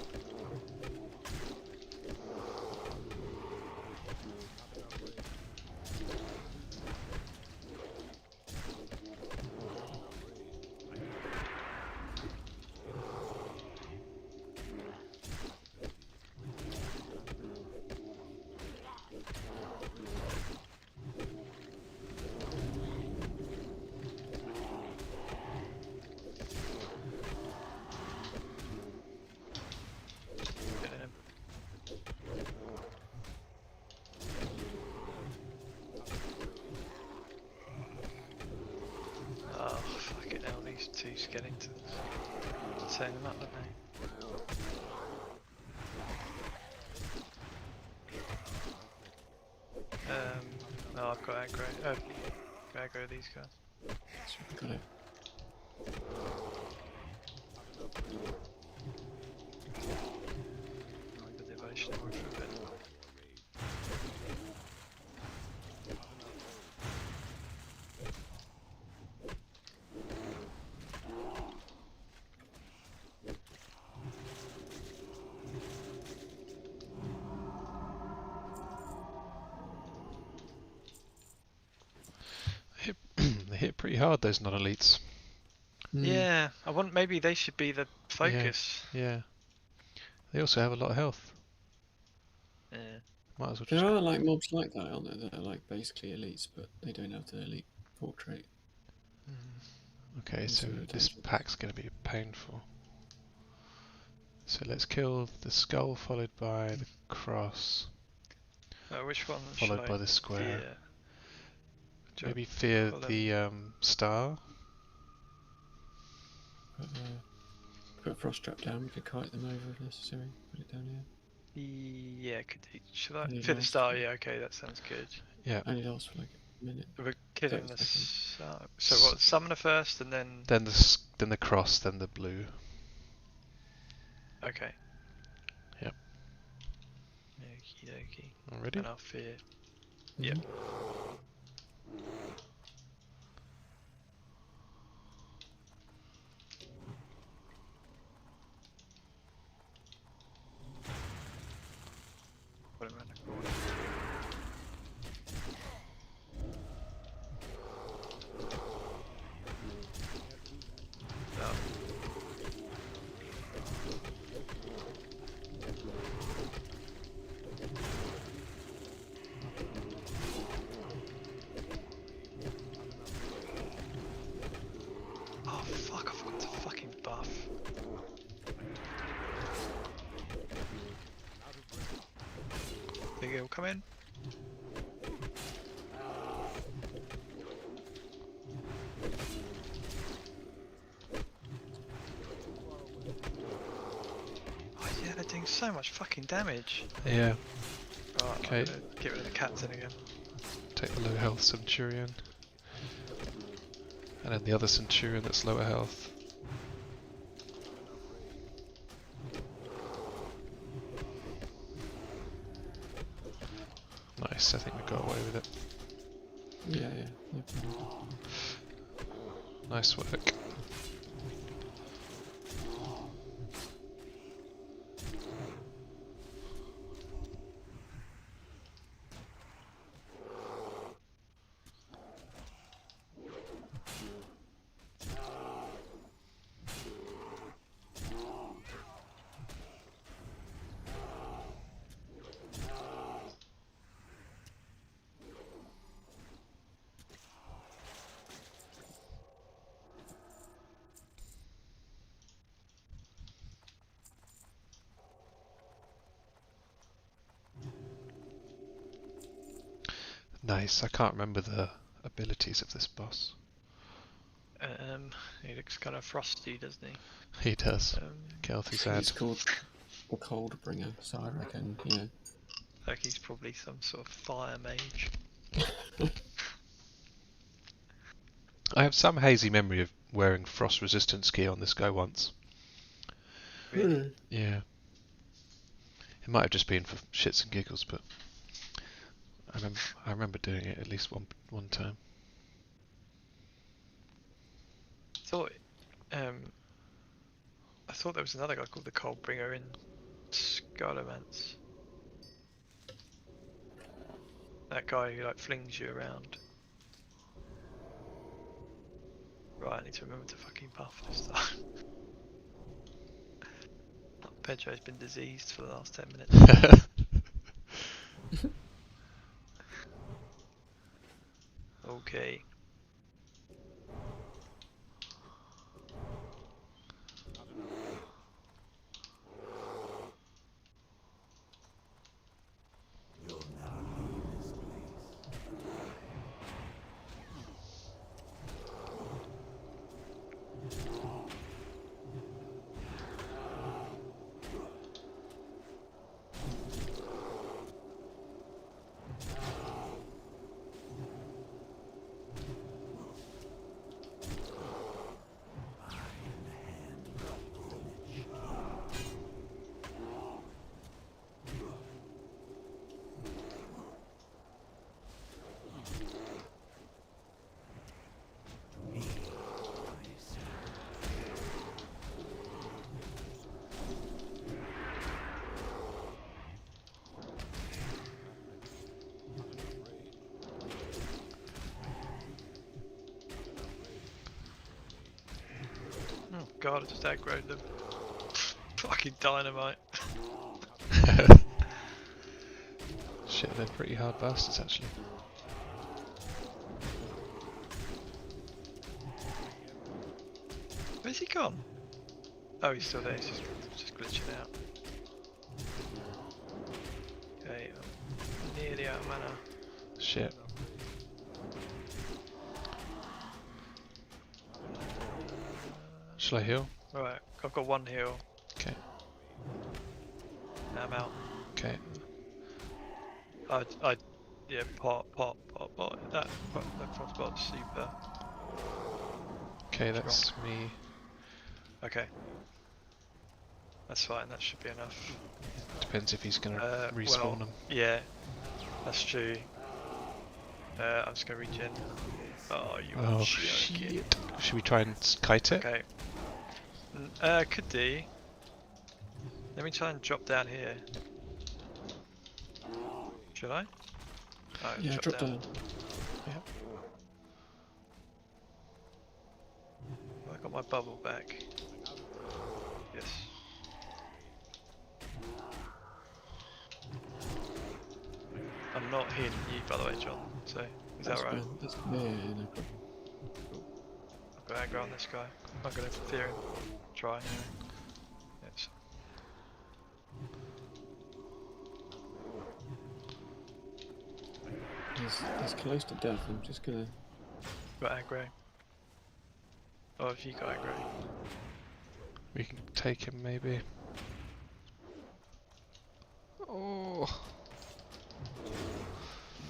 getting to setting them up, don't they? No, I've got aggro. Aggro these guys. Got it. The devotion for a bit. They hit pretty hard, those non-elites. Yeah, I want. Maybe they should be the focus. Yeah. They also have a lot of health. Yeah. Might as well There just... are like mobs like that, aren't there? That are like basically elites, but they don't have the elite portrait. Okay, so Also this dangerous. pack's going to be painful. So let's kill the skull, followed by the cross, Which one followed should by I the square. fear? Do Maybe fear call them- the star. Put a frost trap down. We could kite them over if necessary. Put it down here. Yeah, could do. Should I Any fear the last- star? Yeah, okay, that sounds good. Yeah. Only lasts for like a minute. We're killing the 30 seconds. star. So what? Summoner first, and then Then the cross, then the blue. okay. Yep. Okie dokie. Already? And I'll fear. Yep. Put him around the corner. Oh fuck, I forgot to fucking buff. Think it'll come in? Oh yeah, they're doing so much fucking damage. Yeah. Right, Okay. I'm gonna get rid of the captain again. Take the low health centurion. And then the other centurion that's lower health. Nice, I think we got away with it. Yeah, yeah. No problem. Nice work. Nice, I can't remember the abilities of this boss. He looks kind of frosty, doesn't he? He does. Kelthy's He's ad. called the Cold Bringer, so I reckon, you know. Like he's probably some sort of fire mage. I have some hazy memory of wearing frost resistance gear on this guy once. Really? Yeah. It might have just been for shits and giggles, but I remember doing it at least one time. I thought there was another guy called the Coldbringer in Scarlet-monastry. That guy who like flings you around. Right, I need to remember to fucking buff this time. Pedro's been diseased for the last 10 minutes. Okay. god, I just aggroed them. Fucking dynamite. Shit, they're pretty hard bastards actually. Where's he gone? Oh, he's still there, he's just glitching out. Okay, I'm nearly out of mana. Shit. Shall I heal? Right, I've got one heal. Okay. Now I'm out. Okay. Yeah, pot. That frostbot's super. Okay, that's me. Okay. That's fine, that should be enough. Depends if he's gonna respawn well, them. Yeah, that's true. I'm just gonna regen. Oh, you Oh shit. shit. Should we try and kite it? Okay. Could do. Let me try and drop down here. Should I? Oh, Yeah, drop down. Yeah. I got my bubble back. Yes. I'm not hitting you, by the way, John. So, is that right? Yeah, no problem. I've got aggro on this guy. I'm gonna fear him. Try anyway. Yes. He's close to death. I'm just gonna. Got aggro. Oh, if you got aggro. We can take him maybe. Oh.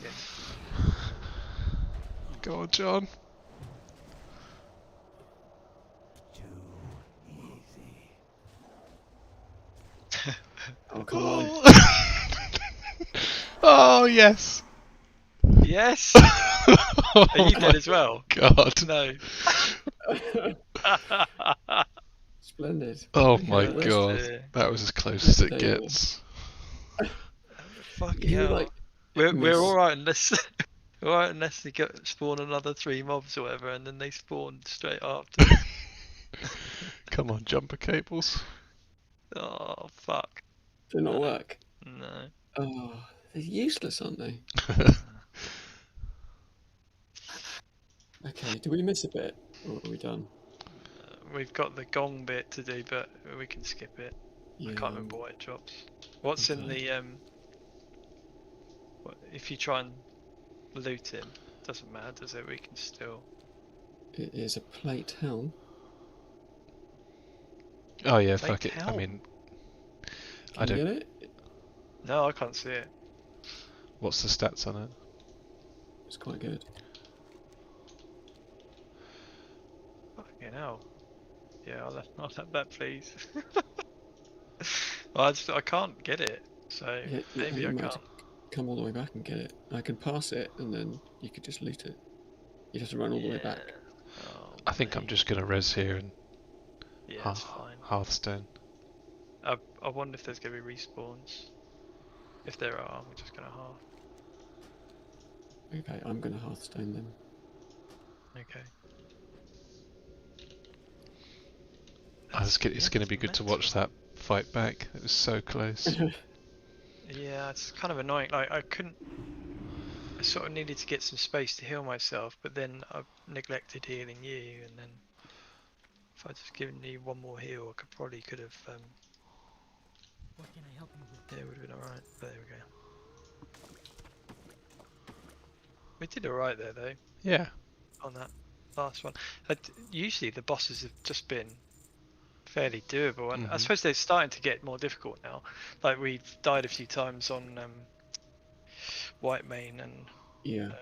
Yes. Go on, John. Oh, come on. Oh yes. Yes! Oh Are you my dead as well? God. No. Splendid. Oh Okay, my let's- God. That was as close as it There you go. gets. Fucking You were hell. like, We're miss. alright unless alright unless they spawn another 3 mobs or whatever, and then they spawn straight after. Come on, jumper cables. Oh fuck. Did not work. No. Oh, they're useless, aren't they? Okay, did we miss a bit? Or are we done? We've got the gong bit to do, but we can skip it. Yeah. I can't remember what it drops. What's in Okay. the if you try and loot him, doesn't matter, does it? We can still. It is a plate helm. Oh yeah, Like fuck it. I hell. mean, Can I you don't. get it? No, I can't see it. What's the stats on it? It's quite good. Fucking hell. Yeah, I'll have that, please. Well, I can't get it, so Yeah, maybe you I might have can't. to come all the way back and get it. I can pass it, and then you could just loot it. You'd have to run all the way back. Oh, I think I'm mate. just gonna res here and Yeah, it's fine. Hearthstone. I wonder if there's gonna be respawns. If there are, we're just gonna half. Okay, I'm gonna Hearthstone them. Okay. It's gonna be good to watch that fight back. It was so close. Yeah, it's kind of annoying. Like I sort of needed to get some space to heal myself, but then I neglected healing you, and then if I'd just given you one more heal, I could have. What can I help you with? Yeah, it would have been alright. There we go. We did alright there though Yeah. on that last one. Usually the bosses have just been fairly doable, and I Mhm. suppose they're starting to get more difficult now. Like we've died a few times on White Mane, and Yeah,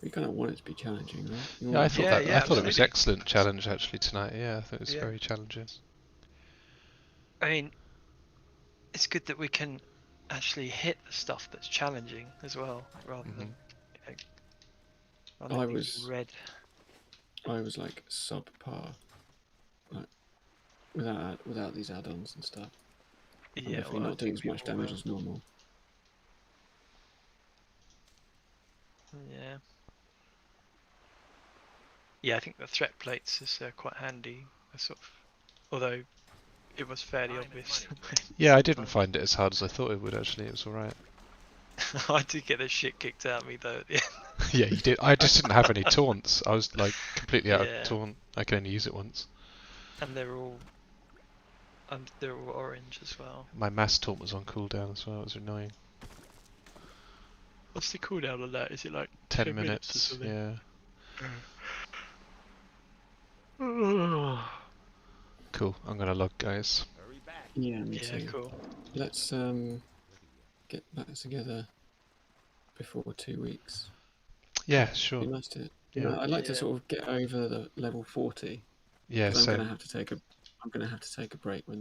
we kind of want it to be challenging, right? You Yeah, I want- thought Yeah, that. yeah, I thought it was absolutely. excellent challenge actually tonight. Yeah, I thought it was Yeah. very challenging. I mean, it's good that we can actually hit the stuff that's challenging as well, rather than you know, rather than things in red. I was like subpar, like without these add-ons and stuff. I'm Yeah, definitely well, I not doing think as we much all damage were. as normal. Yeah. Yeah, I think the threat plates is quite handy. Sort of, although it was fairly obvious. Yeah, I didn't find it as hard as I thought it would. Actually, it was all right. I did get the shit kicked out of me though at the end. Yeah, you did. I just didn't have any taunts. I was like completely out Yeah. of taunt. I can only use it once. And they're all orange as well. My mass taunt was on cooldown as well. It was annoying. What's the cooldown on that? Is it like 10 10 minutes or minutes. something? Yeah. Cool. I'm gonna log, guys. Yeah, me Yeah, too. cool. Let's get back together before 2 weeks. Yeah, It'd sure. be nice to. Yeah. I'd like to Yeah. sort of get over the level 40. Yeah, Because I'm same. gonna have to take a break when